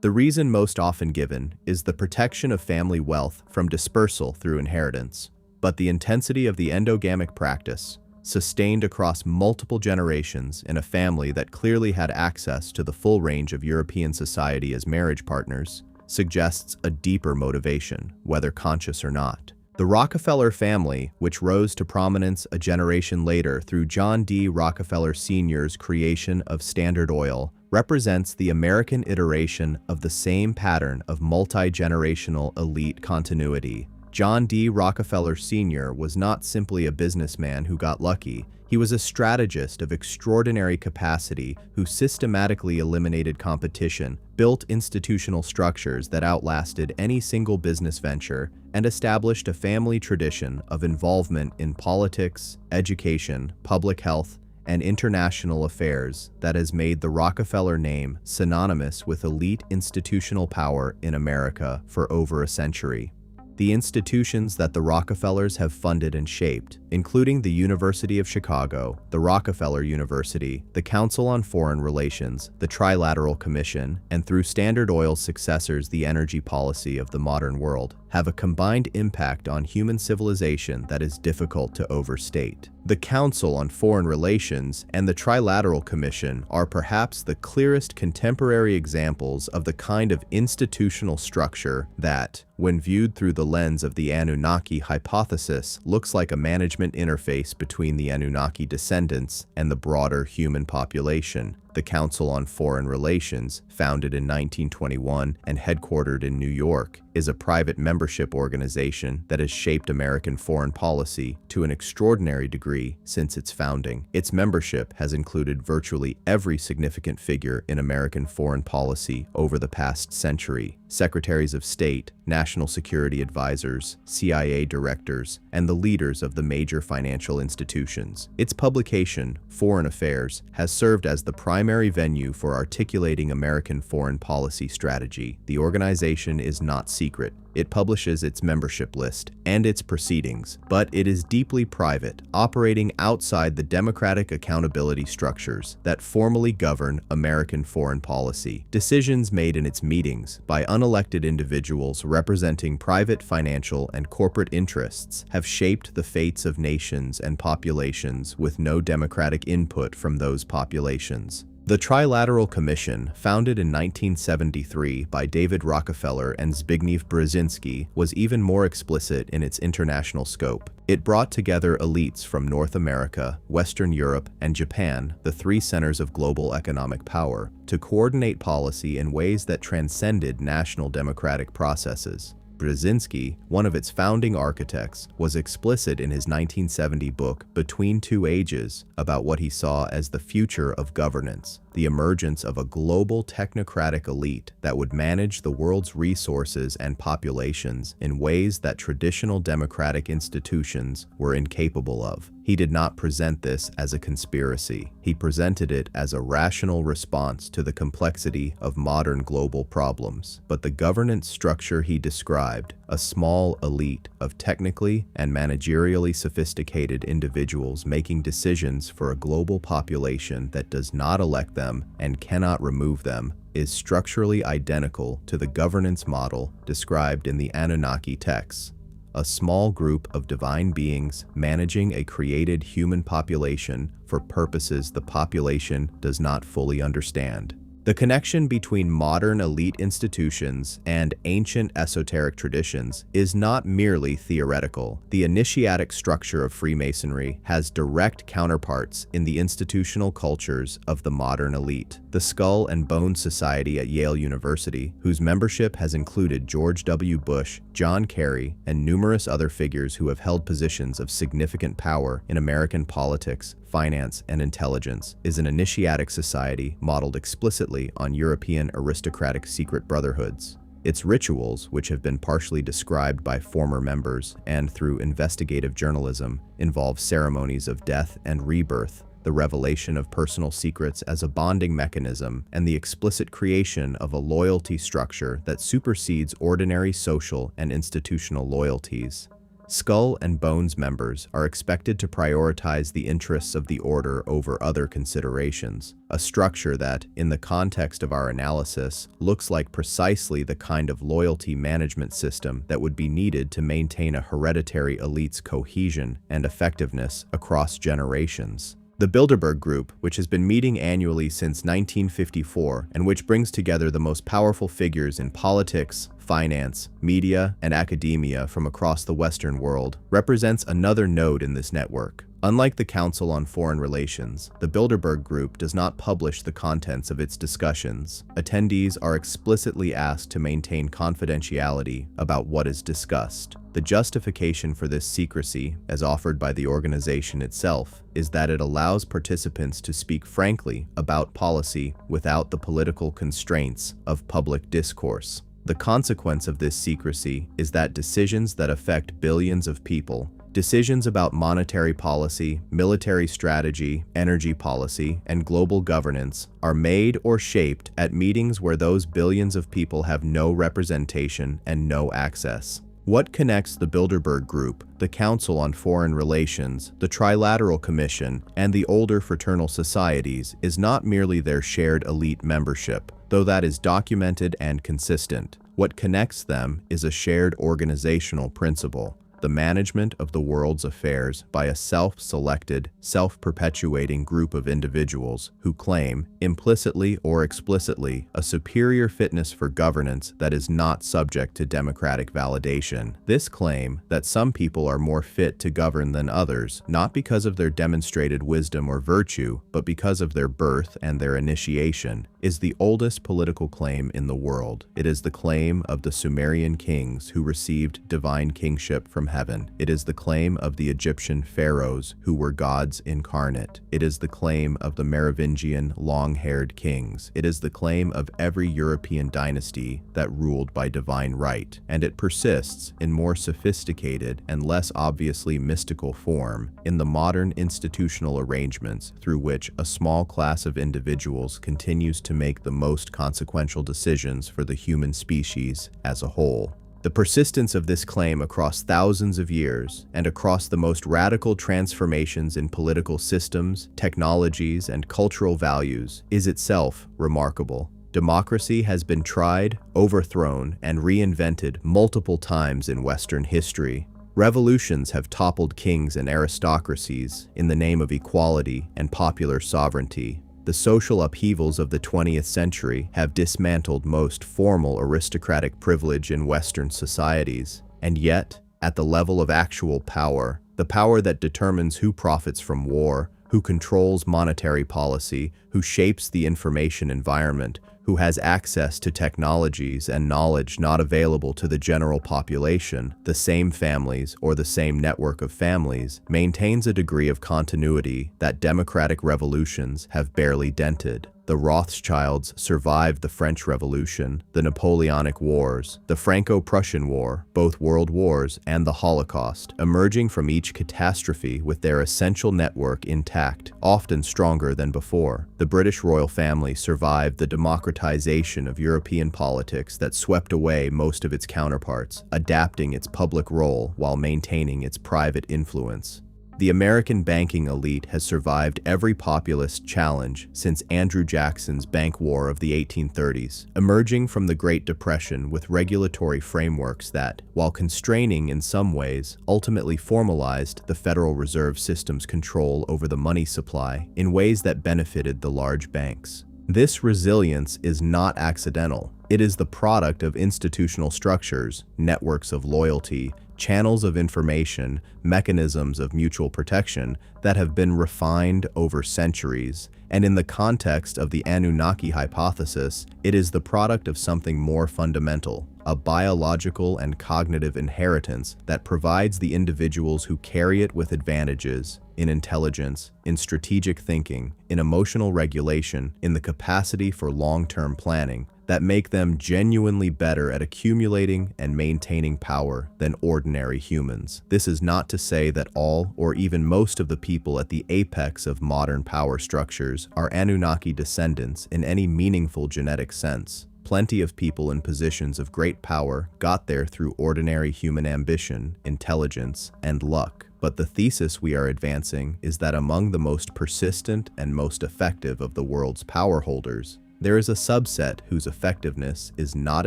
The reason most often given is the protection of family wealth from dispersal through inheritance, but the intensity of the endogamic practice, sustained across multiple generations in a family that clearly had access to the full range of European society as marriage partners, suggests a deeper motivation, whether conscious or not. The Rockefeller family, which rose to prominence a generation later through John D. Rockefeller Sr.'s creation of Standard Oil, represents the American iteration of the same pattern of multi-generational elite continuity. John D. Rockefeller Sr. was not simply a businessman who got lucky. He was a strategist of extraordinary capacity who systematically eliminated competition, built institutional structures that outlasted any single business venture, and established a family tradition of involvement in politics, education, public health, and international affairs that has made the Rockefeller name synonymous with elite institutional power in America for over a century. The institutions that the Rockefellers have funded and shaped, including the University of Chicago, the Rockefeller University, the Council on Foreign Relations, the Trilateral Commission, and through Standard Oil's successors, the energy policy of the modern world, have a combined impact on human civilization that is difficult to overstate. The Council on Foreign Relations and the Trilateral Commission are perhaps the clearest contemporary examples of the kind of institutional structure that, when viewed through the lens of the Anunnaki hypothesis, looks like a management interface between the Anunnaki descendants and the broader human population. The Council on Foreign Relations, founded in 1921 and headquartered in New York, is a private membership organization that has shaped American foreign policy to an extraordinary degree since its founding. Its membership has included virtually every significant figure in American foreign policy over the past century: secretaries of state, national security advisors, CIA directors, and the leaders of the major financial institutions. Its publication, Foreign Affairs, has served as the primary venue for articulating American foreign policy strategy. The organization is not secret. It publishes its membership list and its proceedings, but it is deeply private, operating outside the democratic accountability structures that formally govern American foreign policy. Decisions made in its meetings by unelected individuals representing private financial and corporate interests have shaped the fates of nations and populations with no democratic input from those populations. The Trilateral Commission, founded in 1973 by David Rockefeller and Zbigniew Brzezinski, was even more explicit in its international scope. It brought together elites from North America, Western Europe, and Japan, the three centers of global economic power, to coordinate policy in ways that transcended national democratic processes. Brzezinski, one of its founding architects, was explicit in his 1970 book Between Two Ages about what he saw as the future of governance, the emergence of a global technocratic elite that would manage the world's resources and populations in ways that traditional democratic institutions were incapable of. He did not present this as a conspiracy. He presented it as a rational response to the complexity of modern global problems. But the governance structure he described, a small elite of technically and managerially sophisticated individuals making decisions for a global population that does not elect them and cannot remove them, is structurally identical to the governance model described in the Anunnaki texts. A small group of divine beings managing a created human population for purposes the population does not fully understand. The connection between modern elite institutions and ancient esoteric traditions is not merely theoretical. The initiatic structure of Freemasonry has direct counterparts in the institutional cultures of the modern elite. The Skull and Bones Society at Yale University, whose membership has included George W. Bush, John Kerry, and numerous other figures who have held positions of significant power in American politics, finance, and intelligence, is an initiatic society modeled explicitly on European aristocratic secret brotherhoods. Its rituals, which have been partially described by former members and through investigative journalism, involve ceremonies of death and rebirth, the revelation of personal secrets as a bonding mechanism, and the explicit creation of a loyalty structure that supersedes ordinary social and institutional loyalties. Skull and Bones members are expected to prioritize the interests of the order over other considerations, a structure that, in the context of our analysis, looks like precisely the kind of loyalty management system that would be needed to maintain a hereditary elite's cohesion and effectiveness across generations. The Bilderberg Group, which has been meeting annually since 1954 and which brings together the most powerful figures in politics, finance, media, and academia from across the Western world, represents another node in this network. Unlike the Council on Foreign Relations, the Bilderberg Group does not publish the contents of its discussions. Attendees are explicitly asked to maintain confidentiality about what is discussed. The justification for this secrecy, as offered by the organization itself, is that it allows participants to speak frankly about policy without the political constraints of public discourse. The consequence of this secrecy is that decisions that affect billions of people, decisions about monetary policy, military strategy, energy policy, and global governance are made or shaped at meetings where those billions of people have no representation and no access. What connects the Bilderberg Group, the Council on Foreign Relations, the Trilateral Commission, and the older fraternal societies is not merely their shared elite membership, though that is documented and consistent. What connects them is a shared organizational principle: the management of the world's affairs by a self-selected, self-perpetuating group of individuals who claim, implicitly or explicitly, a superior fitness for governance that is not subject to democratic validation. This claim, that some people are more fit to govern than others, not because of their demonstrated wisdom or virtue, but because of their birth and their initiation, is the oldest political claim in the world. It is the claim of the Sumerian kings who received divine kingship from heaven. It is the claim of the Egyptian pharaohs who were gods incarnate. It is the claim of the Merovingian long-haired kings. It is the claim of every European dynasty that ruled by divine right. And it persists in more sophisticated and less obviously mystical form in the modern institutional arrangements through which a small class of individuals continues to make the most consequential decisions for the human species as a whole. The persistence of this claim across thousands of years and across the most radical transformations in political systems, technologies, and cultural values is itself remarkable. Democracy has been tried, overthrown, and reinvented multiple times in Western history. Revolutions have toppled kings and aristocracies in the name of equality and popular sovereignty. The social upheavals of the 20th century have dismantled most formal aristocratic privilege in Western societies. And yet, at the level of actual power, the power that determines who profits from war, who controls monetary policy, who shapes the information environment, who has access to technologies and knowledge not available to the general population, the same families or the same network of families, maintains a degree of continuity that democratic revolutions have barely dented. The Rothschilds survived the French Revolution, the Napoleonic Wars, the Franco-Prussian War, both world wars, and the Holocaust, emerging from each catastrophe with their essential network intact, often stronger than before. The British royal family survived the democratization of European politics that swept away most of its counterparts, adapting its public role while maintaining its private influence. The American banking elite has survived every populist challenge since Andrew Jackson's bank war of the 1830s, emerging from the Great Depression with regulatory frameworks that, while constraining in some ways, ultimately formalized the Federal Reserve System's control over the money supply in ways that benefited the large banks. This resilience is not accidental. It is the product of institutional structures, networks of loyalty, channels of information, mechanisms of mutual protection that have been refined over centuries. And in the context of the Anunnaki hypothesis, it is the product of something more fundamental, a biological and cognitive inheritance that provides the individuals who carry it with advantages in intelligence, in strategic thinking, in emotional regulation, in the capacity for long-term planning, that make them genuinely better at accumulating and maintaining power than ordinary humans. This is not to say that all or even most of the people at the apex of modern power structures are Anunnaki descendants in any meaningful genetic sense. Plenty of people in positions of great power got there through ordinary human ambition, intelligence, and luck. But the thesis we are advancing is that among the most persistent and most effective of the world's power holders, there is a subset whose effectiveness is not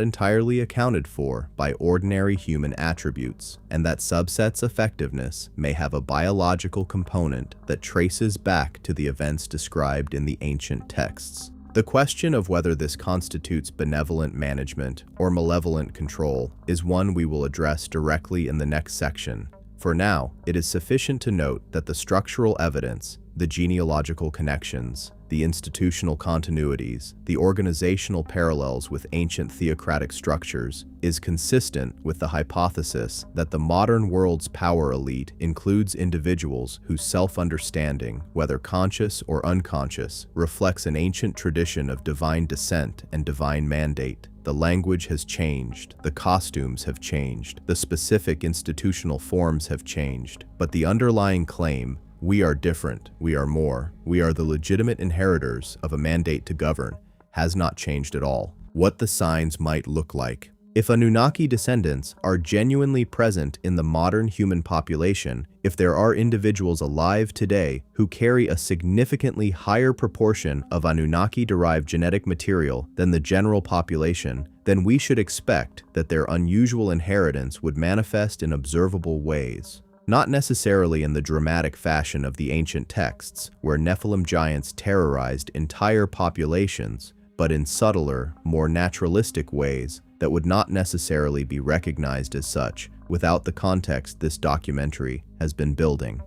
entirely accounted for by ordinary human attributes, and that subset's effectiveness may have a biological component that traces back to the events described in the ancient texts. The question of whether this constitutes benevolent management or malevolent control is one we will address directly in the next section. For now, it is sufficient to note that the structural evidence, the genealogical connections, the institutional continuities, the organizational parallels with ancient theocratic structures, is consistent with the hypothesis that the modern world's power elite includes individuals whose self-understanding, whether conscious or unconscious, reflects an ancient tradition of divine descent and divine mandate. The language has changed, the costumes have changed, the specific institutional forms have changed, but the underlying claim, "We are different, we are more, we are the legitimate inheritors of a mandate to govern," has not changed at all. What the signs might look like. If Anunnaki descendants are genuinely present in the modern human population, if there are individuals alive today who carry a significantly higher proportion of Anunnaki-derived genetic material than the general population, then we should expect that their unusual inheritance would manifest in observable ways. Not necessarily in the dramatic fashion of the ancient texts, where Nephilim giants terrorized entire populations, but in subtler, more naturalistic ways that would not necessarily be recognized as such without the context this documentary has been building.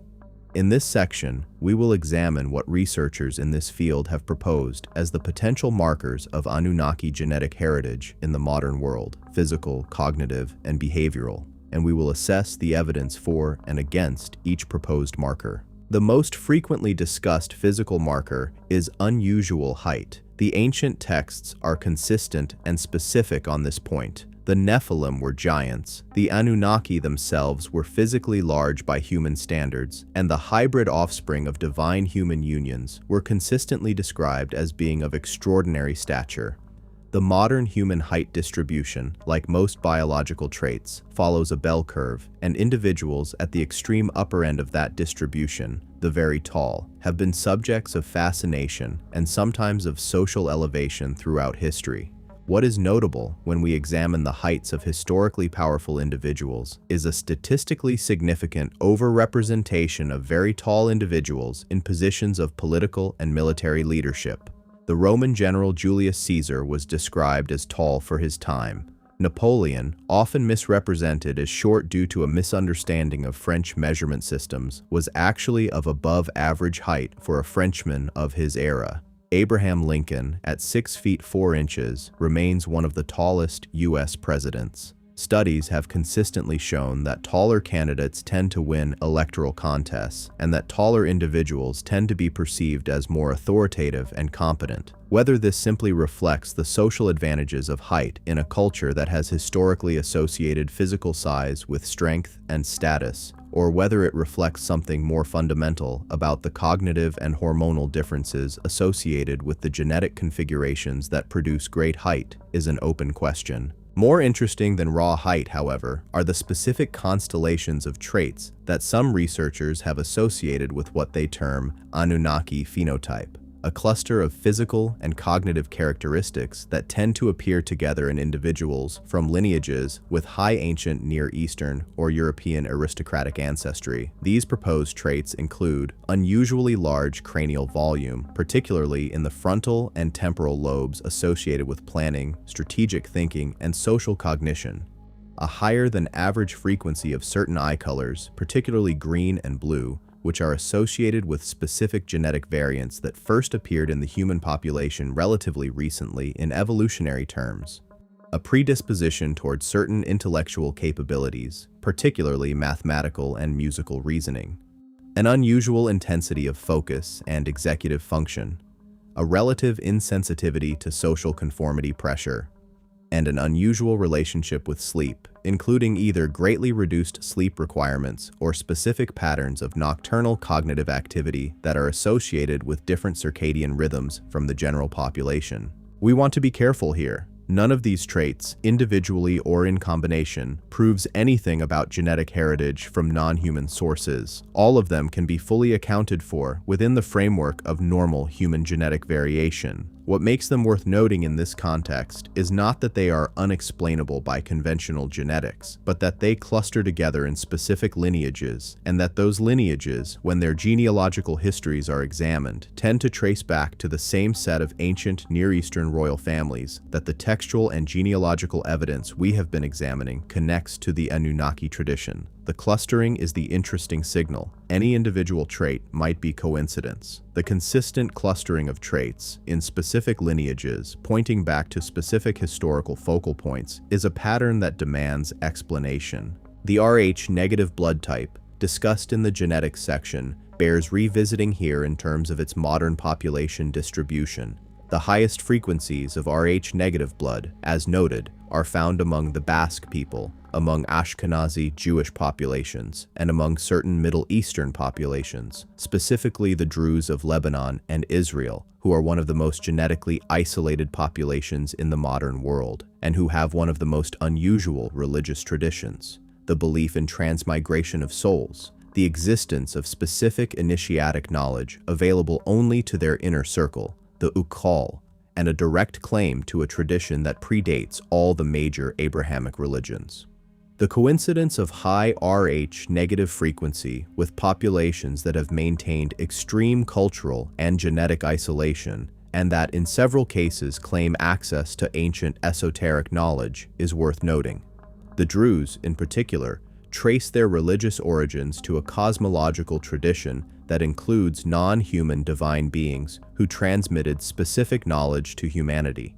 In this section, we will examine what researchers in this field have proposed as the potential markers of Anunnaki genetic heritage in the modern world, physical, cognitive, and behavioral, and we will assess the evidence for and against each proposed marker. The most frequently discussed physical marker is unusual height. The ancient texts are consistent and specific on this point. The Nephilim were giants, the Anunnaki themselves were physically large by human standards, and the hybrid offspring of divine human unions were consistently described as being of extraordinary stature. The modern human height distribution, like most biological traits, follows a bell curve, and individuals at the extreme upper end of that distribution, the very tall, have been subjects of fascination and sometimes of social elevation throughout history. What is notable when we examine the heights of historically powerful individuals is a statistically significant overrepresentation of very tall individuals in positions of political and military leadership. The Roman general Julius Caesar was described as tall for his time. Napoleon, often misrepresented as short due to a misunderstanding of French measurement systems, was actually of above average height for a Frenchman of his era. Abraham Lincoln, at 6 feet 4 inches, remains one of the tallest U.S. presidents. Studies have consistently shown that taller candidates tend to win electoral contests, and that taller individuals tend to be perceived as more authoritative and competent. Whether this simply reflects the social advantages of height in a culture that has historically associated physical size with strength and status, or whether it reflects something more fundamental about the cognitive and hormonal differences associated with the genetic configurations that produce great height, is an open question. More interesting than raw height, however, are the specific constellations of traits that some researchers have associated with what they term Anunnaki phenotype, a cluster of physical and cognitive characteristics that tend to appear together in individuals from lineages with high ancient Near Eastern or European aristocratic ancestry. These proposed traits include unusually large cranial volume, particularly in the frontal and temporal lobes associated with planning, strategic thinking, and social cognition. A higher than average frequency of certain eye colors, particularly green and blue, which are associated with specific genetic variants that first appeared in the human population relatively recently in evolutionary terms. A predisposition towards certain intellectual capabilities, particularly mathematical and musical reasoning. An unusual intensity of focus and executive function. A relative insensitivity to social conformity pressure. And an unusual relationship with sleep, including either greatly reduced sleep requirements or specific patterns of nocturnal cognitive activity that are associated with different circadian rhythms from the general population. We want to be careful here. None of these traits, individually or in combination, proves anything about genetic heritage from non-human sources. All of them can be fully accounted for within the framework of normal human genetic variation. What makes them worth noting in this context is not that they are unexplainable by conventional genetics, but that they cluster together in specific lineages, and that those lineages, when their genealogical histories are examined, tend to trace back to the same set of ancient Near Eastern royal families that the textual and genealogical evidence we have been examining connects to the Anunnaki tradition. The clustering is the interesting signal. Any individual trait might be coincidence. The consistent clustering of traits in specific lineages, pointing back to specific historical focal points, is a pattern that demands explanation. The Rh negative blood type, discussed in the genetics section, bears revisiting here in terms of its modern population distribution. The highest frequencies of Rh negative blood, as noted, are found among the Basque people, among Ashkenazi Jewish populations, and among certain Middle Eastern populations, specifically the Druze of Lebanon and Israel, who are one of the most genetically isolated populations in the modern world, and who have one of the most unusual religious traditions: the belief in transmigration of souls, the existence of specific initiatic knowledge available only to their inner circle, the Uqal, and a direct claim to a tradition that predates all the major Abrahamic religions. The coincidence of high Rh negative frequency with populations that have maintained extreme cultural and genetic isolation, and that in several cases claim access to ancient esoteric knowledge, is worth noting. The Druze, in particular, trace their religious origins to a cosmological tradition that includes non-human divine beings who transmitted specific knowledge to humanity,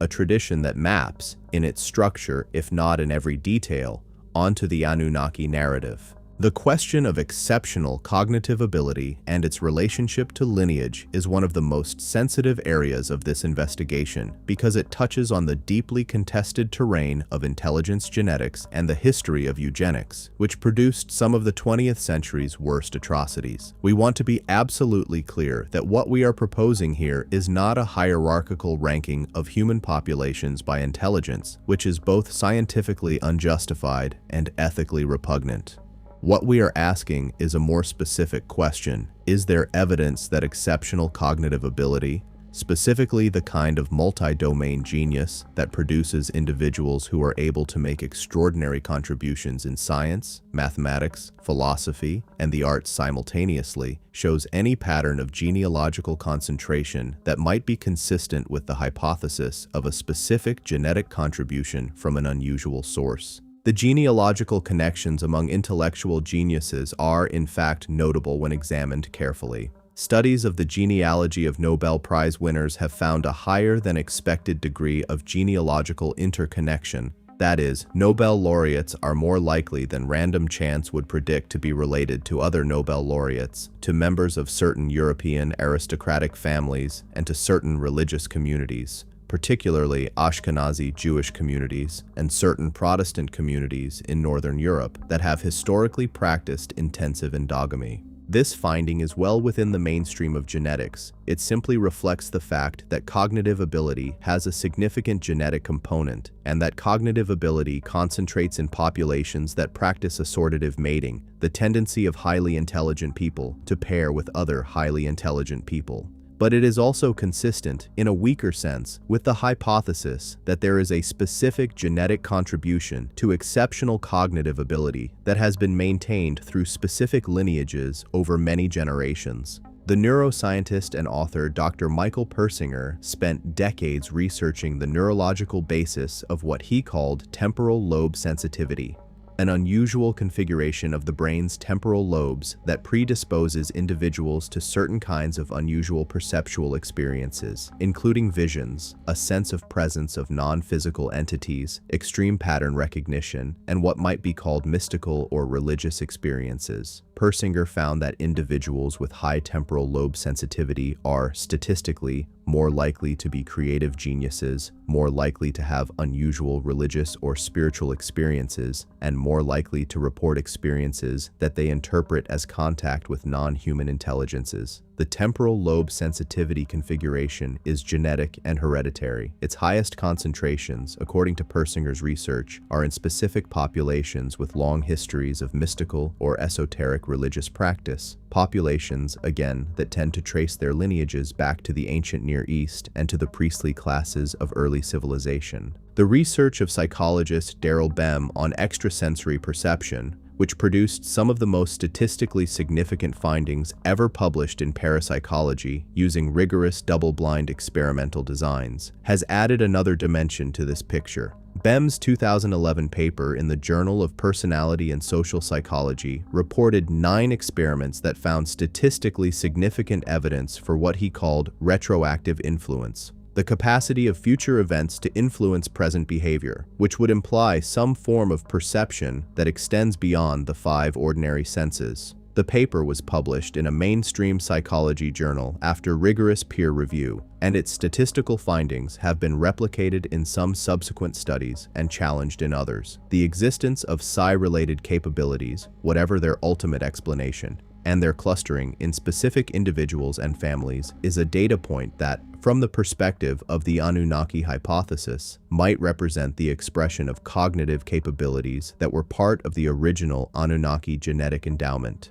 a tradition that maps, in its structure if not in every detail, onto the Anunnaki narrative. The question of exceptional cognitive ability and its relationship to lineage is one of the most sensitive areas of this investigation because it touches on the deeply contested terrain of intelligence genetics and the history of eugenics, which produced some of the 20th century's worst atrocities. We want to be absolutely clear that what we are proposing here is not a hierarchical ranking of human populations by intelligence, which is both scientifically unjustified and ethically repugnant. What we are asking is a more specific question. Is there evidence that exceptional cognitive ability, specifically the kind of multi-domain genius that produces individuals who are able to make extraordinary contributions in science, mathematics, philosophy, and the arts simultaneously, shows any pattern of genealogical concentration that might be consistent with the hypothesis of a specific genetic contribution from an unusual source? The genealogical connections among intellectual geniuses are, in fact, notable when examined carefully. Studies of the genealogy of Nobel Prize winners have found a higher than expected degree of genealogical interconnection. That is, Nobel laureates are more likely than random chance would predict to be related to other Nobel laureates, to members of certain European aristocratic families, and to certain religious communities, particularly Ashkenazi Jewish communities and certain Protestant communities in Northern Europe that have historically practiced intensive endogamy. This finding is well within the mainstream of genetics. It simply reflects the fact that cognitive ability has a significant genetic component, and that cognitive ability concentrates in populations that practice assortative mating, the tendency of highly intelligent people to pair with other highly intelligent people. But it is also consistent, in a weaker sense, with the hypothesis that there is a specific genetic contribution to exceptional cognitive ability that has been maintained through specific lineages over many generations. The neuroscientist and author Dr. Michael Persinger spent decades researching the neurological basis of what he called temporal lobe sensitivity, an unusual configuration of the brain's temporal lobes that predisposes individuals to certain kinds of unusual perceptual experiences, including visions, a sense of presence of non-physical entities, extreme pattern recognition, and what might be called mystical or religious experiences. Persinger found that individuals with high temporal lobe sensitivity are, statistically, more likely to be creative geniuses, more likely to have unusual religious or spiritual experiences, and more likely to report experiences that they interpret as contact with non-human intelligences. The temporal lobe sensitivity configuration is genetic and hereditary. Its highest concentrations, according to Persinger's research, are in specific populations with long histories of mystical or esoteric religious practice. Populations, again, that tend to trace their lineages back to the ancient Near East and to the priestly classes of early civilization. The research of psychologist Daryl Bem on extrasensory perception, which produced some of the most statistically significant findings ever published in parapsychology using rigorous double-blind experimental designs, has added another dimension to this picture. Bem's 2011 paper in the Journal of Personality and Social Psychology reported 9 experiments that found statistically significant evidence for what he called retroactive influence, the capacity of future events to influence present behavior, which would imply some form of perception that extends beyond the 5 ordinary senses. The paper was published in a mainstream psychology journal after rigorous peer review, and its statistical findings have been replicated in some subsequent studies and challenged in others. The existence of psi-related capabilities, whatever their ultimate explanation, and their clustering in specific individuals and families is a data point that, from the perspective of the Anunnaki hypothesis, might represent the expression of cognitive capabilities that were part of the original Anunnaki genetic endowment.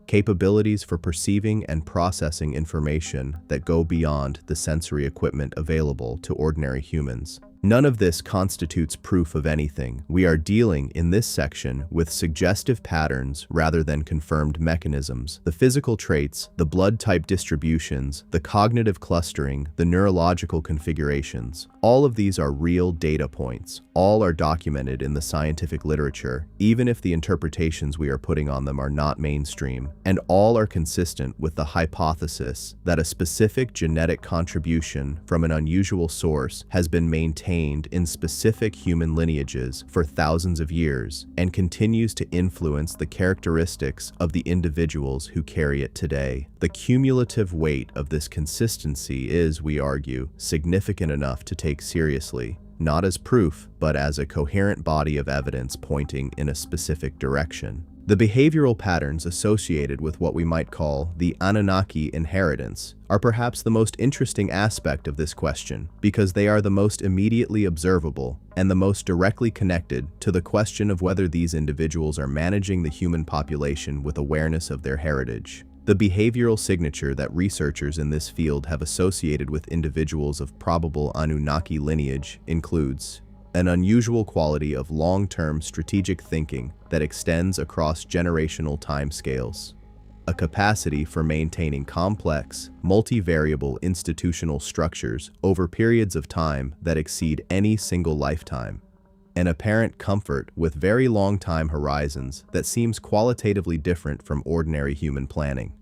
Capabilities for perceiving and processing information that go beyond the sensory equipment available to ordinary humans. None of this constitutes proof of anything. We are dealing in this section with suggestive patterns rather than confirmed mechanisms. The physical traits, the blood type distributions, the cognitive clustering, the neurological configurations, all of these are real data points. All are documented in the scientific literature, even if the interpretations we are putting on them are not mainstream, and all are consistent with the hypothesis that a specific genetic contribution from an unusual source has been maintained maintained in specific human lineages for thousands of years and continues to influence the characteristics of the individuals who carry it today. The cumulative weight of this consistency is, we argue, significant enough to take seriously, not as proof, but as a coherent body of evidence pointing in a specific direction. The behavioral patterns associated with what we might call the Anunnaki inheritance are perhaps the most interesting aspect of this question because they are the most immediately observable and the most directly connected to the question of whether these individuals are managing the human population with awareness of their heritage. The behavioral signature that researchers in this field have associated with individuals of probable Anunnaki lineage includes an unusual quality of long-term strategic thinking that extends across generational timescales, a capacity for maintaining complex, multivariable institutional structures over periods of time that exceed any single lifetime, an apparent comfort with very long time horizons that seems qualitatively different from ordinary human planning,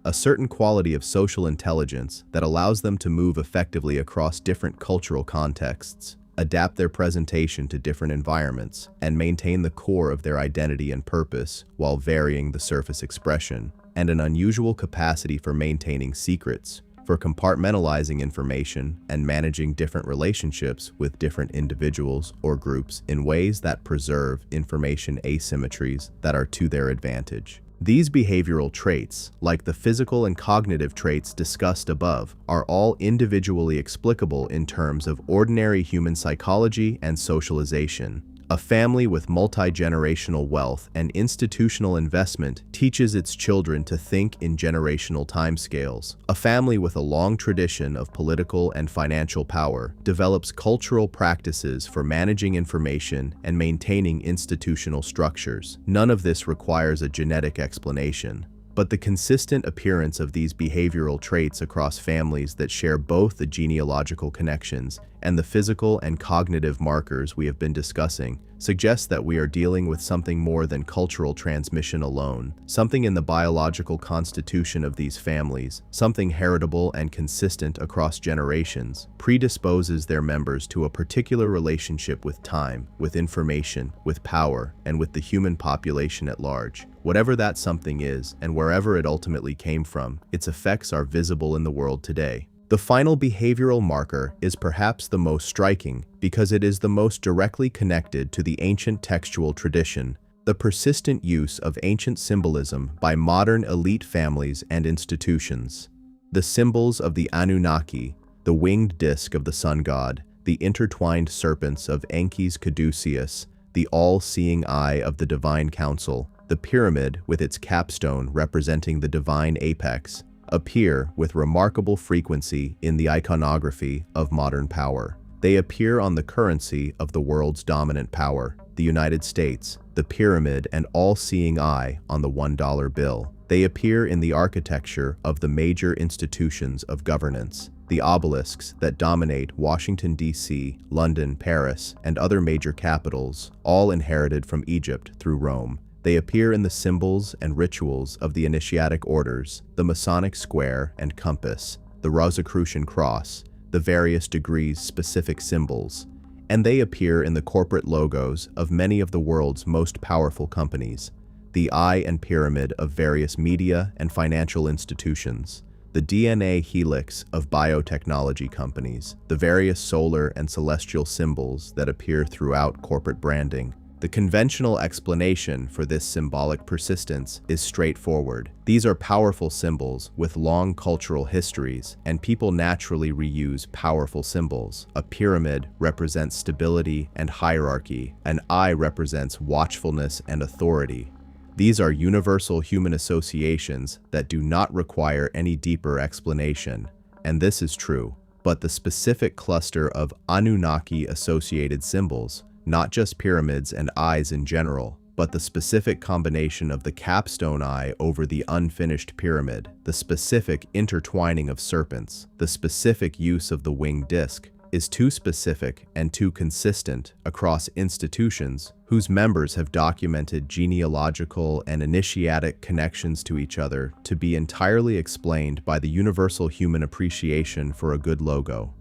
a certain quality of social intelligence that allows them to move effectively across different cultural contexts, adapt their presentation to different environments, and maintain the core of their identity and purpose while varying the surface expression, and an unusual capacity for maintaining secrets, for compartmentalizing information and managing different relationships with different individuals or groups in ways that preserve information asymmetries that are to their advantage. These behavioral traits, like the physical and cognitive traits discussed above, are all individually explicable in terms of ordinary human psychology and socialization. A family with multi-generational wealth and institutional investment teaches its children to think in generational timescales. A family with a long tradition of political and financial power develops cultural practices for managing information and maintaining institutional structures. None of this requires a genetic explanation, but the consistent appearance of these behavioral traits across families that share both the genealogical connections and the physical and cognitive markers we have been discussing suggests that we are dealing with something more than cultural transmission alone, something in the biological constitution of these families, something heritable and consistent across generations, predisposes their members to a particular relationship with time, with information, with power, and with the human population at large. Whatever that something is, and wherever it ultimately came from, its effects are visible in the world today. The final behavioral marker is perhaps the most striking because it is the most directly connected to the ancient textual tradition, the persistent use of ancient symbolism by modern elite families and institutions. The symbols of the Anunnaki, the winged disk of the sun god, the intertwined serpents of Enki's caduceus, the all-seeing eye of the divine council, the pyramid with its capstone representing the divine apex, appear with remarkable frequency in the iconography of modern power. They appear on the currency of the world's dominant power, the United States, the pyramid and all-seeing eye on the $1 bill. They appear in the architecture of the major institutions of governance, the obelisks that dominate Washington, D.C., London, Paris, and other major capitals, all inherited from Egypt through Rome. They appear in the symbols and rituals of the initiatic orders, the Masonic square and compass, the Rosicrucian cross, the various degrees-specific symbols, and they appear in the corporate logos of many of the world's most powerful companies, the eye and pyramid of various media and financial institutions, the DNA helix of biotechnology companies, the various solar and celestial symbols that appear throughout corporate branding. The conventional explanation for this symbolic persistence is straightforward. These are powerful symbols with long cultural histories, and people naturally reuse powerful symbols. A pyramid represents stability and hierarchy. An eye represents watchfulness and authority. These are universal human associations that do not require any deeper explanation, and this is true. But the specific cluster of Anunnaki-associated symbols, not just pyramids and eyes in general, but the specific combination of the capstone eye over the unfinished pyramid, the specific intertwining of serpents, the specific use of the winged disc, is too specific and too consistent across institutions whose members have documented genealogical and initiatic connections to each other to be entirely explained by the universal human appreciation for a good logo.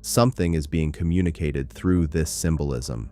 Something is being communicated through this symbolism.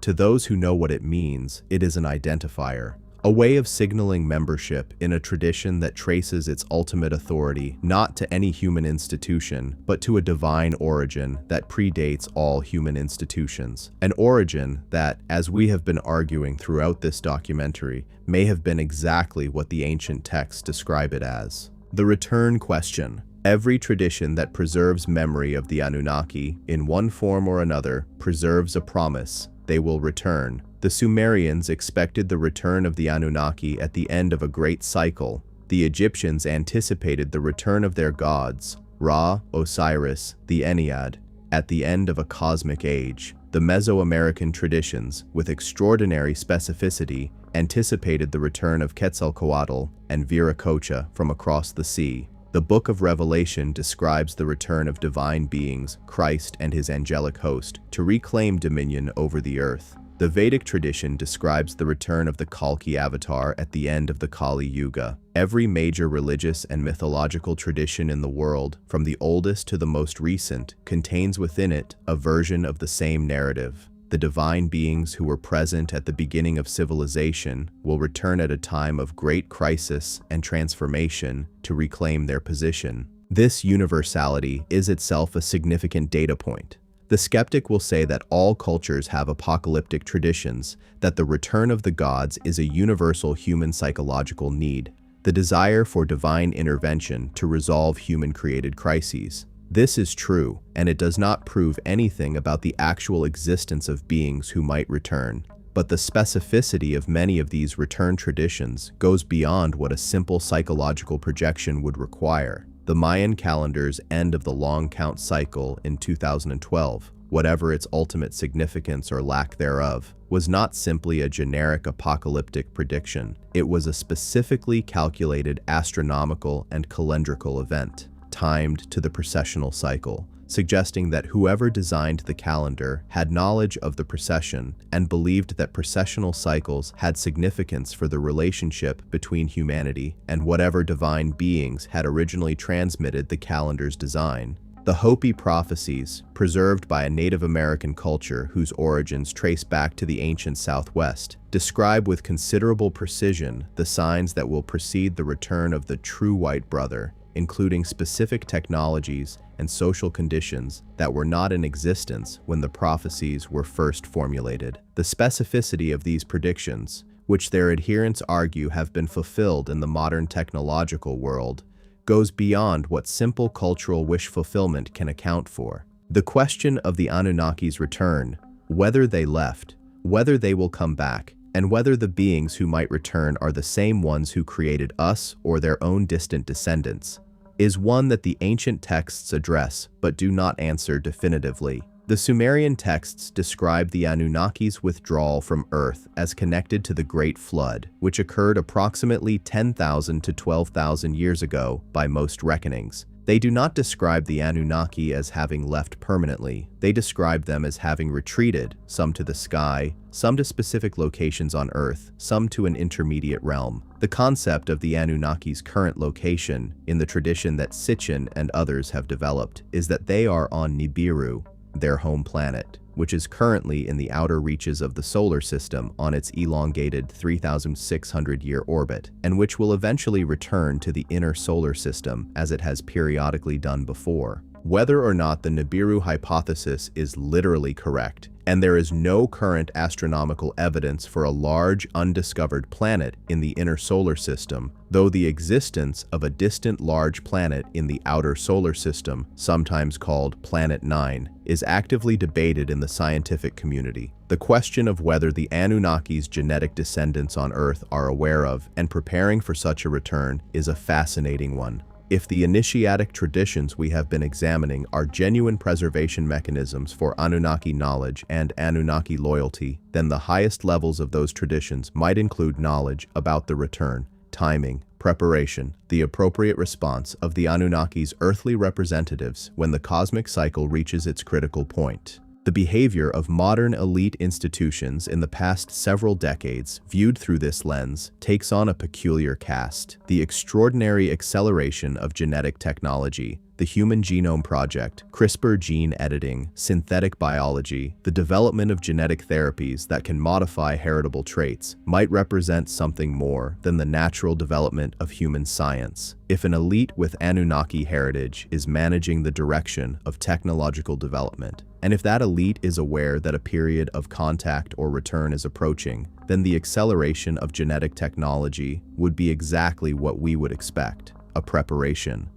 To those who know what it means, it is an identifier, a way of signaling membership in a tradition that traces its ultimate authority not to any human institution, but to a divine origin that predates all human institutions. An origin that, as we have been arguing throughout this documentary, may have been exactly what the ancient texts describe it as. The return question. Every tradition that preserves memory of the Anunnaki, in one form or another, preserves a promise: they will return. The Sumerians expected the return of the Anunnaki at the end of a great cycle. The Egyptians anticipated the return of their gods, Ra, Osiris, the Ennead, at the end of a cosmic age. The Mesoamerican traditions, with extraordinary specificity, anticipated the return of Quetzalcoatl and Viracocha from across the sea. The Book of Revelation describes the return of divine beings, Christ and his angelic host, to reclaim dominion over the earth. The Vedic tradition describes the return of the Kalki avatar at the end of the Kali Yuga. Every major religious and mythological tradition in the world, from the oldest to the most recent, contains within it a version of the same narrative. The divine beings who were present at the beginning of civilization will return at a time of great crisis and transformation to reclaim their position. This universality is itself a significant data point. The skeptic will say that all cultures have apocalyptic traditions, that the return of the gods is a universal human psychological need, the desire for divine intervention to resolve human-created crises. This is true, and it does not prove anything about the actual existence of beings who might return. But the specificity of many of these return traditions goes beyond what a simple psychological projection would require. The Mayan calendar's end of the long count cycle in 2012, whatever its ultimate significance or lack thereof, was not simply a generic apocalyptic prediction. It was a specifically calculated astronomical and calendrical event, timed to the precessional cycle, suggesting that whoever designed the calendar had knowledge of the precession and believed that precessional cycles had significance for the relationship between humanity and whatever divine beings had originally transmitted the calendar's design. The Hopi prophecies, preserved by a Native American culture whose origins trace back to the ancient Southwest, describe with considerable precision the signs that will precede the return of the true white brother, including specific technologies and social conditions that were not in existence when the prophecies were first formulated. The specificity of these predictions, which their adherents argue have been fulfilled in the modern technological world, goes beyond what simple cultural wish fulfillment can account for. The question of the Anunnaki's return, whether they left, whether they will come back, and whether the beings who might return are the same ones who created us or their own distant descendants, is one that the ancient texts address but do not answer definitively. The Sumerian texts describe the Anunnaki's withdrawal from Earth as connected to the Great Flood, which occurred approximately 10,000 to 12,000 years ago by most reckonings. They do not describe the Anunnaki as having left permanently. They describe them as having retreated, some to the sky, some to specific locations on Earth, some to an intermediate realm. The concept of the Anunnaki's current location, in the tradition that Sitchin and others have developed, is that they are on Nibiru, their home planet, which is currently in the outer reaches of the solar system on its elongated 3,600-year orbit, and which will eventually return to the inner solar system as it has periodically done before. Whether or not the Nibiru hypothesis is literally correct, and there is no current astronomical evidence for a large undiscovered planet in the inner solar system, though the existence of a distant large planet in the outer solar system, sometimes called Planet 9, is actively debated in the scientific community. The question of whether the Anunnaki's genetic descendants on Earth are aware of and preparing for such a return is a fascinating one. If the initiatic traditions we have been examining are genuine preservation mechanisms for Anunnaki knowledge and Anunnaki loyalty, then the highest levels of those traditions might include knowledge about the return, timing, preparation, the appropriate response of the Anunnaki's earthly representatives when the cosmic cycle reaches its critical point. The behavior of modern elite institutions in the past several decades, viewed through this lens, takes on a peculiar cast. The extraordinary acceleration of genetic technology, the Human Genome Project, CRISPR gene editing, synthetic biology, the development of genetic therapies that can modify heritable traits, might represent something more than the natural development of human science. If an elite with Anunnaki heritage is managing the direction of technological development, and if that elite is aware that a period of contact or return is approaching, then the acceleration of genetic technology would be exactly what we would expect: a preparation,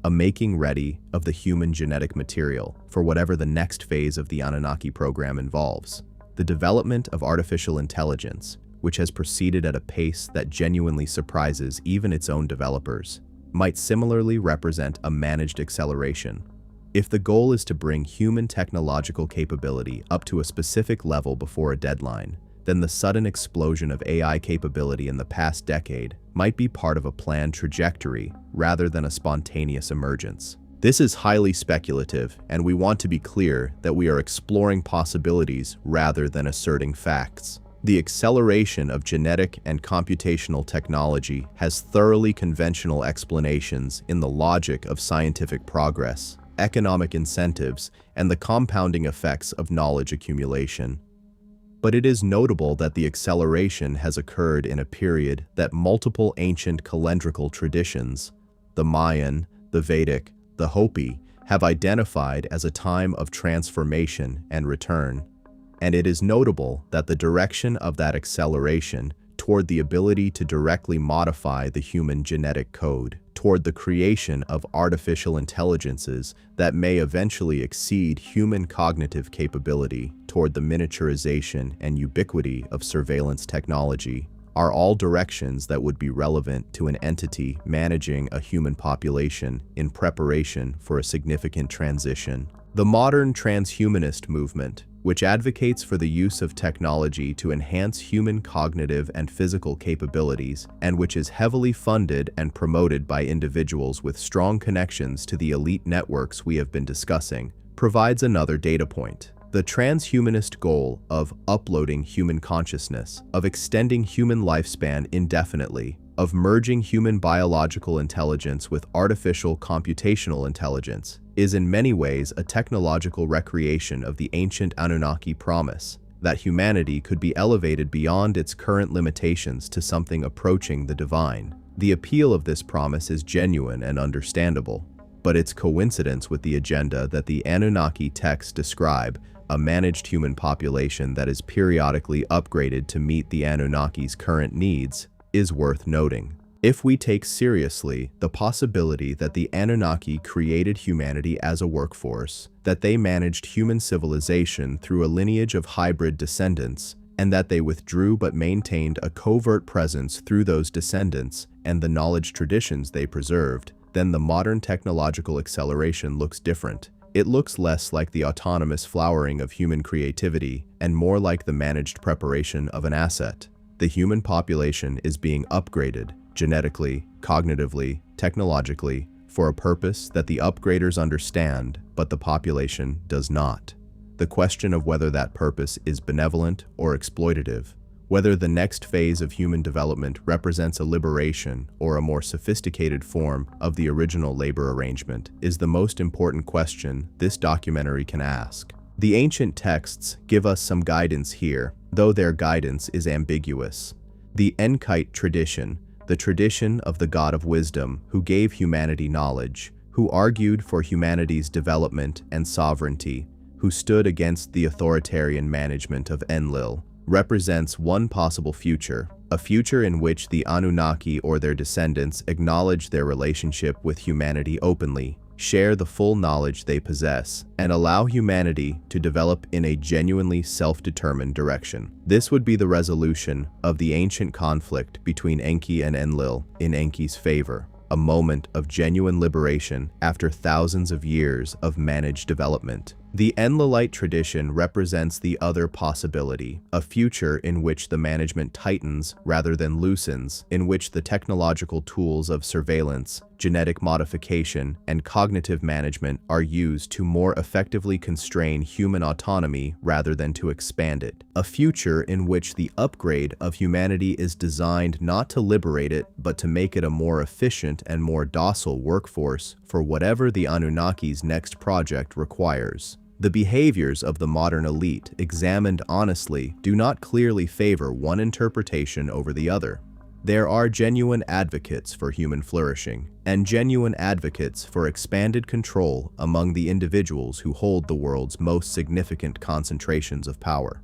a making ready of the human genetic material for whatever the next phase of the Anunnaki program involves. The development of artificial intelligence, which has proceeded at a pace that genuinely surprises even its own developers, might similarly represent a managed acceleration. If the goal is to bring human technological capability up to a specific level before a deadline, then the sudden explosion of AI capability in the past decade might be part of a planned trajectory rather than a spontaneous emergence. This is highly speculative, and we want to be clear that we are exploring possibilities rather than asserting facts. The acceleration of genetic and computational technology has thoroughly conventional explanations in the logic of scientific progress, economic incentives, and the compounding effects of knowledge accumulation. But it is notable that the acceleration has occurred in a period that multiple ancient calendrical traditions, the Mayan, the Vedic, the Hopi, have identified as a time of transformation and return. And it is notable that the direction of that acceleration toward the ability to directly modify the human genetic code, toward the creation of artificial intelligences that may eventually exceed human cognitive capability, toward the miniaturization and ubiquity of surveillance technology, are all directions that would be relevant to an entity managing a human population in preparation for a significant transition. The modern transhumanist movement, which advocates for the use of technology to enhance human cognitive and physical capabilities, and which is heavily funded and promoted by individuals with strong connections to the elite networks we have been discussing, provides another data point. The transhumanist goal of uploading human consciousness, of extending human lifespan indefinitely, of merging human biological intelligence with artificial computational intelligence, is in many ways a technological recreation of the ancient Anunnaki promise that humanity could be elevated beyond its current limitations to something approaching the divine. The appeal of this promise is genuine and understandable, but its coincidence with the agenda that the Anunnaki texts describe, a managed human population that is periodically upgraded to meet the Anunnaki's current needs, is worth noting. If we take seriously the possibility that the Anunnaki created humanity as a workforce, that they managed human civilization through a lineage of hybrid descendants, and that they withdrew but maintained a covert presence through those descendants and the knowledge traditions they preserved, then the modern technological acceleration looks different. It looks less like the autonomous flowering of human creativity and more like the managed preparation of an asset. The human population is being upgraded genetically, cognitively, technologically, for a purpose that the upgraders understand, but the population does not. The question of whether that purpose is benevolent or exploitative, whether the next phase of human development represents a liberation or a more sophisticated form of the original labor arrangement, is the most important question this documentary can ask. The ancient texts give us some guidance here, though their guidance is ambiguous. The Enkite tradition, the tradition of the God of wisdom who gave humanity knowledge, who argued for humanity's development and sovereignty, who stood against the authoritarian management of Enlil, represents one possible future, a future in which the Anunnaki or their descendants acknowledge their relationship with humanity openly, share the full knowledge they possess, and allow humanity to develop in a genuinely self-determined direction. This would be the resolution of the ancient conflict between Enki and Enlil in Enki's favor, a moment of genuine liberation after thousands of years of managed development. The Enlilite tradition represents the other possibility, a future in which the management tightens rather than loosens, in which the technological tools of surveillance, genetic modification, and cognitive management are used to more effectively constrain human autonomy rather than to expand it. A future in which the upgrade of humanity is designed not to liberate it, but to make it a more efficient and more docile workforce for whatever the Anunnaki's next project requires. The behaviors of the modern elite, examined honestly, do not clearly favor one interpretation over the other. There are genuine advocates for human flourishing, and genuine advocates for expanded control among the individuals who hold the world's most significant concentrations of power.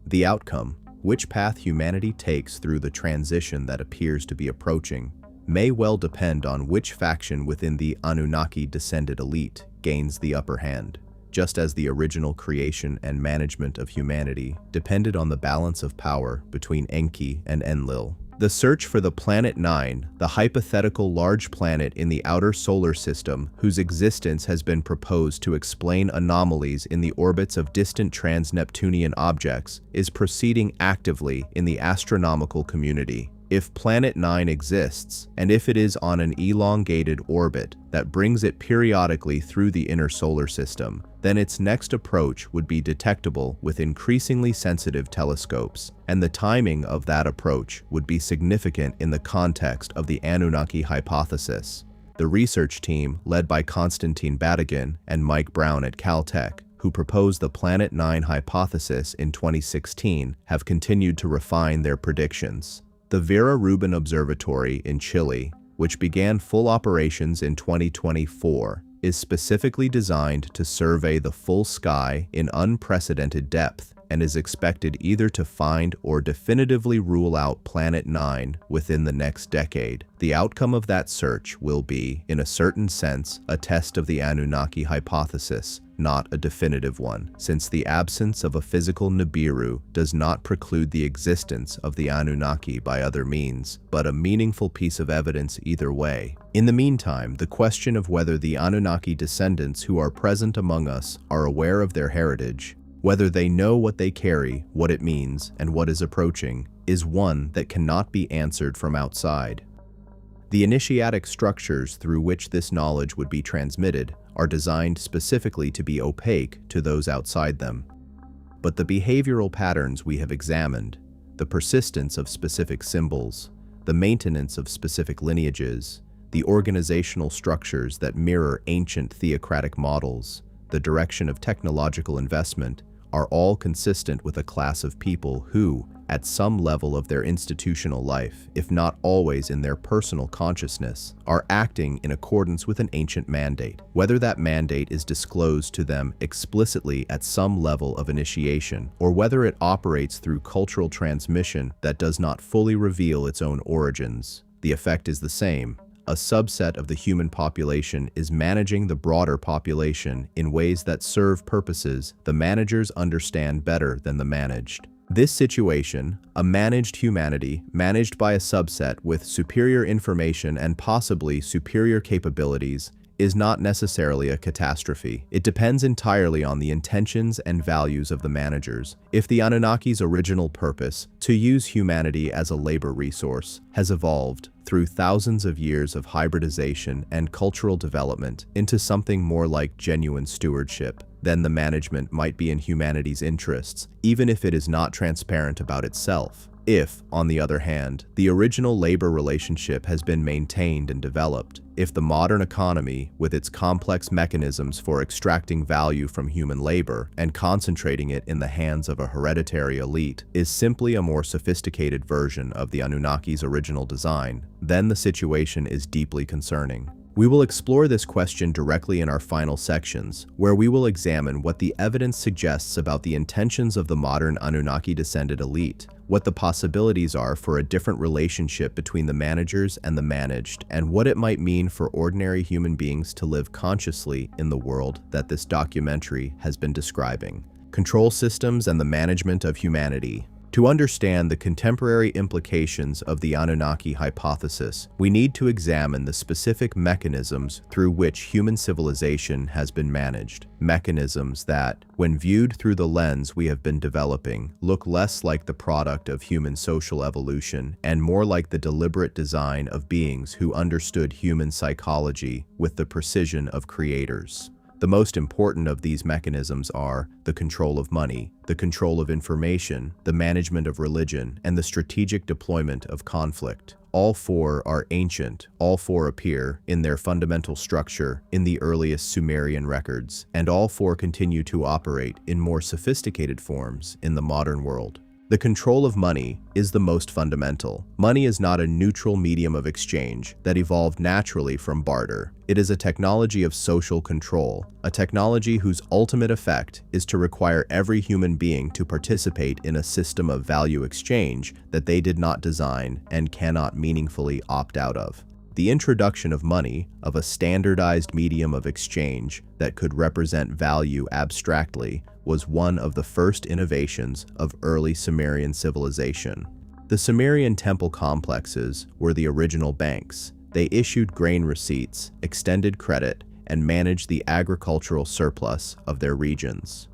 The outcome, which path humanity takes through the transition that appears to be approaching, may well depend on which faction within the Anunnaki-descended elite gains the upper hand, just as the original creation and management of humanity depended on the balance of power between Enki and Enlil. The search for the Planet 9, the hypothetical large planet in the outer solar system whose existence has been proposed to explain anomalies in the orbits of distant trans-Neptunian objects, is proceeding actively in the astronomical community. If Planet 9 exists, and if it is on an elongated orbit that brings it periodically through the inner solar system, then its next approach would be detectable with increasingly sensitive telescopes, and the timing of that approach would be significant in the context of the Anunnaki hypothesis. The research team, led by Konstantin Batygin and Mike Brown at Caltech, who proposed the Planet 9 hypothesis in 2016, have continued to refine their predictions. The Vera Rubin Observatory in Chile, which began full operations in 2024, is specifically designed to survey the full sky in unprecedented depth and is expected either to find or definitively rule out Planet 9 within the next decade. The outcome of that search will be, in a certain sense, a test of the Anunnaki hypothesis, not a definitive one, since the absence of a physical Nibiru does not preclude the existence of the Anunnaki by other means, but a meaningful piece of evidence either way. In the meantime, the question of whether the Anunnaki descendants who are present among us are aware of their heritage, whether they know what they carry, what it means, and what is approaching, is one that cannot be answered from outside. The initiatic structures through which this knowledge would be transmitted are designed specifically to be opaque to those outside them. But the behavioral patterns we have examined, the persistence of specific symbols, the maintenance of specific lineages, the organizational structures that mirror ancient theocratic models, the direction of technological investment, are all consistent with a class of people who, at some level of their institutional life, if not always in their personal consciousness, are acting in accordance with an ancient mandate. Whether that mandate is disclosed to them explicitly at some level of initiation, or whether it operates through cultural transmission that does not fully reveal its own origins, the effect is the same. A subset of the human population is managing the broader population in ways that serve purposes the managers understand better than the managed. This situation, a managed humanity managed by a subset with superior information and possibly superior capabilities, is not necessarily a catastrophe. It depends entirely on the intentions and values of the managers. If the Anunnaki's original purpose, to use humanity as a labor resource, has evolved through thousands of years of hybridization and cultural development into something more like genuine stewardship, then the management might be in humanity's interests, even if it is not transparent about itself. If, on the other hand, the original labor relationship has been maintained and developed, if the modern economy, with its complex mechanisms for extracting value from human labor and concentrating it in the hands of a hereditary elite, is simply a more sophisticated version of the Anunnaki's original design, then the situation is deeply concerning. We will explore this question directly in our final sections, where we will examine what the evidence suggests about the intentions of the modern Anunnaki-descended elite, what the possibilities are for a different relationship between the managers and the managed, and what it might mean for ordinary human beings to live consciously in the world that this documentary has been describing. Control systems and the management of humanity. To understand the contemporary implications of the Anunnaki hypothesis, we need to examine the specific mechanisms through which human civilization has been managed. Mechanisms that, when viewed through the lens we have been developing, look less like the product of human social evolution and more like the deliberate design of beings who understood human psychology with the precision of creators. The most important of these mechanisms are the control of money, the control of information, the management of religion, and the strategic deployment of conflict. All four are ancient, all four appear, in their fundamental structure, in the earliest Sumerian records, and all four continue to operate in more sophisticated forms in the modern world. The control of money is the most fundamental. Money is not a neutral medium of exchange that evolved naturally from barter. It is a technology of social control, a technology whose ultimate effect is to require every human being to participate in a system of value exchange that they did not design and cannot meaningfully opt out of. The introduction of money, of a standardized medium of exchange that could represent value abstractly, was one of the first innovations of early Sumerian civilization. The Sumerian temple complexes were the original banks. They issued grain receipts, extended credit, and managed the agricultural surplus of their regions.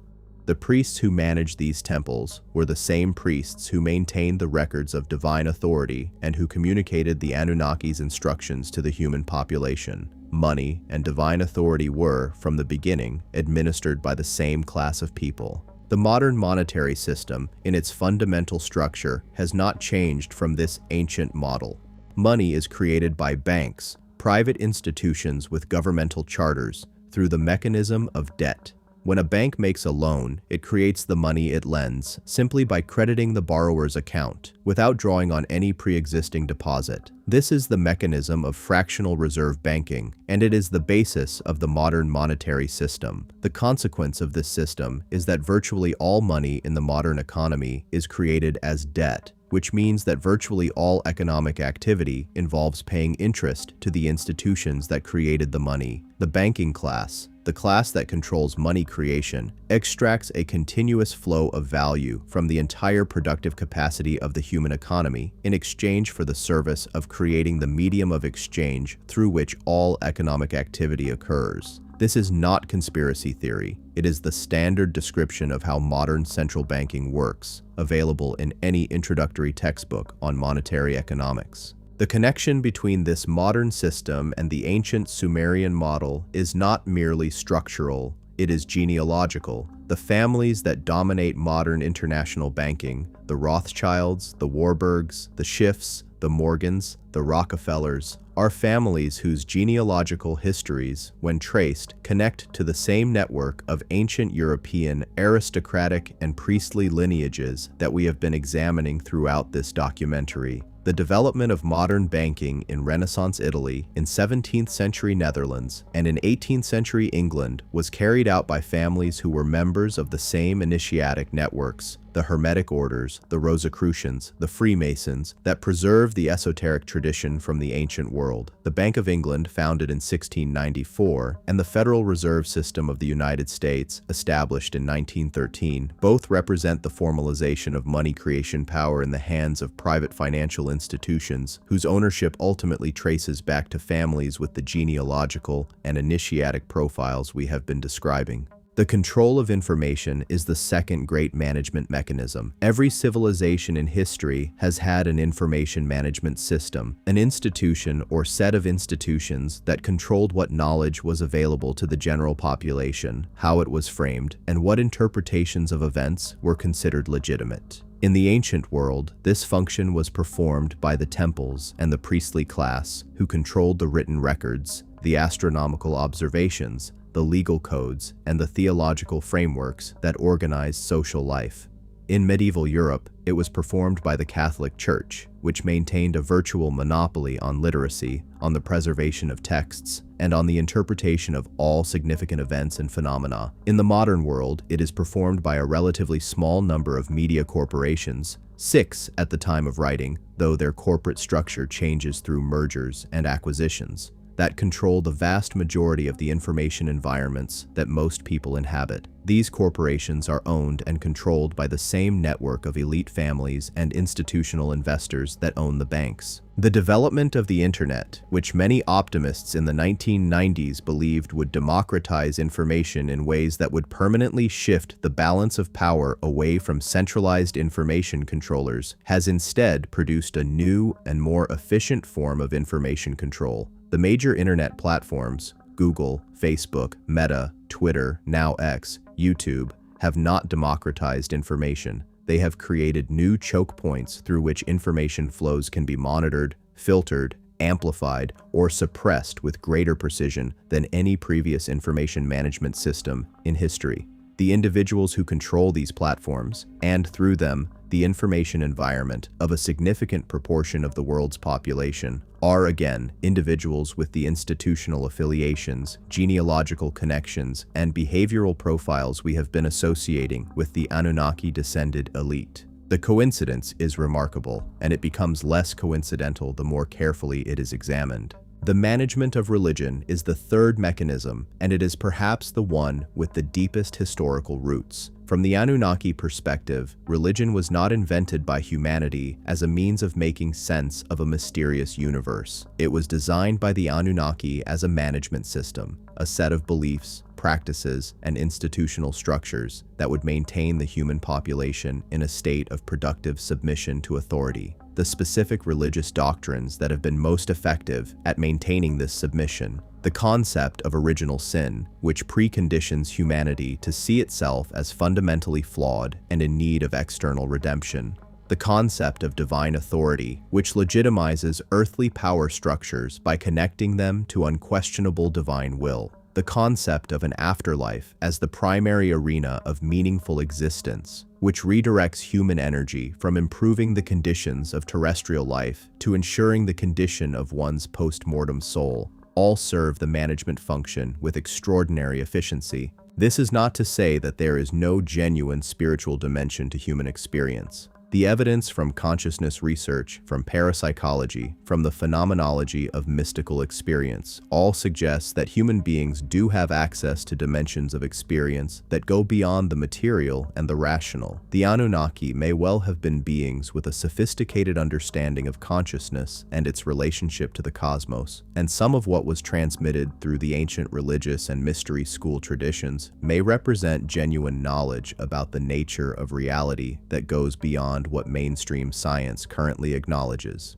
The priests who managed these temples were the same priests who maintained the records of divine authority and who communicated the Anunnaki's instructions to the human population. Money and divine authority were, from the beginning, administered by the same class of people. The modern monetary system, in its fundamental structure, has not changed from this ancient model. Money is created by banks, private institutions with governmental charters, through the mechanism of debt. When a bank makes a loan, it creates the money it lends simply by crediting the borrower's account, without drawing on any pre-existing deposit. This is the mechanism of fractional reserve banking, and it is the basis of the modern monetary system. The consequence of this system is that virtually all money in the modern economy is created as debt, which means that virtually all economic activity involves paying interest to the institutions that created the money. The banking class, the class that controls money creation, extracts a continuous flow of value from the entire productive capacity of the human economy in exchange for the service of creating the medium of exchange through which all economic activity occurs. This is not conspiracy theory. It is the standard description of how modern central banking works, available in any introductory textbook on monetary economics. The connection between this modern system and the ancient Sumerian model is not merely structural, it is genealogical. The families that dominate modern international banking, the Rothschilds, the Warburgs, the Schiffs, the Morgans, the Rockefellers, are families whose genealogical histories, when traced, connect to the same network of ancient European aristocratic and priestly lineages that we have been examining throughout this documentary. The development of modern banking in Renaissance Italy, in 17th century Netherlands, and in 18th century England was carried out by families who were members of the same initiatic networks, the Hermetic orders, the Rosicrucians, the Freemasons, that preserved the esoteric tradition from the ancient world. The Bank of England, founded in 1694, and the Federal Reserve System of the United States, established in 1913, both represent the formalization of money creation power in the hands of private financial institutions, whose ownership ultimately traces back to families with the genealogical and initiatic profiles we have been describing. The control of information is the second great management mechanism. Every civilization in history has had an information management system, an institution or set of institutions that controlled what knowledge was available to the general population, how it was framed, and what interpretations of events were considered legitimate. In the ancient world, this function was performed by the temples and the priestly class, who controlled the written records, the astronomical observations, the legal codes, and the theological frameworks that organized social life. In medieval Europe, it was performed by the Catholic Church, which maintained a virtual monopoly on literacy, on the preservation of texts, and on the interpretation of all significant events and phenomena. In the modern world, it is performed by a relatively small number of media corporations, 6 at the time of writing, though their corporate structure changes through mergers and acquisitions, that control the vast majority of the information environments that most people inhabit. These corporations are owned and controlled by the same network of elite families and institutional investors that own the banks. The development of the internet, which many optimists in the 1990s believed would democratize information in ways that would permanently shift the balance of power away from centralized information controllers, has instead produced a new and more efficient form of information control. The major internet platforms, Google, Facebook, Meta, Twitter, now X, YouTube, have not democratized information. They have created new choke points through which information flows can be monitored, filtered, amplified, or suppressed with greater precision than any previous information management system in history. The individuals who control these platforms, and through them, the information environment of a significant proportion of the world's population, are again individuals with the institutional affiliations, genealogical connections, and behavioral profiles we have been associating with the Anunnaki descended elite. The coincidence is remarkable, and it becomes less coincidental the more carefully it is examined. The management of religion is the third mechanism, and it is perhaps the one with the deepest historical roots. From the Anunnaki perspective, religion was not invented by humanity as a means of making sense of a mysterious universe. It was designed by the Anunnaki as a management system, a set of beliefs, practices, and institutional structures that would maintain the human population in a state of productive submission to authority. The specific religious doctrines that have been most effective at maintaining this submission: the concept of original sin, which preconditions humanity to see itself as fundamentally flawed and in need of external redemption; the concept of divine authority, which legitimizes earthly power structures by connecting them to unquestionable divine will; the concept of an afterlife as the primary arena of meaningful existence, which redirects human energy from improving the conditions of terrestrial life to ensuring the condition of one's post-mortem soul, all serve the management function with extraordinary efficiency. This is not to say that there is no genuine spiritual dimension to human experience. The evidence from consciousness research, from parapsychology, from the phenomenology of mystical experience, all suggests that human beings do have access to dimensions of experience that go beyond the material and the rational. The Anunnaki may well have been beings with a sophisticated understanding of consciousness and its relationship to the cosmos, and some of what was transmitted through the ancient religious and mystery school traditions may represent genuine knowledge about the nature of reality that goes beyond what mainstream science currently acknowledges.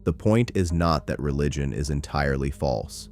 The point is not that religion is entirely false.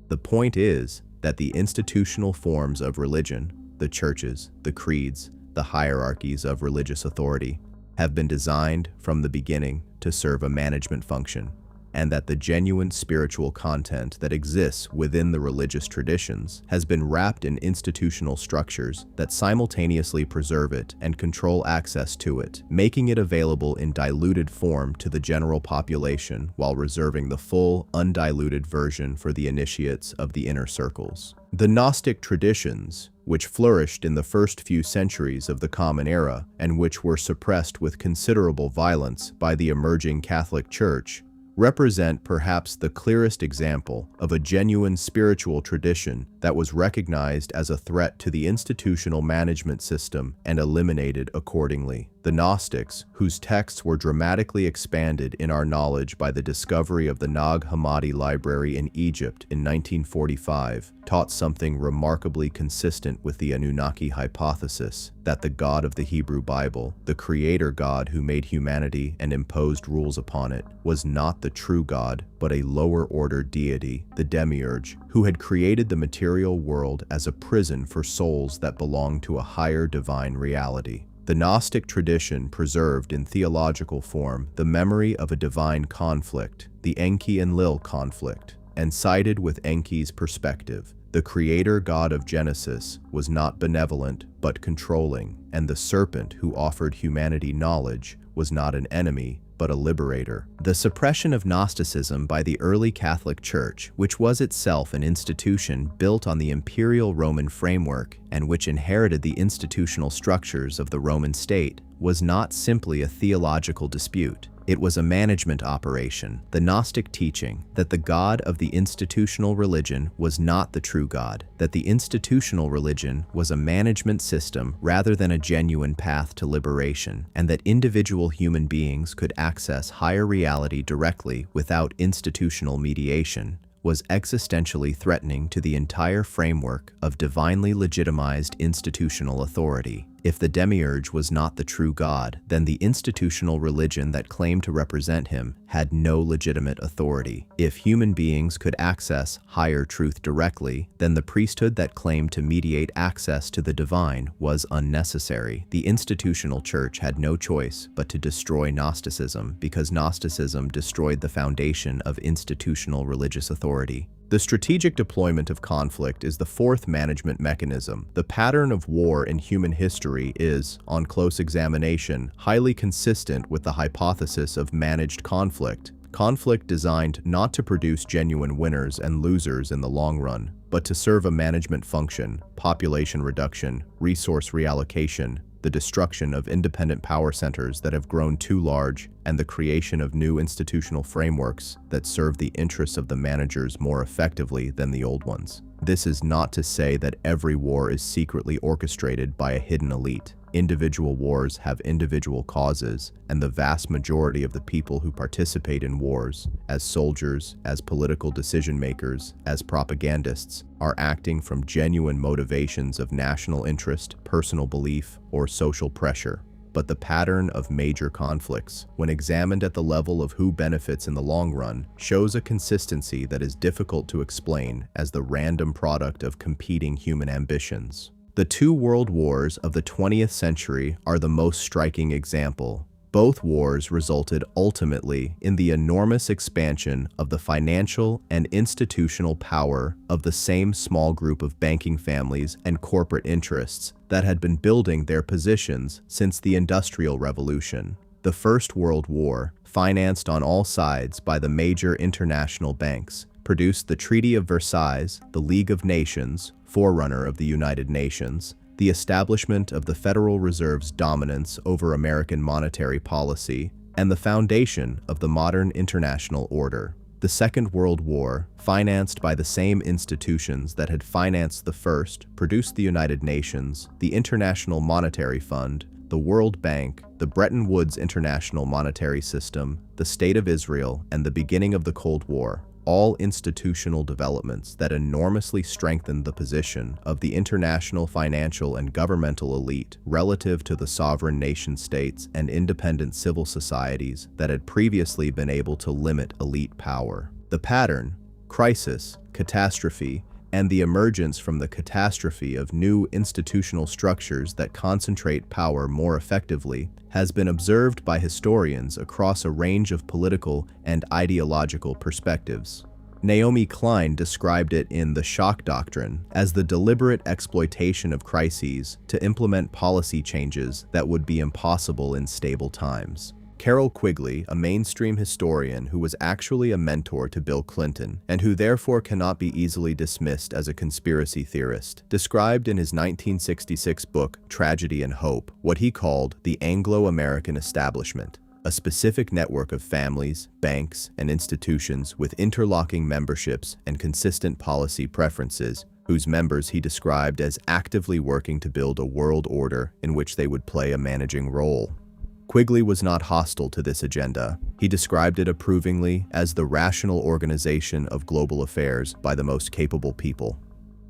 The point is that the institutional forms of religion, the churches, the creeds, the hierarchies of religious authority, have been designed from the beginning to serve a management function, and that the genuine spiritual content that exists within the religious traditions has been wrapped in institutional structures that simultaneously preserve it and control access to it, making it available in diluted form to the general population while reserving the full, undiluted version for the initiates of the inner circles. The Gnostic traditions, which flourished in the first few centuries of the Common Era and which were suppressed with considerable violence by the emerging Catholic Church, represent perhaps the clearest example of a genuine spiritual tradition that was recognized as a threat to the institutional management system and eliminated accordingly. The Gnostics, whose texts were dramatically expanded in our knowledge by the discovery of the Nag Hammadi library in Egypt in 1945, taught something remarkably consistent with the Anunnaki hypothesis that the God of the Hebrew Bible, the creator God who made humanity and imposed rules upon it, was not the true God, but a lower-order deity, the demiurge, who had created the material world as a prison for souls that belonged to a higher divine reality. The Gnostic tradition preserved in theological form the memory of a divine conflict, the Enki and Lil conflict, and sided with Enki's perspective. The creator god of Genesis was not benevolent but controlling, and the serpent who offered humanity knowledge was not an enemy but a liberator. The suppression of Gnosticism by the early Catholic Church, which was itself an institution built on the imperial Roman framework and which inherited the institutional structures of the Roman state, was not simply a theological dispute. It was a management operation, the Gnostic teaching that the God of the institutional religion was not the true God, that the institutional religion was a management system rather than a genuine path to liberation, and that individual human beings could access higher reality directly without institutional mediation, was existentially threatening to the entire framework of divinely legitimized institutional authority. If the demiurge was not the true God, then the institutional religion that claimed to represent him had no legitimate authority. If human beings could access higher truth directly, then the priesthood that claimed to mediate access to the divine was unnecessary. The institutional church had no choice but to destroy Gnosticism because Gnosticism destroyed the foundation of institutional religious authority. The strategic deployment of conflict is the fourth management mechanism. The pattern of war in human history is, on close examination, highly consistent with the hypothesis of managed conflict. Conflict designed not to produce genuine winners and losers in the long run, but to serve a management function: population reduction, resource reallocation, the destruction of independent power centers that have grown too large, and the creation of new institutional frameworks that serve the interests of the managers more effectively than the old ones. This is not to say that every war is secretly orchestrated by a hidden elite. Individual wars have individual causes, and the vast majority of the people who participate in wars, as soldiers, as political decision makers, as propagandists, are acting from genuine motivations of national interest, personal belief, or social pressure. But the pattern of major conflicts, when examined at the level of who benefits in the long run, shows a consistency that is difficult to explain as the random product of competing human ambitions. The two world wars of the 20th century are the most striking example. Both wars resulted ultimately in the enormous expansion of the financial and institutional power of the same small group of banking families and corporate interests that had been building their positions since the Industrial Revolution. The First World War, financed on all sides by the major international banks, produced the Treaty of Versailles, the League of Nations, forerunner of the United Nations, the establishment of the Federal Reserve's dominance over American monetary policy, and the foundation of the modern international order. The Second World War, financed by the same institutions that had financed the first, produced the United Nations, the International Monetary Fund, the World Bank, the Bretton Woods International Monetary System, the State of Israel, and the beginning of the Cold War. All institutional developments that enormously strengthened the position of the international financial and governmental elite relative to the sovereign nation-states and independent civil societies that had previously been able to limit elite power. The pattern, crisis, catastrophe, and the emergence from the catastrophe of new institutional structures that concentrate power more effectively has been observed by historians across a range of political and ideological perspectives. Naomi Klein described it in The Shock Doctrine as the deliberate exploitation of crises to implement policy changes that would be impossible in stable times. Carroll Quigley, a mainstream historian who was actually a mentor to Bill Clinton, and who therefore cannot be easily dismissed as a conspiracy theorist, described in his 1966 book, Tragedy and Hope, what he called the Anglo-American establishment, a specific network of families, banks, and institutions with interlocking memberships and consistent policy preferences, whose members he described as actively working to build a world order in which they would play a managing role. Quigley was not hostile to this agenda. He described it approvingly as the rational organization of global affairs by the most capable people.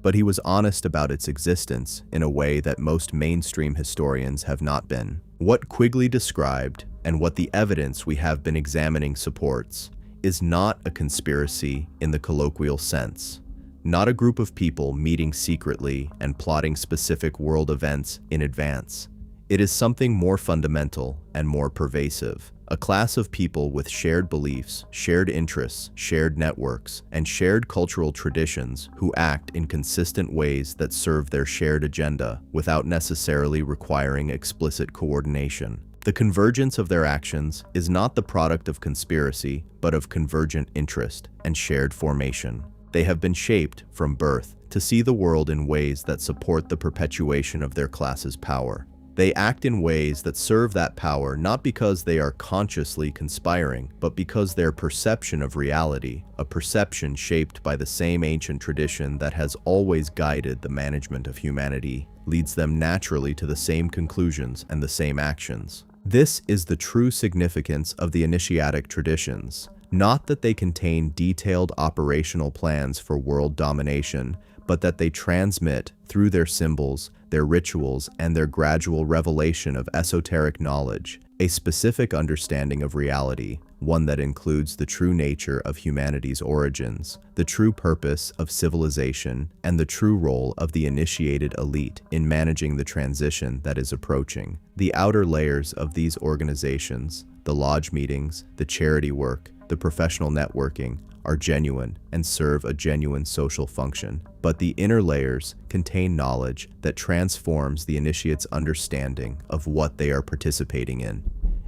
But he was honest about its existence in a way that most mainstream historians have not been. What Quigley described, and what the evidence we have been examining supports, is not a conspiracy in the colloquial sense. Not a group of people meeting secretly and plotting specific world events in advance. It is something more fundamental and more pervasive, a class of people with shared beliefs, shared interests, shared networks, and shared cultural traditions who act in consistent ways that serve their shared agenda without necessarily requiring explicit coordination. The convergence of their actions is not the product of conspiracy, but of convergent interest and shared formation. They have been shaped from birth to see the world in ways that support the perpetuation of their class's power. They act in ways that serve that power not because they are consciously conspiring, but because their perception of reality, a perception shaped by the same ancient tradition that has always guided the management of humanity, leads them naturally to the same conclusions and the same actions. This is the true significance of the initiatic traditions. Not that they contain detailed operational plans for world domination, but that they transmit, through their symbols, their rituals, and their gradual revelation of esoteric knowledge, a specific understanding of reality, one that includes the true nature of humanity's origins, the true purpose of civilization, and the true role of the initiated elite in managing the transition that is approaching. The outer layers of these organizations, the lodge meetings, the charity work, the professional networking, are genuine and serve a genuine social function. But the inner layers contain knowledge that transforms the initiate's understanding of what they are participating in.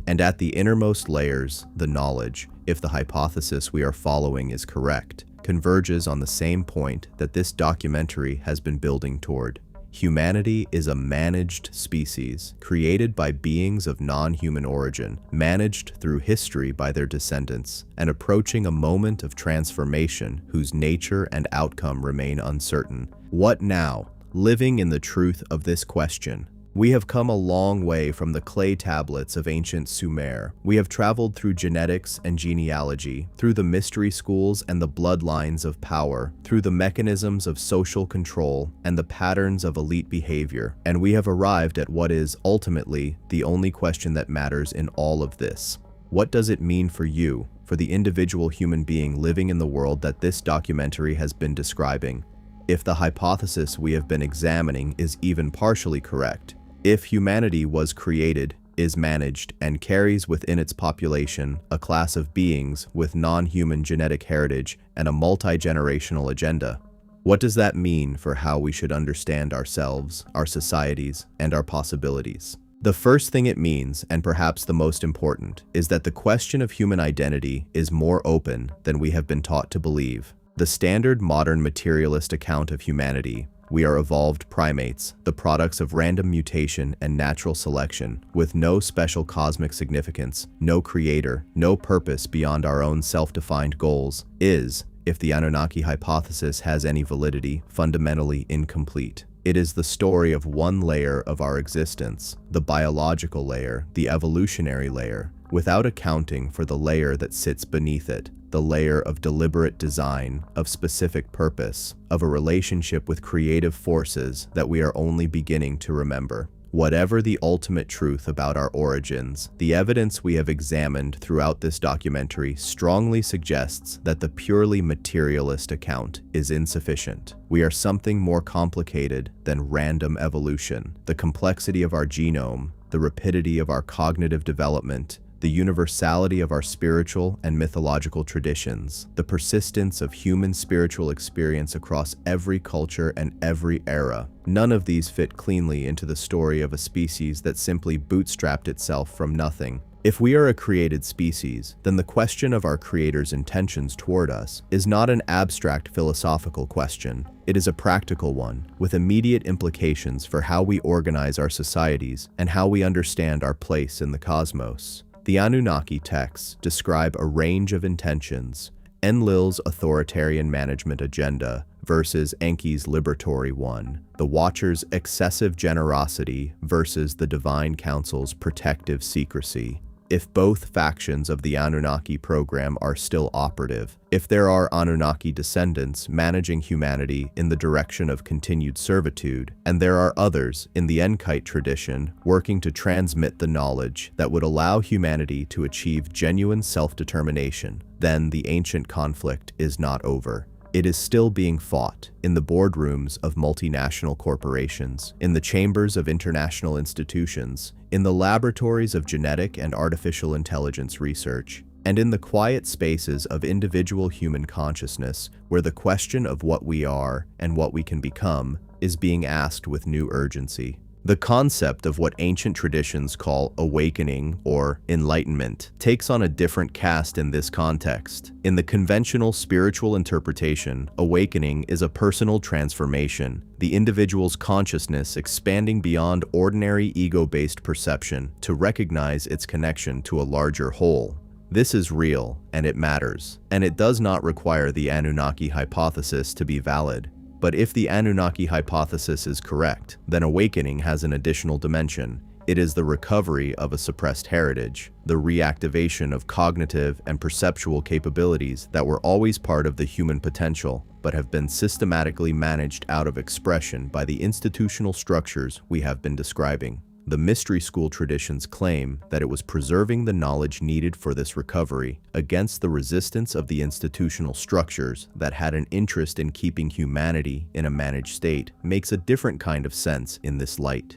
And at the innermost layers, the knowledge, if the hypothesis we are following is correct, converges on the same point that this documentary has been building toward. Humanity is a managed species, created by beings of non-human origin, managed through history by their descendants, and approaching a moment of transformation whose nature and outcome remain uncertain. What now? Living in the truth of this question. We have come a long way from the clay tablets of ancient Sumer. We have traveled through genetics and genealogy, through the mystery schools and the bloodlines of power, through the mechanisms of social control and the patterns of elite behavior, and we have arrived at what is, ultimately, the only question that matters in all of this. What does it mean for you, for the individual human being living in the world that this documentary has been describing? If the hypothesis we have been examining is even partially correct, if humanity was created, is managed, and carries within its population a class of beings with non-human genetic heritage and a multi-generational agenda, what does that mean for how we should understand ourselves, our societies, and our possibilities? The first thing it means, and perhaps the most important, is that the question of human identity is more open than we have been taught to believe. The standard modern materialist account of humanity, we are evolved primates, the products of random mutation and natural selection, with no special cosmic significance, no creator, no purpose beyond our own self-defined goals, is, if the Anunnaki hypothesis has any validity, fundamentally incomplete. It is the story of one layer of our existence, the biological layer, the evolutionary layer, without accounting for the layer that sits beneath it, the layer of deliberate design, of specific purpose, of a relationship with creative forces that we are only beginning to remember. Whatever the ultimate truth about our origins, the evidence we have examined throughout this documentary strongly suggests that the purely materialist account is insufficient. We are something more complicated than random evolution. The complexity of our genome, the rapidity of our cognitive development, the universality of our spiritual and mythological traditions, the persistence of human spiritual experience across every culture and every era. None of these fit cleanly into the story of a species that simply bootstrapped itself from nothing. If we are a created species, then the question of our Creator's intentions toward us is not an abstract philosophical question. It is a practical one, with immediate implications for how we organize our societies and how we understand our place in the cosmos. The Anunnaki texts describe a range of intentions: Enlil's authoritarian management agenda versus Enki's liberatory one, the Watcher's excessive generosity versus the Divine Council's protective secrecy. If both factions of the Anunnaki program are still operative, if there are Anunnaki descendants managing humanity in the direction of continued servitude, and there are others in the Enkite tradition working to transmit the knowledge that would allow humanity to achieve genuine self-determination, then the ancient conflict is not over. It is still being fought in the boardrooms of multinational corporations, in the chambers of international institutions, in the laboratories of genetic and artificial intelligence research, and in the quiet spaces of individual human consciousness, where the question of what we are and what we can become is being asked with new urgency. The concept of what ancient traditions call awakening or enlightenment takes on a different cast in this context. In the conventional spiritual interpretation, awakening is a personal transformation, the individual's consciousness expanding beyond ordinary ego-based perception to recognize its connection to a larger whole. This is real, and it matters, and it does not require the Anunnaki hypothesis to be valid. But if the Anunnaki hypothesis is correct, then awakening has an additional dimension. It is the recovery of a suppressed heritage, the reactivation of cognitive and perceptual capabilities that were always part of the human potential, but have been systematically managed out of expression by the institutional structures we have been describing. The mystery school traditions claim that it was preserving the knowledge needed for this recovery against the resistance of the institutional structures that had an interest in keeping humanity in a managed state makes a different kind of sense in this light.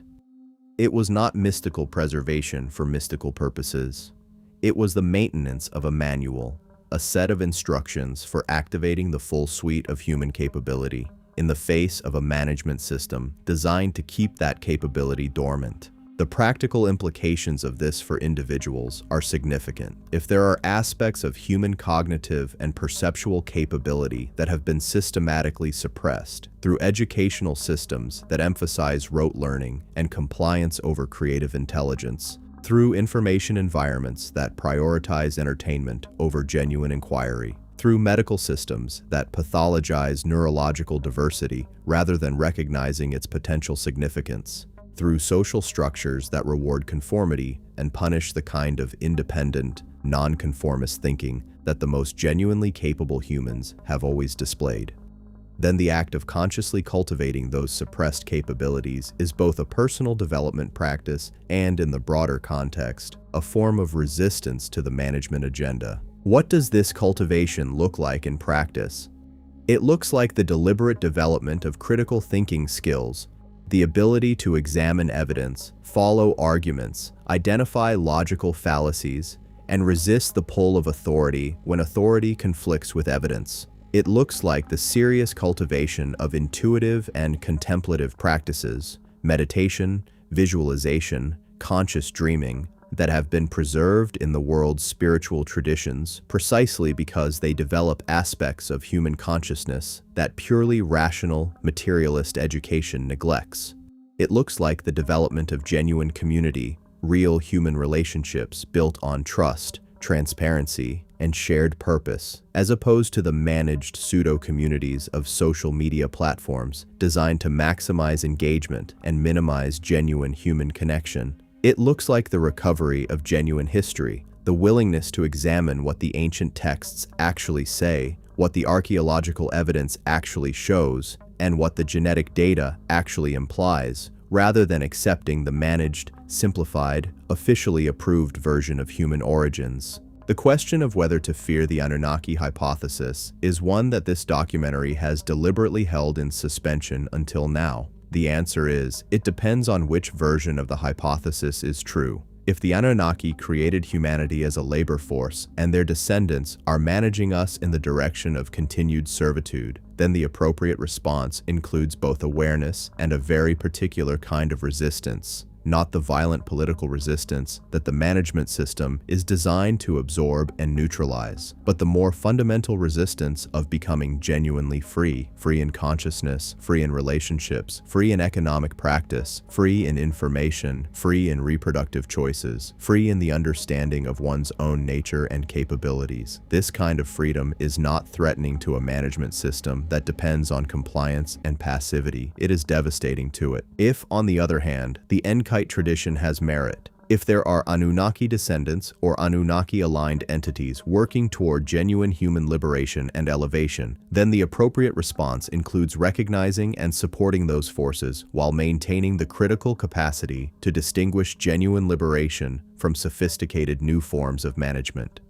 It was not mystical preservation for mystical purposes. It was the maintenance of a manual, a set of instructions for activating the full suite of human capability in the face of a management system designed to keep that capability dormant. The practical implications of this for individuals are significant. If there are aspects of human cognitive and perceptual capability that have been systematically suppressed through educational systems that emphasize rote learning and compliance over creative intelligence, through information environments that prioritize entertainment over genuine inquiry, through medical systems that pathologize neurological diversity rather than recognizing its potential significance, through social structures that reward conformity and punish the kind of independent, non-conformist thinking that the most genuinely capable humans have always displayed. Then the act of consciously cultivating those suppressed capabilities is both a personal development practice and, in the broader context, a form of resistance to the management agenda. What does this cultivation look like in practice? It looks like the deliberate development of critical thinking skills, the ability to examine evidence, follow arguments, identify logical fallacies, and resist the pull of authority when authority conflicts with evidence. It looks like the serious cultivation of intuitive and contemplative practices, meditation, visualization, conscious dreaming, that have been preserved in the world's spiritual traditions precisely because they develop aspects of human consciousness that purely rational, materialist education neglects. It looks like the development of genuine community, real human relationships built on trust, transparency, and shared purpose, as opposed to the managed pseudo-communities of social media platforms designed to maximize engagement and minimize genuine human connection. It looks like the recovery of genuine history, the willingness to examine what the ancient texts actually say, what the archaeological evidence actually shows, and what the genetic data actually implies, rather than accepting the managed, simplified, officially approved version of human origins. The question of whether to fear the Anunnaki hypothesis is one that this documentary has deliberately held in suspension until now. The answer is, it depends on which version of the hypothesis is true. If the Anunnaki created humanity as a labor force and their descendants are managing us in the direction of continued servitude, then the appropriate response includes both awareness and a very particular kind of resistance, not the violent political resistance that the management system is designed to absorb and neutralize, but the more fundamental resistance of becoming genuinely free, free in consciousness, free in relationships, free in economic practice, free in information, free in reproductive choices, free in the understanding of one's own nature and capabilities. This kind of freedom is not threatening to a management system that depends on compliance and passivity. It is devastating to it. If, on the other hand, the Enki tradition has merit, if there are Anunnaki descendants or Anunnaki-aligned entities working toward genuine human liberation and elevation, then the appropriate response includes recognizing and supporting those forces while maintaining the critical capacity to distinguish genuine liberation from sophisticated new forms of management.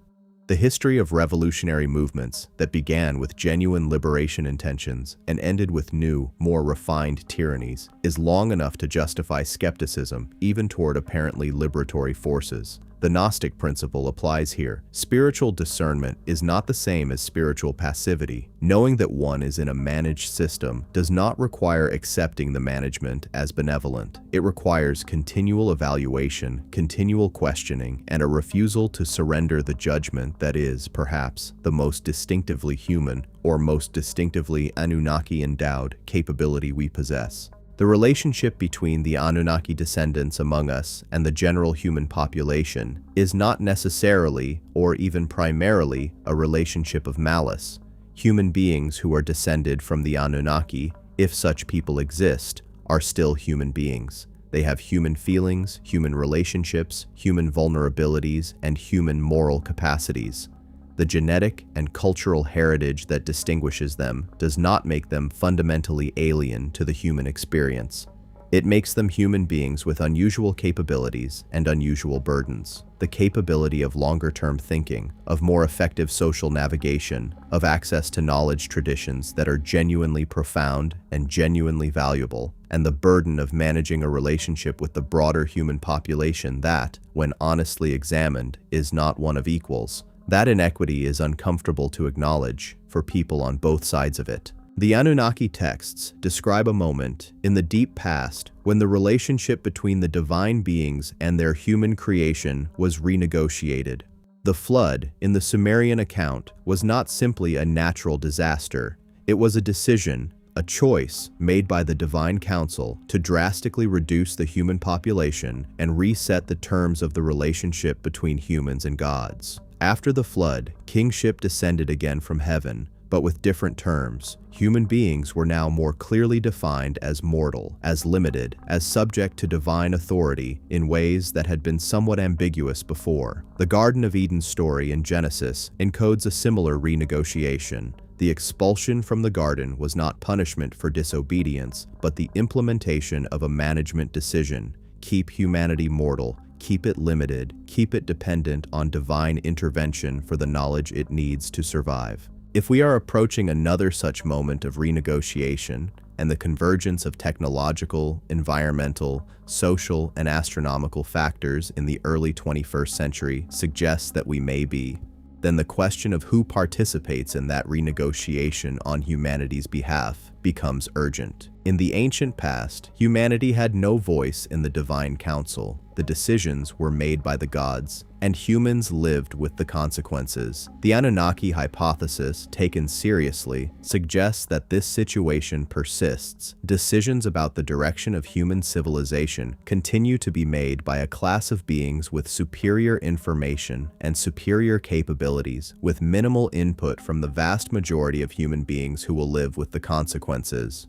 The history of revolutionary movements that began with genuine liberation intentions and ended with new, more refined tyrannies is long enough to justify skepticism even toward apparently liberatory forces. The Gnostic principle applies here. Spiritual discernment is not the same as spiritual passivity. Knowing that one is in a managed system does not require accepting the management as benevolent. It requires continual evaluation, continual questioning, and a refusal to surrender the judgment that is, perhaps, the most distinctively human or most distinctively Anunnaki-endowed capability we possess. The relationship between the Anunnaki descendants among us and the general human population is not necessarily, or even primarily, a relationship of malice. Human beings who are descended from the Anunnaki, if such people exist, are still human beings. They have human feelings, human relationships, human vulnerabilities, and human moral capacities. The genetic and cultural heritage that distinguishes them does not make them fundamentally alien to the human experience. It makes them human beings with unusual capabilities and unusual burdens. The capability of longer-term thinking, of more effective social navigation, of access to knowledge traditions that are genuinely profound and genuinely valuable, and the burden of managing a relationship with the broader human population that, when honestly examined, is not one of equals. That inequity is uncomfortable to acknowledge for people on both sides of it. The Anunnaki texts describe a moment in the deep past when the relationship between the divine beings and their human creation was renegotiated. The flood in the Sumerian account was not simply a natural disaster. It was a decision, a choice made by the divine council to drastically reduce the human population and reset the terms of the relationship between humans and gods. After the flood, kingship descended again from heaven, but with different terms. Human beings were now more clearly defined as mortal, as limited, as subject to divine authority in ways that had been somewhat ambiguous before. The Garden of Eden story in Genesis encodes a similar renegotiation. The expulsion from the garden was not punishment for disobedience, but the implementation of a management decision: keep humanity mortal, keep it limited, keep it dependent on divine intervention for the knowledge it needs to survive. If we are approaching another such moment of renegotiation, and the convergence of technological, environmental, social, and astronomical factors in the early 21st century suggests that we may be, then the question of who participates in that renegotiation on humanity's behalf becomes urgent. In the ancient past, humanity had no voice in the divine council. The decisions were made by the gods, and humans lived with the consequences. The Anunnaki hypothesis, taken seriously, suggests that this situation persists. Decisions about the direction of human civilization continue to be made by a class of beings with superior information and superior capabilities, with minimal input from the vast majority of human beings who will live with the consequences.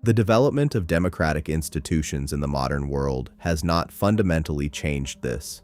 The development of democratic institutions in the modern world has not fundamentally changed this.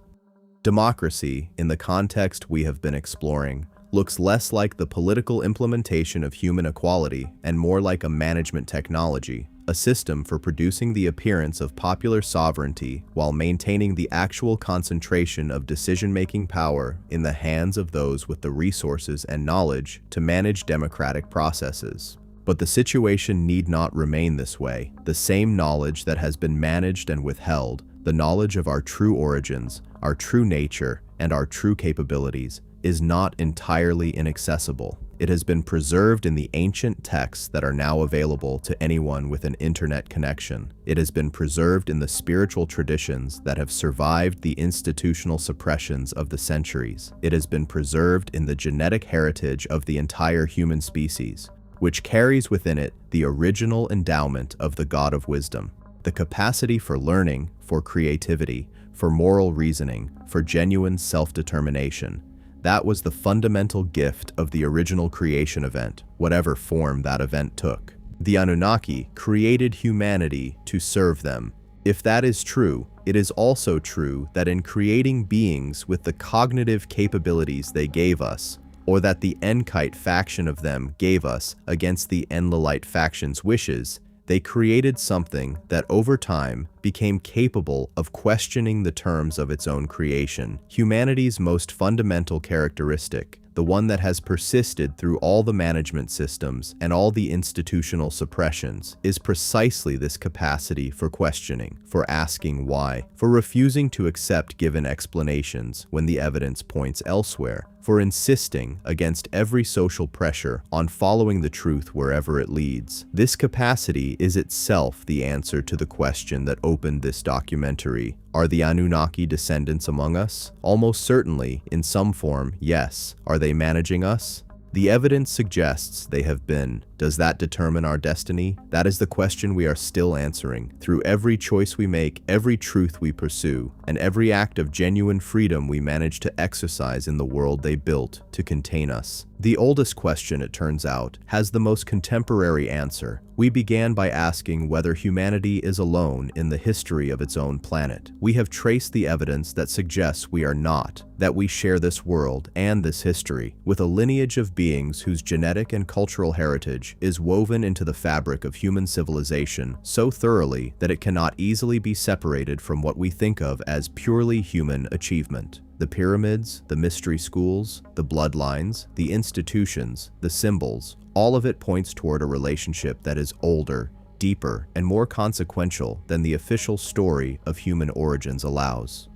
Democracy, in the context we have been exploring, looks less like the political implementation of human equality and more like a management technology, a system for producing the appearance of popular sovereignty while maintaining the actual concentration of decision-making power in the hands of those with the resources and knowledge to manage democratic processes. But the situation need not remain this way. The same knowledge that has been managed and withheld, the knowledge of our true origins, our true nature, and our true capabilities, is not entirely inaccessible. It has been preserved in the ancient texts that are now available to anyone with an internet connection. It has been preserved in the spiritual traditions that have survived the institutional suppressions of the centuries. It has been preserved in the genetic heritage of the entire human species, which carries within it the original endowment of the God of wisdom, the capacity for learning, for creativity, for moral reasoning, for genuine self-determination. That was the fundamental gift of the original creation event, whatever form that event took. The Anunnaki created humanity to serve them. If that is true, it is also true that in creating beings with the cognitive capabilities they gave us, or that the Enkite faction of them gave us against the Enlilite faction's wishes, they created something that over time became capable of questioning the terms of its own creation. Humanity's most fundamental characteristic, the one that has persisted through all the management systems and all the institutional suppressions, is precisely this capacity for questioning, for asking why, for refusing to accept given explanations when the evidence points elsewhere, for insisting, against every social pressure, on following the truth wherever it leads. This capacity is itself the answer to the question that opened this documentary. Are the Anunnaki descendants among us? Almost certainly, in some form, yes. Are they managing us? The evidence suggests they have been. Does that determine our destiny? That is the question we are still answering. Through every choice we make, every truth we pursue, and every act of genuine freedom we manage to exercise in the world they built to contain us. The oldest question, it turns out, has the most contemporary answer. We began by asking whether humanity is alone in the history of its own planet. We have traced the evidence that suggests we are not, that we share this world and this history with a lineage of beings whose genetic and cultural heritage is woven into the fabric of human civilization so thoroughly that it cannot easily be separated from what we think of as purely human achievement. The pyramids, the mystery schools, the bloodlines, the institutions, the symbols, all of it points toward a relationship that is older, deeper, and more consequential than the official story of human origins allows.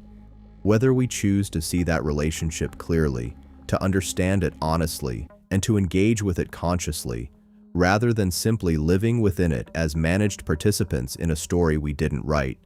Whether we choose to see that relationship clearly, to understand it honestly, and to engage with it consciously, rather than simply living within it as managed participants in a story we didn't write,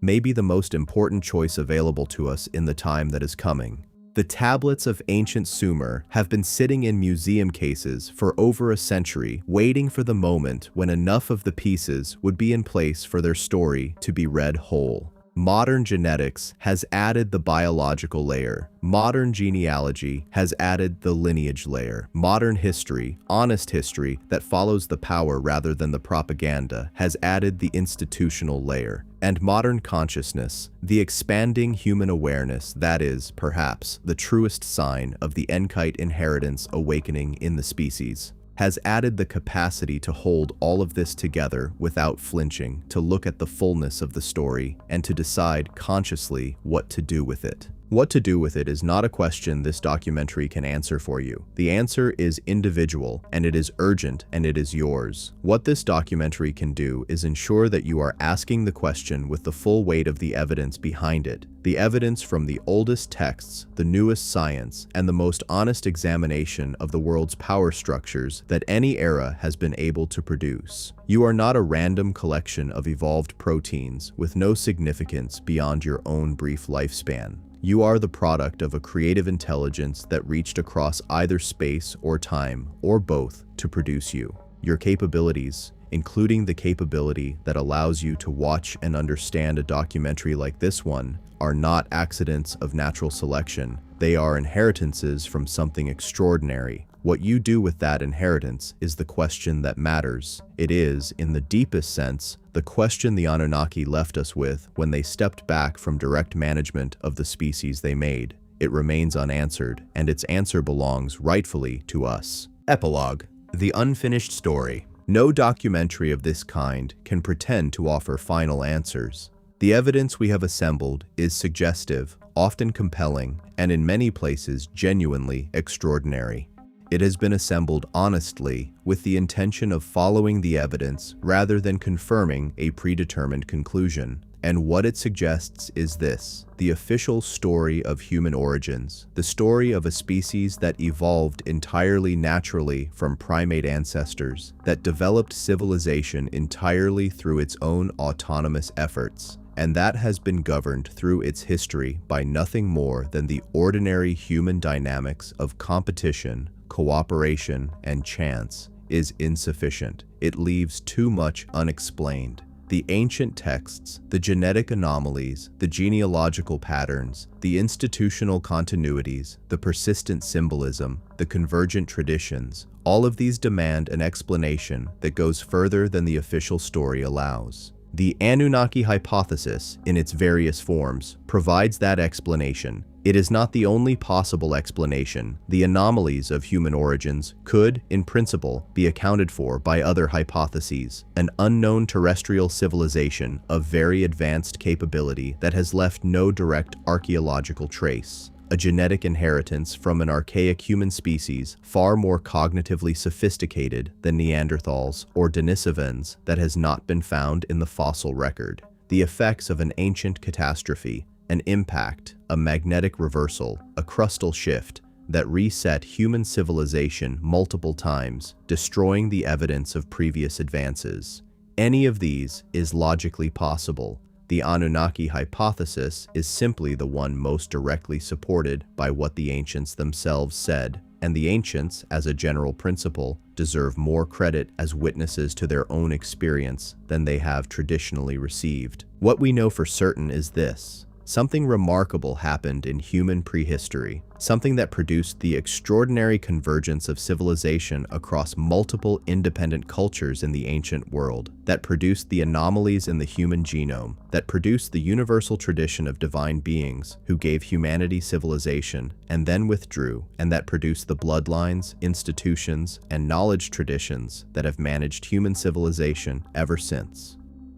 may be the most important choice available to us in the time that is coming. The tablets of ancient Sumer have been sitting in museum cases for over a century, waiting for the moment when enough of the pieces would be in place for their story to be read whole. Modern genetics has added the biological layer. Modern genealogy has added the lineage layer. Modern history, honest history that follows the power rather than the propaganda, has added the institutional layer. And modern consciousness, the expanding human awareness that is, perhaps, the truest sign of the Enkite inheritance awakening in the species, has added the capacity to hold all of this together without flinching, to look at the fullness of the story, and to decide consciously what to do with it. What to do with it is not a question this documentary can answer for you. The answer is individual, and it is urgent, and it is yours. What this documentary can do is ensure that you are asking the question with the full weight of the evidence behind it. The evidence from the oldest texts, the newest science, and the most honest examination of the world's power structures that any era has been able to produce. You are not a random collection of evolved proteins with no significance beyond your own brief lifespan. You are the product of a creative intelligence that reached across either space or time, or both, to produce you. Your capabilities, including the capability that allows you to watch and understand a documentary like this one, are not accidents of natural selection. They are inheritances from something extraordinary. What you do with that inheritance is the question that matters. It is, in the deepest sense, the question the Anunnaki left us with when they stepped back from direct management of the species they made. It remains unanswered, and its answer belongs rightfully to us. Epilogue. The unfinished story. No documentary of this kind can pretend to offer final answers. The evidence we have assembled is suggestive, often compelling, and in many places genuinely extraordinary. It has been assembled honestly with the intention of following the evidence rather than confirming a predetermined conclusion. And what it suggests is this: the official story of human origins, the story of a species that evolved entirely naturally from primate ancestors, that developed civilization entirely through its own autonomous efforts, and that has been governed through its history by nothing more than the ordinary human dynamics of competition, cooperation, and chance, is insufficient. It leaves too much unexplained. The ancient texts, the genetic anomalies, the genealogical patterns, the institutional continuities, the persistent symbolism, the convergent traditions, all of these demand an explanation that goes further than the official story allows. The Anunnaki hypothesis, in its various forms, provides that explanation. It is not the only possible explanation. The anomalies of human origins could, in principle, be accounted for by other hypotheses. An unknown terrestrial civilization of very advanced capability that has left no direct archaeological trace. a genetic inheritance from an archaic human species far more cognitively sophisticated than Neanderthals or Denisovans that has not been found in the fossil record. The effects of an ancient catastrophe, an impact, a magnetic reversal, a crustal shift that reset human civilization multiple times, destroying the evidence of previous advances. Any of these is logically possible. The Anunnaki hypothesis is simply the one most directly supported by what the ancients themselves said, and the ancients, as a general principle, deserve more credit as witnesses to their own experience than they have traditionally received. What we know for certain is this: something remarkable happened in human prehistory, something that produced the extraordinary convergence of civilization across multiple independent cultures in the ancient world, that produced the anomalies in the human genome, that produced the universal tradition of divine beings who gave humanity civilization and then withdrew, and that produced the bloodlines, institutions, and knowledge traditions that have managed human civilization ever since.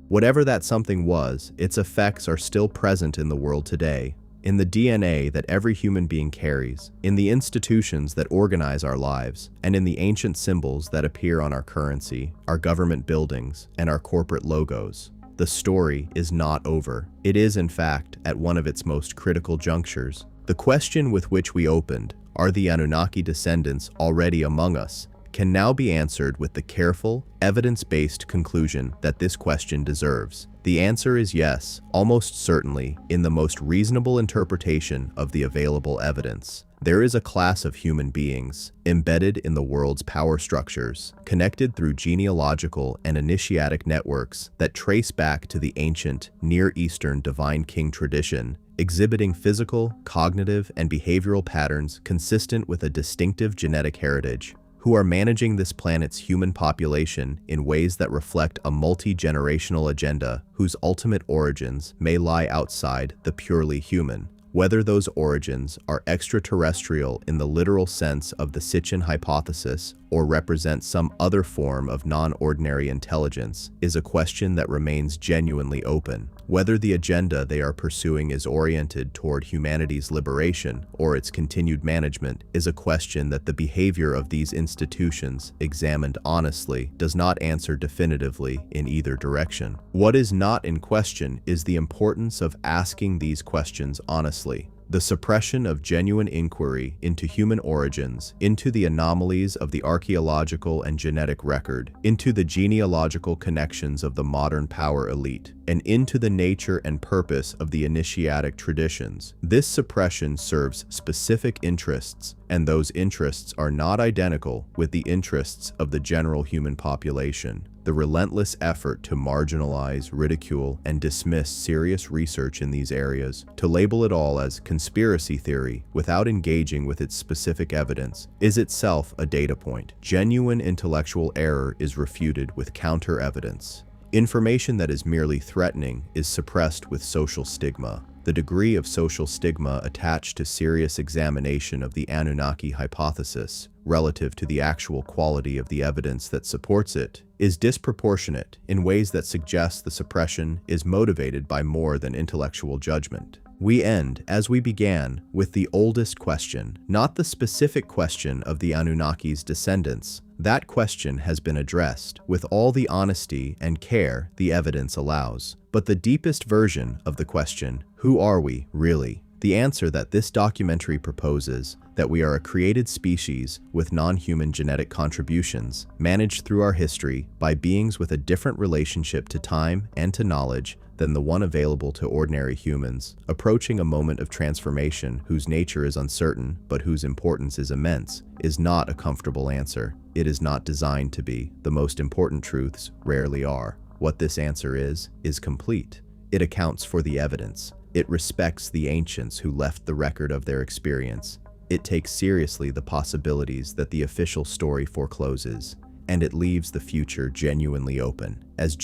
Whatever that something was, its effects are still present in the world today, in the DNA that every human being carries, in the institutions that organize our lives, and in the ancient symbols that appear on our currency, our government buildings, and our corporate logos. The story is not over. It is, in fact, at one of its most critical junctures. The question with which we opened, are the Anunnaki descendants already among us, can now be answered with the careful, evidence-based conclusion that this question deserves. The answer is yes, almost certainly, in the most reasonable interpretation of the available evidence. There is a class of human beings, embedded in the world's power structures, connected through genealogical and initiatic networks that trace back to the ancient Near Eastern divine king tradition, exhibiting physical, cognitive, and behavioral patterns consistent with a distinctive genetic heritage, who are managing this planet's human population in ways that reflect a multi-generational agenda whose ultimate origins may lie outside the purely human. Whether those origins are extraterrestrial in the literal sense of the Sitchin hypothesis or represent some other form of non-ordinary intelligence is a question that remains genuinely open. Whether the agenda they are pursuing is oriented toward humanity's liberation or its continued management is a question that the behavior of these institutions, examined honestly, does not answer definitively in either direction. What is not in question is the importance of asking these questions honestly. The suppression of genuine inquiry into human origins, into the anomalies of the archaeological and genetic record, into the genealogical connections of the modern power elite, and into the nature and purpose of the initiatic traditions. This suppression serves specific interests, and those interests are not identical with the interests of the general human population. The relentless effort to marginalize, ridicule, and dismiss serious research in these areas, to label it all as conspiracy theory without engaging with its specific evidence, is itself a data point. Genuine intellectual error is refuted with counter-evidence. Information that is merely threatening is suppressed with social stigma. The degree of social stigma attached to serious examination of the Anunnaki hypothesis, relative to the actual quality of the evidence that supports it, is disproportionate in ways that suggest the suppression is motivated by more than intellectual judgment. We end, as we began, with the oldest question, not the specific question of the Anunnaki's descendants. That question has been addressed with all the honesty and care the evidence allows. But the deepest version of the question, who are we, really? The answer that this documentary proposes, that we are a created species with non-human genetic contributions, managed through our history by beings with a different relationship to time and to knowledge than the one available to ordinary humans, approaching a moment of transformation whose nature is uncertain but whose importance is immense, is not a comfortable answer. It is not designed to be. The most important truths rarely are. What this answer is complete. It accounts for the evidence. It respects the ancients who left the record of their experience. It takes seriously the possibilities that the official story forecloses, and it leaves the future genuinely open as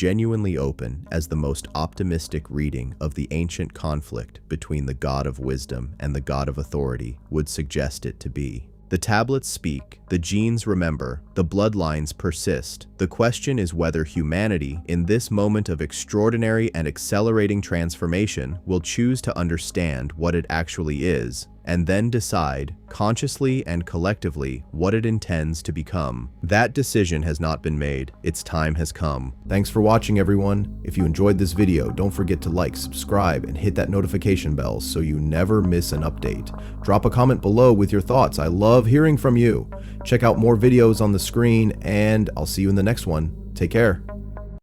the most optimistic reading of the ancient conflict between the God of wisdom and the God of authority would suggest it to be. The tablets speak, the genes remember, the bloodlines persist. The question is whether humanity, in this moment of extraordinary and accelerating transformation, will choose to understand what it actually is, and then decide, consciously and collectively, what it intends to become. That decision has not been made. Its time has come. Thanks for watching, everyone. If you enjoyed this video, don't forget to like, subscribe, and hit that notification bell so you never miss an update. Drop a comment below with your thoughts. I love hearing from you. Check out more videos on the screen, and I'll see you in the next one. Take care.